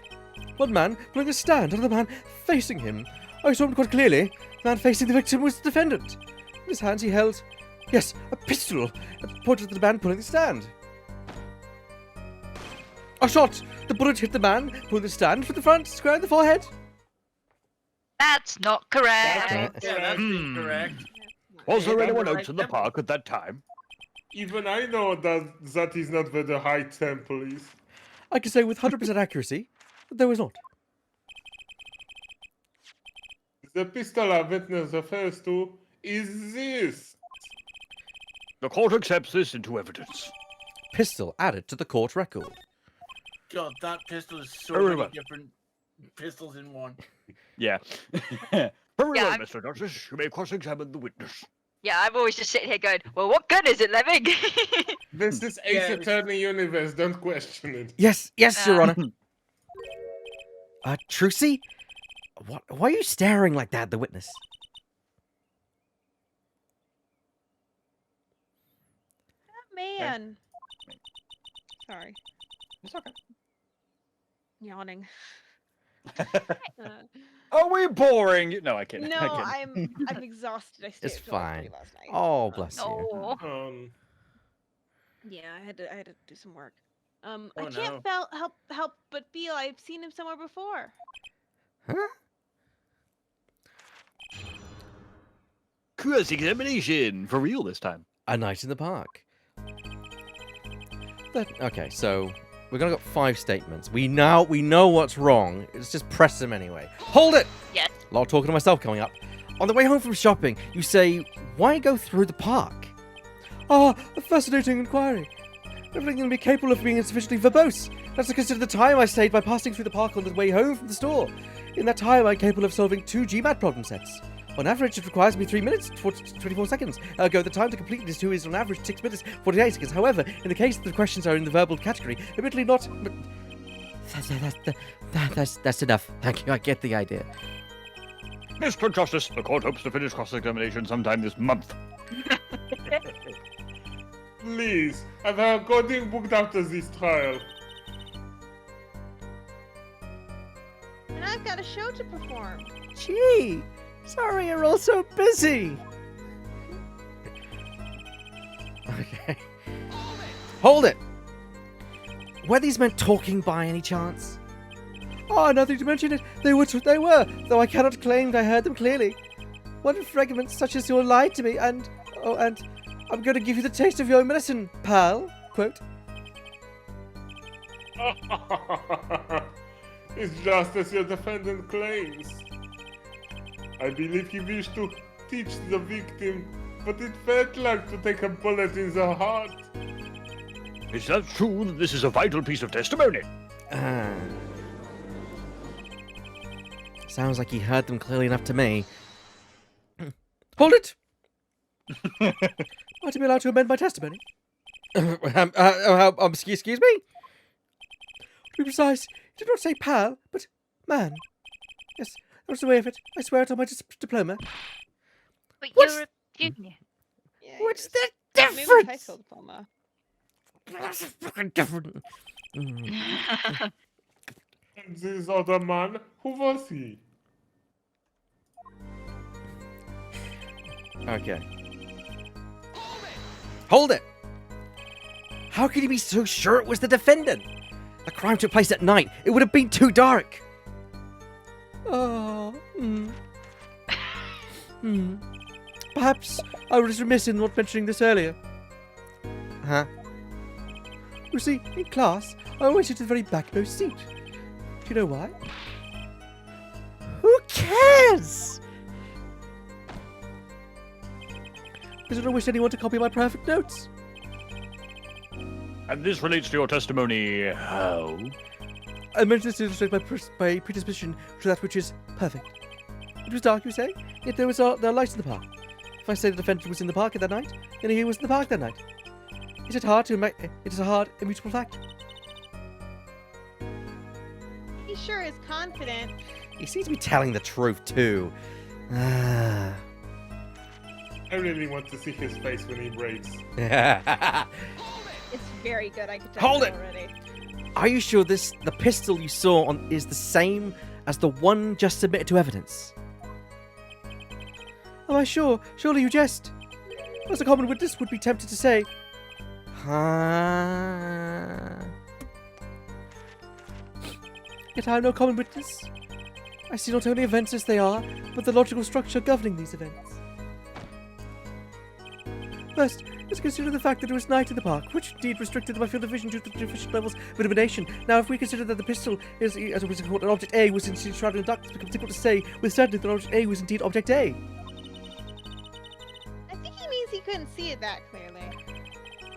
One man pulling a stand, another man facing him. I saw him quite clearly. The man facing the victim was the defendant. In his hands he held, yes, a pistol, and pointed at the man pulling the stand. A shot! The bullet hit the man pulling the stand from the front, square in the forehead. That's not correct. That's not Yeah, that's correct. incorrect. Was there Yeah, anyone right else in the there. park at that time? Even I know that is not where the high temple is. I can say with 100% accuracy that there was not. The pistol our witness refers to is this. The court accepts this into evidence. Pistol added to the court record. God, that pistol is so Very many well. different pistols in one. Yeah. Very well, I'm- Mr. Justice. You may cross-examine the witness. Yeah, I'm always just sitting here going, well, what gun is it, Lemming? This is Ace Yeah, Attorney universe, don't question it. Yes, yes, Your Ah. Honor. Trucy? What? Why are you staring like that at the witness? Man. Sorry. It's okay. Yawning. Are we boring? No, I can't. No, I can't. I'm exhausted. I stayed It's up till like fine. 3 last night. Oh, bless you. Oh. Yeah, I had to do some work. I Oh, can't help but feel I've seen him somewhere before. Huh? Cross-examination for real this time. A night in the park. Okay, so we're gonna got 5 statements. We know what's wrong. Let's just press them anyway. Hold it! Yes. A lot of talking to myself coming up. On the way home from shopping, you say, "Why go through the park?" Ah, a fascinating inquiry. Everything can be capable of being insufficiently verbose. Let's consider the time I saved by passing through the park on the way home from the store. In that time, I'm capable of solving 2 GMAT problem sets. On average, it requires me 3 minutes, 24 seconds. Ergo, the time to complete this 2 is on average 6 minutes, 48 seconds. However, in the case that the questions are in the verbal category, admittedly not... That's enough. Thank you, I get the idea. Mr. Justice, the court hopes to finish cross-examination sometime this month. Please, I've had coding booked after this trial. And I've got a show to perform. Gee, sorry you're all so busy. Okay. Hold it! Were these men talking by any chance? Oh, nothing to mention it. They were, though I cannot claim I heard them clearly. One fragment such as your lied to me, and I'm going to give you the taste of your own medicine, pal. Quote. It's just as your defendant claims. I believe he wished to teach the victim, but it felt like to take a bullet in the heart. Is that true that this is a vital piece of testimony? Sounds like he heard them clearly enough to me. Hold it! Might I be allowed to amend my testimony? Excuse me? To be precise, you did not say pal, but man. Yes, that was the way of it. I swear it on my diploma. But What's- you're a junior. Yeah, What's the maybe with high difference? school diploma. What's the fucking difference? This other man, who was he? Okay. Hold it! How could you be so sure it was the defendant? The crime took place at night. It would have been too dark. Oh. Perhaps I was remiss in not mentioning this earlier. Huh? You see, in class, I always sit in the very backmost seat. Do you know why? Who cares? Because I don't wish anyone to copy my perfect notes. And this relates to your testimony how? I mentioned this to illustrate my predisposition to that which is perfect. It was dark, you say, yet there are lights in the park. If I say the defendant was in the park at that night, then he was in the park that night. Is it hard to it is a hard, immutable fact. He sure is confident. He seems to be telling the truth too. I really want to see his face when he breaks. It's very good. I could tell Hold you it! already. Are you sure the pistol you saw is the same as the one just submitted to evidence? Am I sure? Surely you jest. As a common witness would be tempted to say. Yet I am no common witness. I see not only events as they are, but the logical structure governing these events. First, let's consider the fact that it was night in the park, which indeed restricted my field of vision due to deficient levels of illumination. Now, if we consider that the pistol is, as it was called, an object A was indeed shrouded in darkness, it becomes difficult to say with certainty that object A was indeed object A. I think he means he couldn't see it that clearly.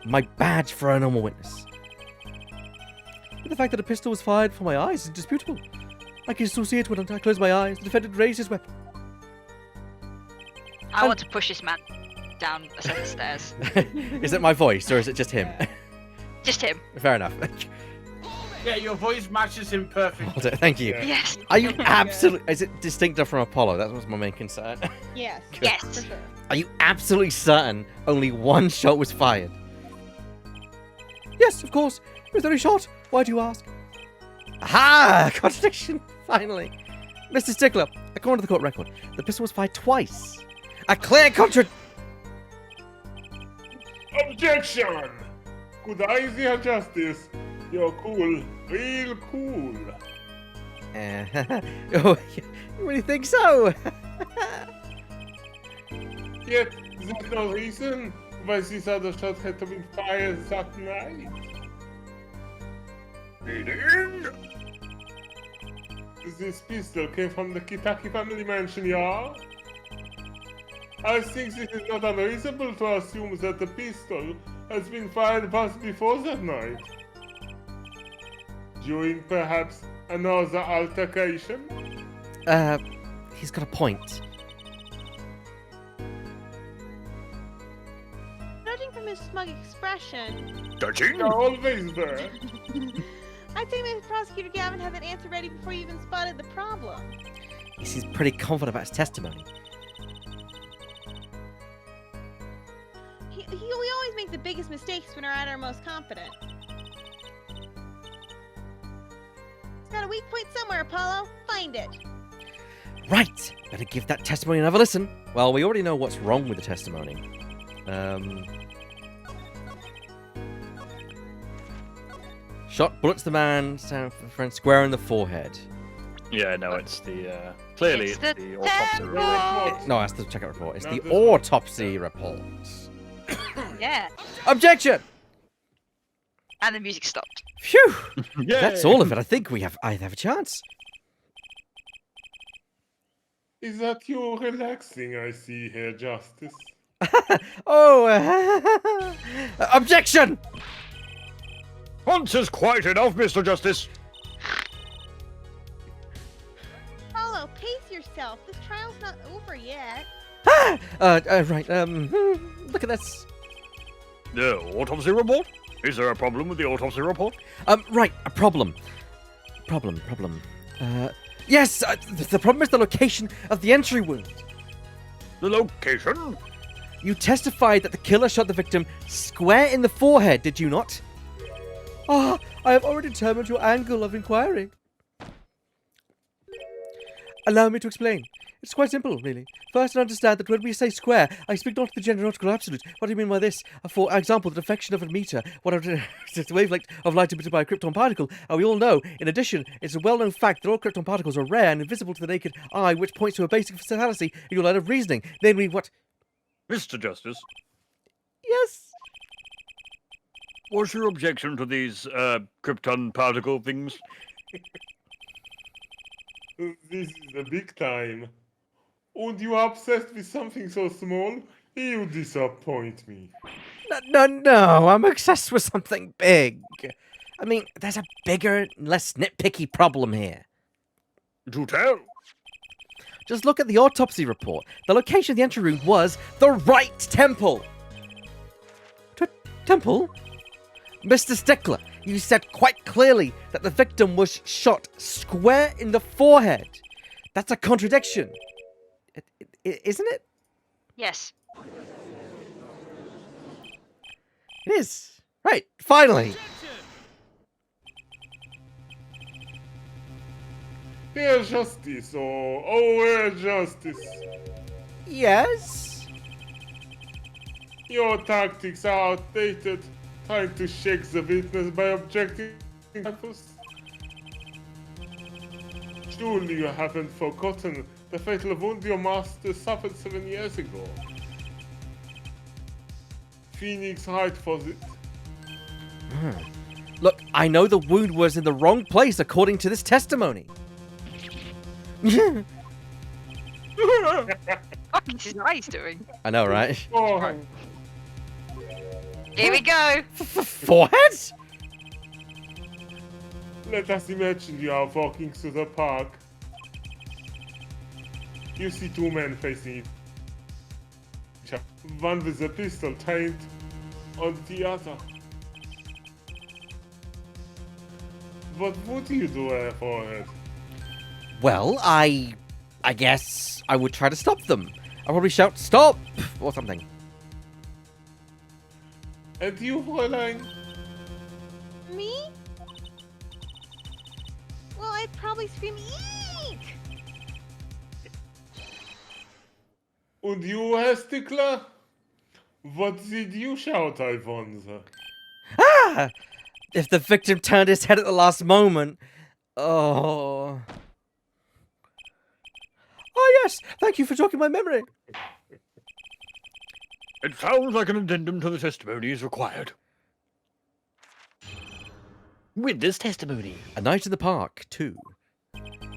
My badge for a normal witness. But the fact that a pistol was fired from my eyes is indisputable. I can still see it when I close my eyes. The defendant raised his weapon. I want to push this man down a set of stairs. Is it my voice or is it just him? Just him. Fair enough. Yeah, your voice matches him perfectly. Hold it, thank you. Yeah. Yes. Are you Okay. absolutely... Is it distinctive from Apollo? That was my main concern. Yes. Yes. For sure. Are you absolutely certain only one shot was fired? Yes, of course. It was only shot. Why do you ask? Aha! Contradiction! Finally. Mr. Stickler, according to the court record, the pistol was fired twice. A clear Objection! Could I see her justice? You're cool, real cool. Oh, you really think so? Yet, there's no reason why these other shots had to be fired that night. Meaning? This pistol came from the Kitaki family mansion, yeah? I think this is not unreasonable to assume that the pistol has been fired once before that night. During perhaps another altercation? He's got a point. Judging from his smug expression, Judging? You're always there. I'd say maybe Prosecutor Gavin had that answer ready before you even spotted the problem. He seems pretty confident about his testimony. We always make the biggest mistakes when we're at our most confident. It's got a weak point somewhere, Apollo. Find it. Right, better give that testimony another listen. Well, we already know what's wrong with the testimony. Shot bullets the man, friend square in the forehead. Yeah, no, it's the clearly It's it's the the autopsy report. No, that's the checkout report. It's Not the this one. autopsy report. Yeah. Objection! And the music stopped. Phew! Yeah, That's all of it. I think I have a chance. Is that you relaxing I see here, Justice? Oh, objection! Once is quite enough, Mr. Justice. Apollo, pace yourself. This trial's not over yet. Right, look at this. The autopsy report? Is there a problem with the autopsy report? Right, a problem. Problem. Yes, the problem is the location of the entry wound. The location? You testified that the killer shot the victim square in the forehead, did you not? Ah, I have already determined your angle of inquiry. Allow me to explain. It's quite simple, really. First, understand that when we say square, I speak not of the genonautical absolute. What do you mean by this? For example, the deflection of a meter, whatever is the wavelength of light emitted by a krypton particle. We all know, in addition, it's a well-known fact that all krypton particles are rare and invisible to the naked eye, which points to a basic fallacy in your line of reasoning. Namely, what? Mr. Justice, Yes. what's your objection to these, krypton particle things? This is a big time. And you are obsessed with something so small? You disappoint me. No, I'm obsessed with something big. I mean, there's a bigger, less nitpicky problem here. Do tell. Just look at the autopsy report. The location of the entry room was the right temple. Temple? Mr. Stickler, you said quite clearly that the victim was shot square in the forehead. That's a contradiction. Isn't it? Yes. It is. Right, finally. Dear Justice, oh, Justice. Yes? Your tactics are outdated. Trying to shake the witness by objecting facts. Surely you haven't forgotten the fatal wound your master suffered 7 years ago. Phoenix Wright was it. Look, I know the wound was in the wrong place according to this testimony. What is his eyes doing? I know, right? Oh, Here we go. Forehead? let us imagine you are walking through the park. You see two men facing each other. One with a pistol trained on the other. What would you do, Forehead? Well, I guess I would try to stop them. I'll probably shout, "Stop!" or something. And you, Fräulein? Me? Well, I'd probably scream, eek! And you, Herr Stickler? What did you shout, I wonder? Ah! If the victim turned his head at the last moment. Oh. Oh, yes. Thank you for jogging my memory. It sounds like an addendum to the testimony is required. With this testimony, A Night in the Park, 2.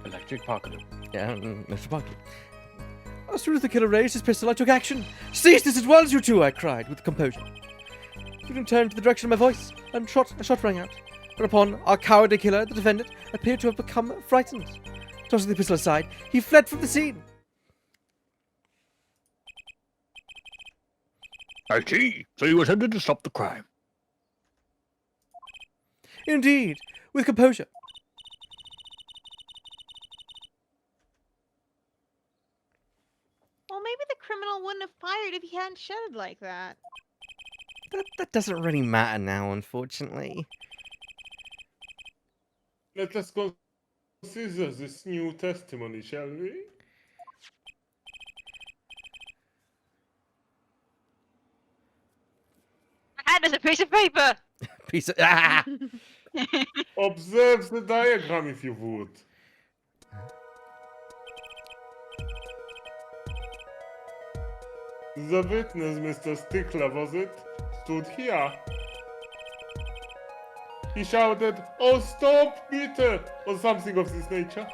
Electric Parkaloo. Yeah, Mr. Parkley. As soon as the killer raised his pistol, I took action. Seize this at once, you two, I cried with composure. Shooting turned to the direction of my voice, and a shot rang out. Whereupon, our cowardly killer, the defendant, appeared to have become frightened. Tossing the pistol aside, he fled from the scene. I see. So you attempted to stop the crime. Indeed, with composure. Well, maybe the criminal wouldn't have fired if he hadn't shouted like that. That doesn't really matter now, unfortunately. Let us consider this new testimony, shall we? Hand us a piece of paper. Piece of... Ah! Observe the diagram if you would. The witness, Mr. Stickler, was it? Stood here. He shouted, "Oh, stop, bitte!" or something of this nature.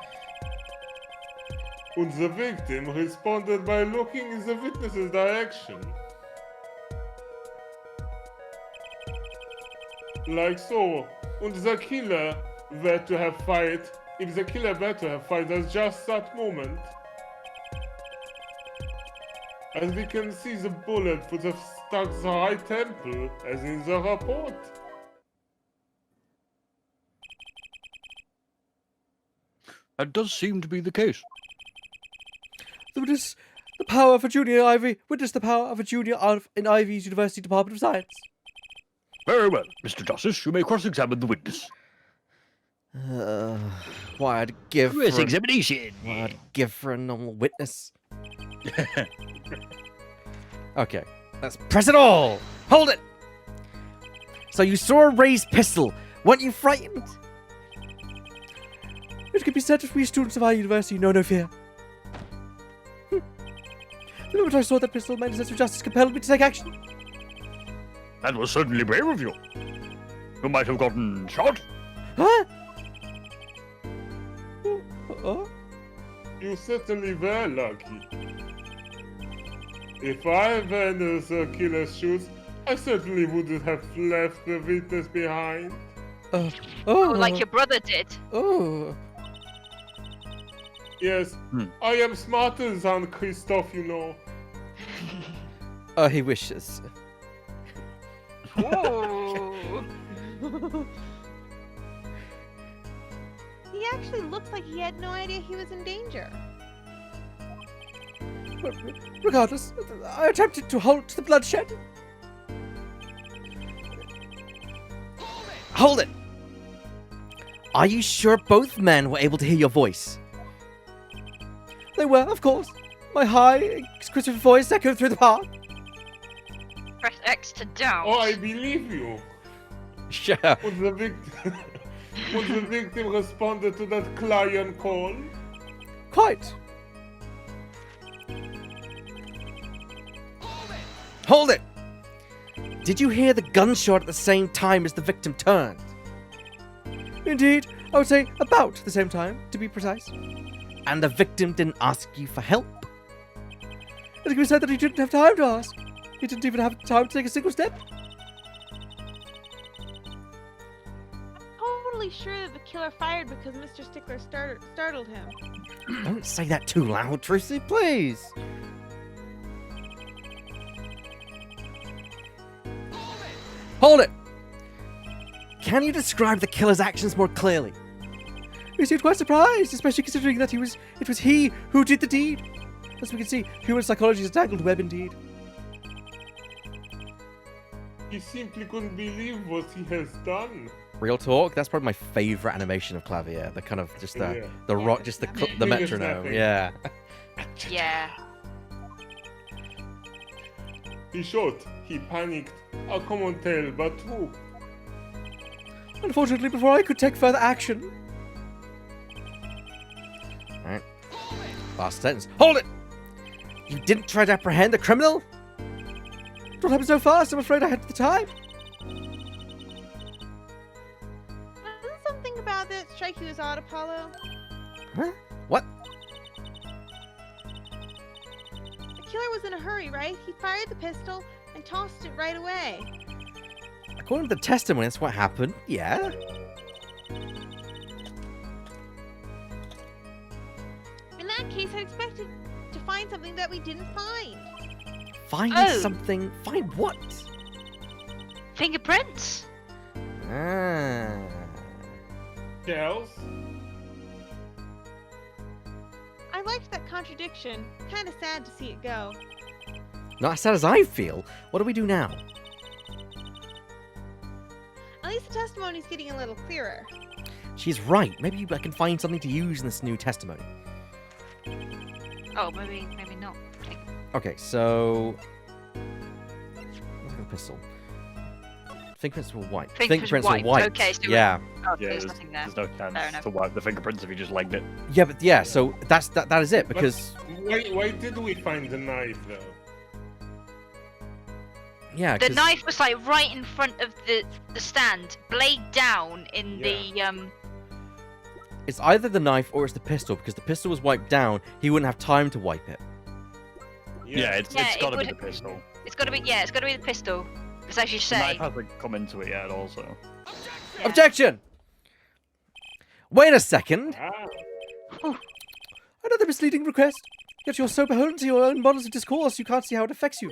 And the victim responded by looking in the witness's direction. Like so. And the killer were to have fired. If the killer were to have fired at just that moment. As we can see, the bullet would have struck the right temple, as in the report. That does seem to be the case. Witness the power of a junior Ivy. Witness the power of a junior in Ivy's University Department of Science. Very well, Mr. Justice. You may cross-examine the witness. Why I'd give for Cross-examination. why I'd give for a normal witness. Okay, let's press it all. Hold it. So you saw a raised pistol. Weren't you frightened? It can be said that we students of our university know no fear. The moment I saw that pistol, my sense of justice compelled me to take action. That was certainly brave of you. You might have gotten shot. Huh? Oh? You certainly were lucky. If I were in the killer's shoes, I certainly wouldn't have left the witness behind. Oh, Like your brother did. Oh. Yes, I am smarter than Christoph, you know. Oh, he wishes. Ooh. He actually looks like he had no idea he was in danger. But regardless, I attempted to halt the bloodshed. Hold it! Are you sure both men were able to hear your voice? They were, of course. My high, exquisite voice echoed through the park. Press X to down. Oh, I believe you. Sure. Would the victim responded to that client call? Quite. Hold it! Did you hear the gunshot at the same time as the victim turned? Indeed, I would say about the same time, to be precise. And the victim didn't ask you for help. It can be said that he didn't have time to ask. He didn't even have time to take a single step. Totally sure that the killer fired because Mr. Stickler startled him. Don't say that too loud, Tracy, please. Hold it! Can you describe the killer's actions more clearly? We seemed quite surprised, especially considering that it was he who did the deed. As we can see, human psychology is a tangled web indeed. He simply couldn't believe what he has done. Real talk, that's probably my favourite animation of Clavier. The kind of just the rock, just the Fingers metronome. snapping. Yeah. Yeah. He shot. He panicked. A common tale, but true. Unfortunately, before I could take further action. Alright. Last sentence. Hold it! You didn't try to apprehend the criminal? What happened so fast? I'm afraid I had the time. Doesn't something about that strike you as odd, Apollo? Huh? What? The killer was in a hurry, right? He fired the pistol and tossed it right away. According to the testimony, that's what happened. Yeah. In that case, I expected to find something that we didn't find. Find Oh. something. Find what? Fingerprints? Ah. Charles? I liked that contradiction. Kinda sad to see it go. Not as sad as I feel. What do we do now? At least the testimony's getting a little clearer. She's right. Maybe I can find something to use in this new testimony. Oh, maybe not. Okay. Okay, so... Look at the pistol. Fingerprints were white. Fingerprints were were white. white. Okay, so yeah. Oh, Yeah, there's nothing there. there's no Fair chance enough. to wipe the fingerprints if you just legged it. Yeah, but yeah, so that is it, because... Why did we find the knife, though? Yeah, The 'cause- knife was like right in front of the stand, blade down in Yeah. the It's either the knife or it's the pistol, because the pistol was wiped down, he wouldn't have time to wipe it. Yeah, it's Yeah, got to be it the would- pistol. It's gotta be the pistol. Because as you The say, knife hasn't come into it yet, also. yeah. Objection! Wait a second! Ah, Another misleading request. Yet you're so beholden to your own models of discourse, you can't see how it affects you.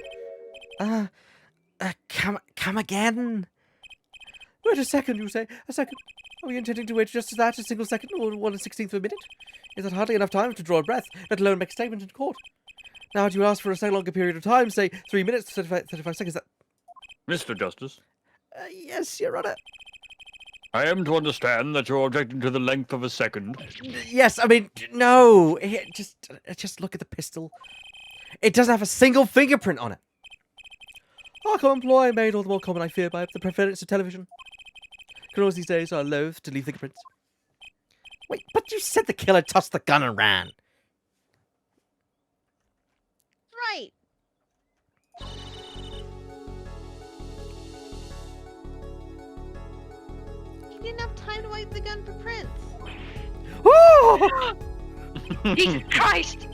Come again? Wait a second, you say. A second. Are we intending to wait just that, a single second, or 1/16th of a minute? Is that hardly enough time to draw a breath, let alone make a statement in court? Now, do you ask for a so longer period of time, say 3 minutes, 35 seconds? That... Mr. Justice, Yes, Your Honor. I am to understand that you're objecting to the length of a second. Yes, I mean, no. Here, just look at the pistol. It doesn't have a single fingerprint on it. Our common ploy made all the more common, I fear, by the prevalence of television. Criminals these days are loath to leave fingerprints. Wait, but you said the killer tossed the gun and ran. Right. He didn't have time to wipe the gun for prints. Oh! Jesus Christ!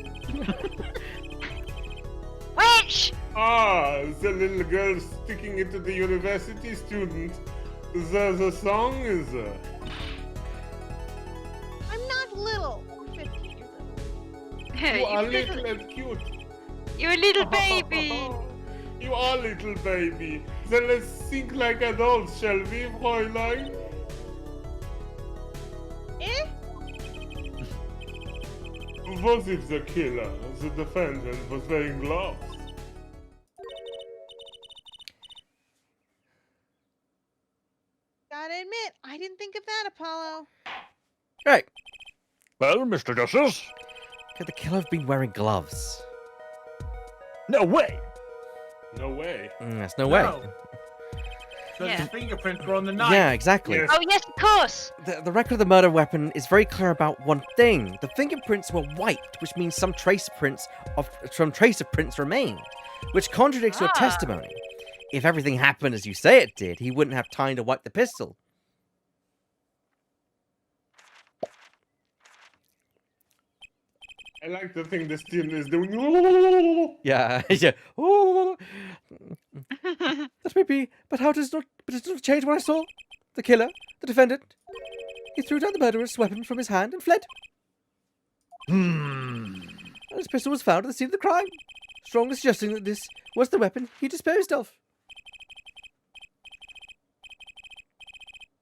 Witch! ah, the little girl sticking it to the university student. The song is... I'm not little. I'm 15 years old. You are You're little and cute. You're a little baby. You are little baby. Then let's think like adults, shall we, Fräulein? Eh? What if the killer, the defendant, was wearing gloves? Gotta admit, I didn't think of that, Apollo. Right. Well, Mr. Justice? Could the killer have been wearing gloves? No way! No way. There's no way. No. So Yeah. his fingerprints were on the knife. Yeah, exactly. Yes. Oh yes, of course. The record of the murder weapon is very clear about one thing. The fingerprints were wiped, which means some trace of prints remained, which contradicts your Ah. testimony. If everything happened as you say it did, he wouldn't have time to wipe the pistol. I like the thing the student is doing. Yeah, yeah. Oh, that may be, but how does not? But it does not change what I saw. The killer, the defendant, he threw down the murderous weapon from his hand and fled. And his pistol was found at the scene of the crime, strongly suggesting that this was the weapon he disposed of.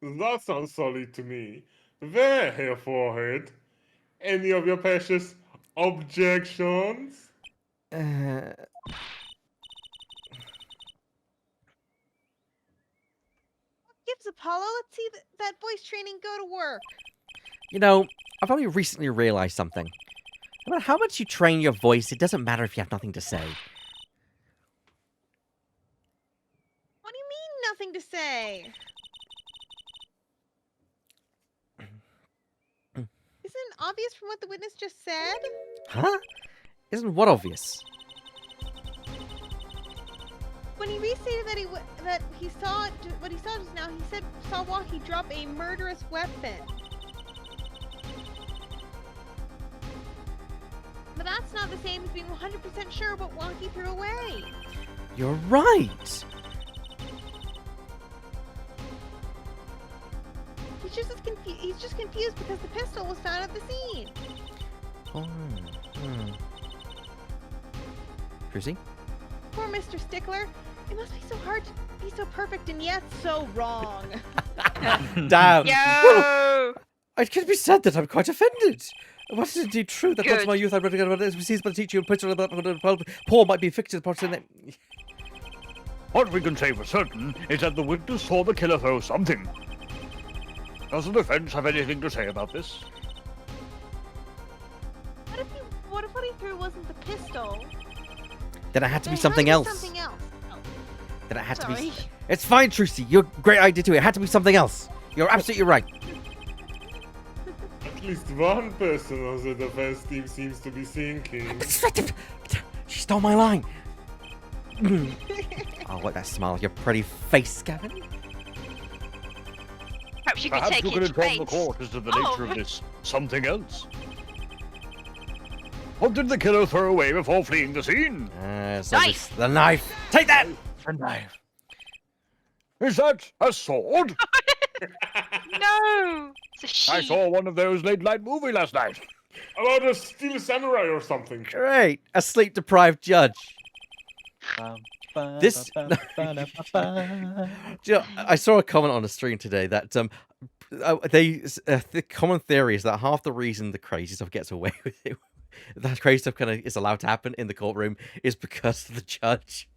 That sounds solid to me. There, Herr Forehead. Any of your precious objections? Gibbs, Apollo, let's see that voice training go to work. You know, I've only recently realized something. No matter how much you train your voice, it doesn't matter if you have nothing to say. say? Isn't obvious from what the witness just said? Huh? Isn't what obvious? When he restated that he saw what he saw just now, he saw Wonky drop a murderous weapon. But that's not the same as being 100% sure what Wonky threw away. You're right. He's just confused because the pistol was found at the scene. Oh. Chrissy? Poor Mr. Stickler. It must be so hard to be so perfect and yet so wrong. Damn. Yo! Well, it can be said that I'm quite offended. What is indeed true that once in my youth I read about it, seized by the teacher and put on about Paul might be affected parts in it. What we can say for certain is that the witness saw the killer throw something. Does the defense have anything to say about this? What if what he threw wasn't the pistol? Then it had to Then be it something had else. Something else. Oh, Then it had to sorry. be. It's fine, Trucy. You're a great idea too. It had to be something else. You're absolutely right. At least one person on the defense team seems to be thinking. She stole my line. Oh, what that smile on your pretty face, Gavin. Perhaps you could Perhaps take you it could to inform the base. court as to the Oh. nature of this something else. What did the killer throw away before fleeing the scene? Knife! The knife. Take that. A knife. Is that a sword? No! It's a sheep. I saw one of those late-night movie last night. About a steel samurai or something. Great. A sleep-deprived judge. This. Do you know, I saw a comment on the stream today that the common theory is that half the reason the crazy stuff gets away with it, that crazy stuff kind of is allowed to happen in the courtroom, is because of the judge.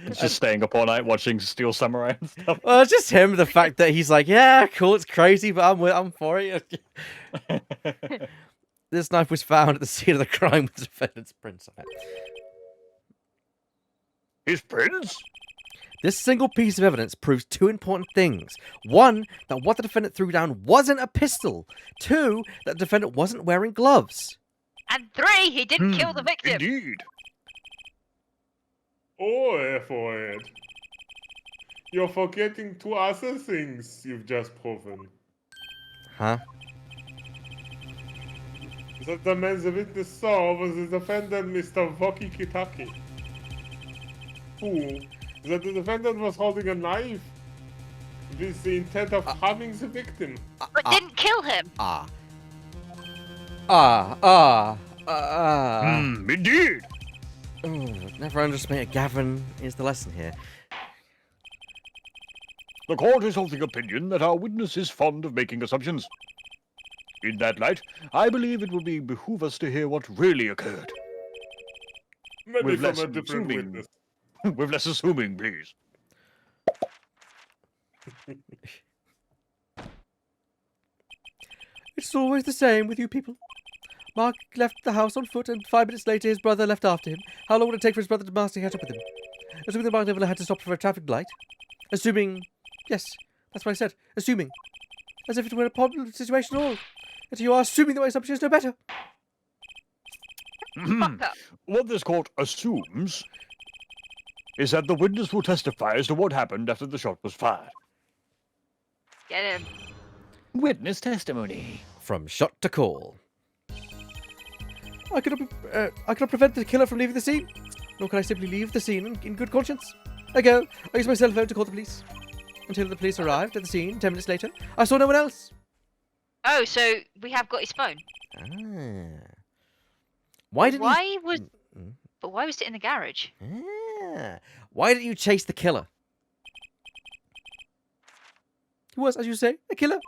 It's just staying up all night watching Steel Samurai and stuff. Well, it's just him. The fact that he's like, yeah, cool, it's crazy, but I'm for it. This knife was found at the scene of the crime with the defendant's prints on it. His prints? This single piece of evidence proves two important things. One, that what the defendant threw down wasn't a pistol. Two, that the defendant wasn't wearing gloves. And 3, he didn't kill the victim. Indeed. Oh, forehead. You're forgetting two other things you've just proven. Huh? That the man the witness saw was the defendant, Mr. Woki Kitaki. Who? That the defendant was holding a knife with the intent of harming the victim. But didn't kill him. Indeed. Never underestimate Gavin is the lesson here. The court is of the opinion that our witness is fond of making assumptions. In that light, I believe it would behoove us to hear what really occurred. Maybe With from less a different assuming. witness. With less assuming, please. It's always the same with you people. Mark left the house on foot, and 5 minutes later his brother left after him. How long would it take for his brother to master catch up with him? Assuming that Mark never had to stop for a traffic light. Assuming... Yes, that's what I said. Assuming. As if it were a problem situation at all. And you are assuming that my assumption is no better. Fuck up. What this court assumes is that the witness will testify as to what happened after the shot was fired. Get him. Witness testimony. From shot to call. I cannot prevent the killer from leaving the scene. Nor can I simply leave the scene in good conscience. I go. I use my cell phone to call the police. Until the police arrived at the scene 10 minutes later, I saw no one else. Oh, so we have got his phone. Ah. Why didn't Why was... Mm. But why was it in the garage? Ah. Why didn't you chase the killer? He was, as you say, a killer.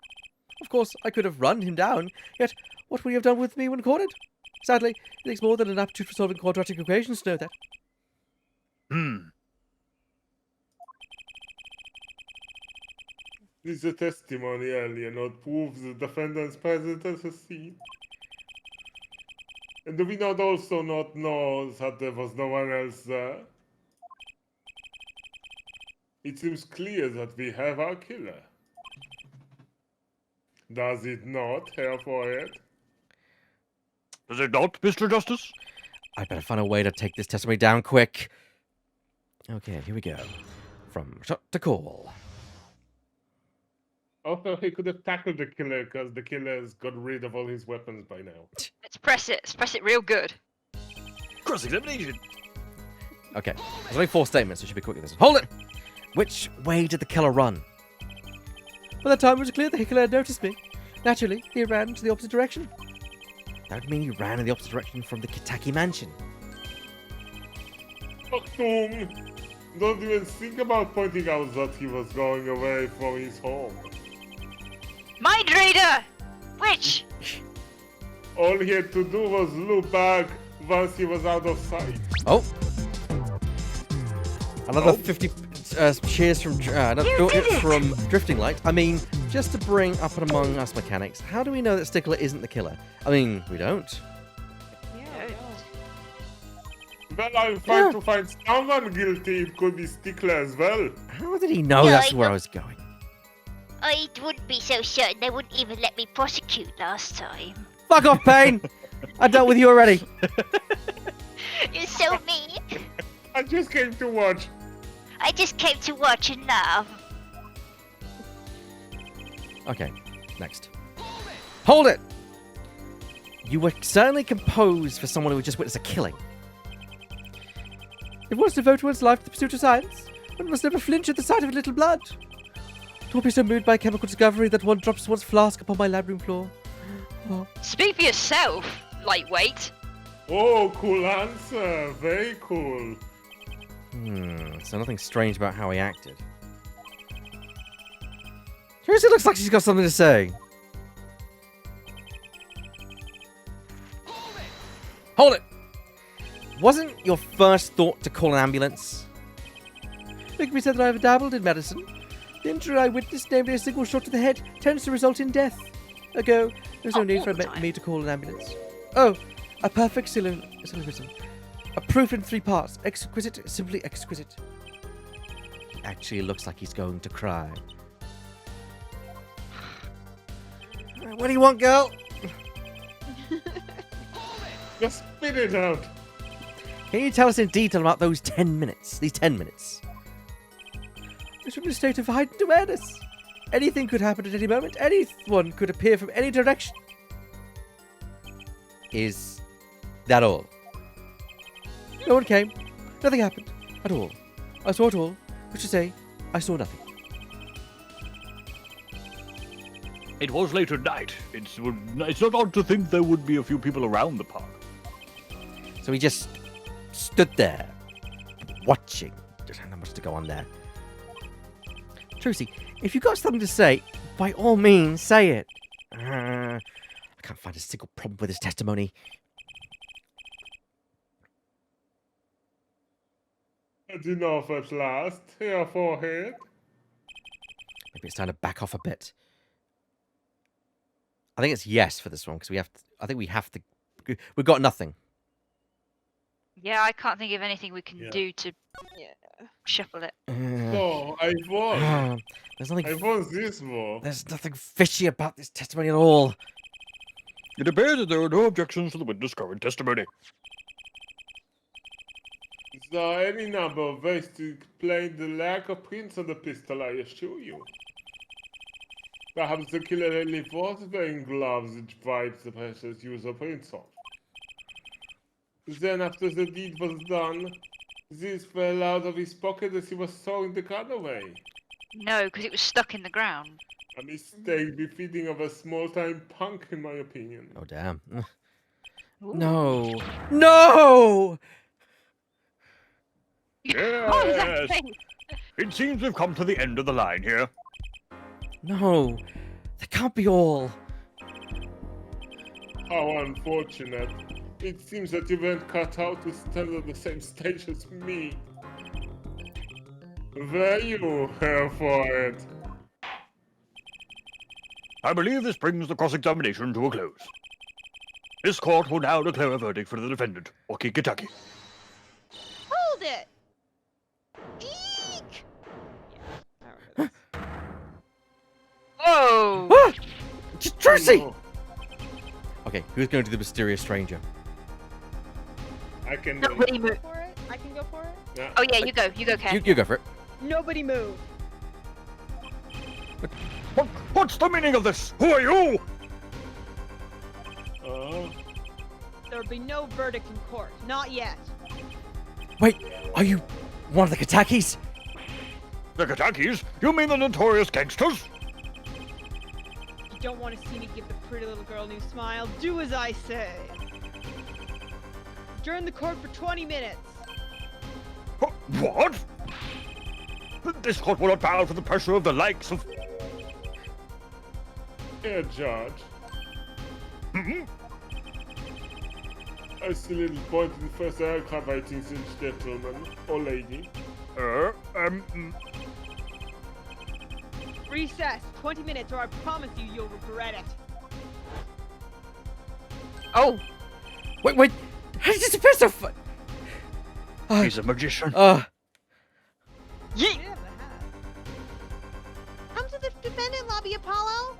Of course, I could have run him down, yet what would he have done with me when cornered? Sadly, it takes more than an aptitude for solving quadratic equations to know that. This is a testimony earlier, not proves the defendant's presence at the scene. And do we not also not know that there was no one else there? It seems clear that we have our killer. Does it not, Herr Forehead? Does it not, Mr. Justice? I better find a way to take this testimony down quick. Okay, here we go. From shot to call. Also, he could have tackled the killer because the killer has got rid of all his weapons by now. Let's press it. Let's press it real good. Cross-examination. Okay, there's only 4 statements, so it should be quick with this. Hold it! Which way did the killer run? By the time it was clear the killer had noticed me. Naturally, he ran to the opposite direction. That would mean he ran in the opposite direction from the Kitaki mansion. Achtung! Don't even think about pointing out that he was going away from his home. Mind reader! Witch! All he had to do was look back once he was out of sight. Oh! Another 50 cheers from from Drifting Light. I mean, just to bring up and among us mechanics, how do we know that Stickler isn't the killer? I mean, we don't. Well, I'm trying to find someone guilty. It could be Stickler as well. How did he know Yeah, that's I where know. I was going? I wouldn't be so certain they wouldn't even let me prosecute last time. Fuck off, Payne! I dealt with you already. You're so mean. I just came to watch. I just came to watch and laugh. Okay, next. Hold it! You were certainly composed for someone who had just witnessed a killing. If one devote one's life to the pursuit of science, one must never flinch at the sight of a little blood. Don't be so moved by chemical discovery that one drops one's flask upon my lab room floor. Oh. Speak for yourself, lightweight. Oh, cool answer. Very cool. So nothing strange about how he acted. Seriously, looks like she's got something to say. Hold it! Wasn't your first thought to call an ambulance? Rigby said that I have dabbled in medicine. The injury I witnessed, namely a single shot to the head, tends to result in death. Ergo, there's no need for me to call an ambulance. Oh, a perfect syllogism. A proof in 3 parts. Exquisite, simply exquisite. He actually looks like he's going to cry. What do you want, girl? Just spit it out. Can you tell us in detail about those 10 minutes? These 10 minutes. I was in a state of heightened awareness. Anything could happen at any moment. Anyone could appear from any direction. Is that all? No one came. Nothing happened. At all. I saw it all. Which is to say, I saw nothing. It was late at night. It's not odd to think there would be a few people around the park. So he just stood there, watching. There's not much to go on there. Trucy, if you've got something to say, by all means, say it. I can't find a single problem with his testimony. Had enough at last, Herr Forehead. Maybe it's time to back off a bit. I think it's yes for this one because we have to. I think we have to. We've got nothing. Yeah, I can't think of anything we can do to shuffle it. So, I won. There's nothing. I won this war. There's nothing fishy about this testimony at all. It appears that there are no objections to the witness' current testimony. There are any number of ways to explain the lack of prints on the pistol, I assure you. Perhaps the killer really was wearing gloves which wiped the precious user prints off. Then after the deed was done, this fell out of his pocket as he was throwing the gun away. No, because it was stuck in the ground. A mistake befitting of a small-time punk, in my opinion. Oh damn! No! No! What was that Yes! thing? It seems we've come to the end of the line here. No! That can't be all. How unfortunate. It seems that you weren't cut out to stand on the same stage as me. Were you, Herr Forehead? I believe this brings the cross-examination to a close. This court will now declare a verdict for the defendant, Oki-Kitaki. Hold it! Eek! Tracy! No, Okay, who's going to do the mysterious stranger? I can do Nobody it. move. For it? I can go for it. Yeah. Oh yeah, you go, Ken. You go for it. Nobody move. What's the meaning of this? Who are you? There will be no verdict in court. Not yet. Wait, are you one of the Katakis? The Katakis? You mean the notorious gangsters? If you don't want to see me give the pretty little girl a new smile, do as I say. Adjourn the court for 20 minutes. What? This court will not bow to the pressure of the likes of... Yeah, Judge. Hmm? I see little point in first aggravating this gentleman or lady. Recess. 20 minutes or I promise you you'll regret it. Oh, Wait, how did you disappear so He's a magician. Come to the defendant lobby, Apollo.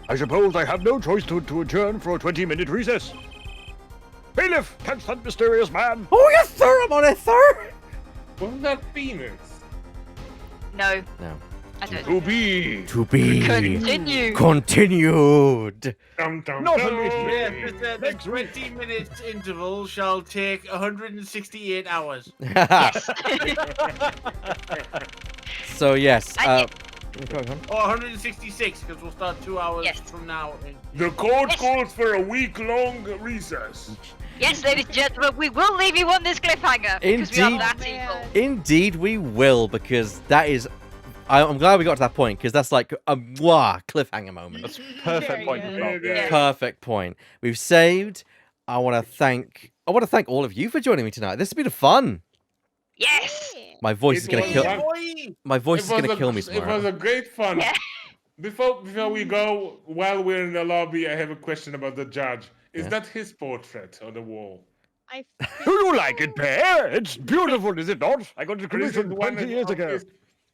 I suppose I have no choice to adjourn for a 20-minute recess. Bailiff, catch that mysterious man! Oh, you threw him on it, sir! Wasn't that Phoenix? no. No. I don't. To be! To be Continue. continued. Dum, dum, Not dum. only Yeah, here. the 20 minutes interval shall take 168 hours. Yes. So, yes. I Go on. Or 166, because we'll start 2 hours Yes. from now. The court Yes. calls for a week-long recess. Yes, ladies and gentlemen, we will leave you on this cliffhanger because we are Indeed. that Man. evil. Indeed, we will, because that is. I'm glad we got to that point, because that's like a cliffhanger moment. That's There perfect you point go. to stop. Yeah. Yeah. Perfect point. We've saved. I want to thank all of you for joining me tonight. This has been fun. Yes. My voice It is gonna was kill. fun. Boy! My voice It is gonna was kill me It tomorrow. was a great fun. Yeah. Before we go, while we're in the lobby, I have a question about the judge. Is Yeah. that his portrait on the wall? I Do you like it, Bear? It's beautiful, is it not? I got it Or is it commissioned one 20 years of ago. his-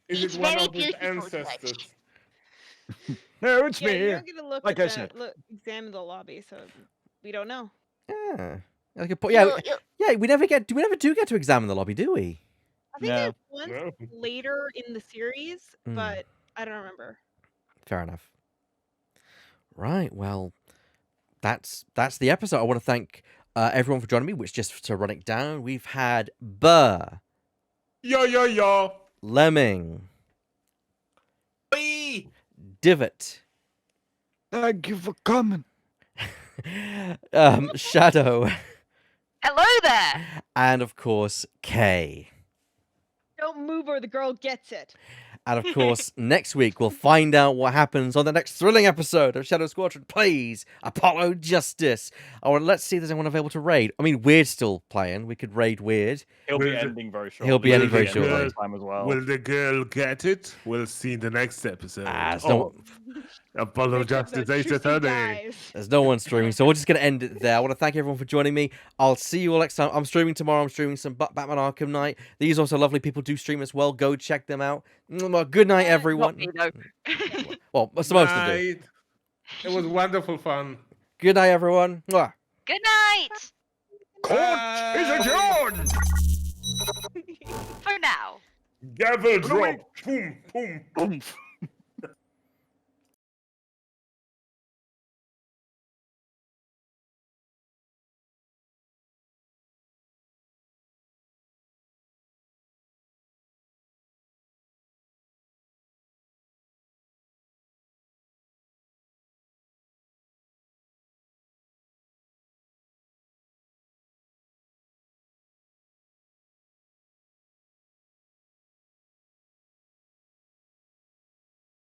Is It's it one very of his beautiful, ancestors? Judge. No, it's Yeah, me. you're gonna look Like at I the, said. examine the lobby, so we don't know. Yeah. Like a po- yeah, yeah. We never get to examine the lobby, do we? I think No. there's one No. later in the series, Mm. but I don't remember. Fair enough. Right. Well, that's the episode. I want to thank everyone for joining me. Which, just to run it down, we've had Burr, Yo. Lemming, Boy! Divot, Thank you for coming. Shadow, Hello there. and of course Kay. Don't move or the girl gets it. And of course, next week we'll find out what happens on the next thrilling episode of Shadow Squadron Plays Apollo Justice. Oh, and let's see if there's anyone available to raid. I mean, Weird's still playing. We could raid Weird. He'll be Will the- ending very shortly. He'll be ending very He'll be ending shortly. next time as well. Will the girl get it? We'll see in the next episode. it's no- Apollo Justice Ace Tristan Attorney. dies. There's no one streaming, so we're just going to end it there. I want to thank everyone for joining me. I'll see you all next time. I'm streaming tomorrow. I'm streaming some Batman Arkham Knight. These also lovely people do stream as well. Go check them out. Well, good night, Not everyone. me, though. Well, we're supposed to do. Night. It was wonderful fun. Good night, everyone. Mwah. Good night. Court is adjourned! For now. Gavel drop. Boom, boom. Oomph.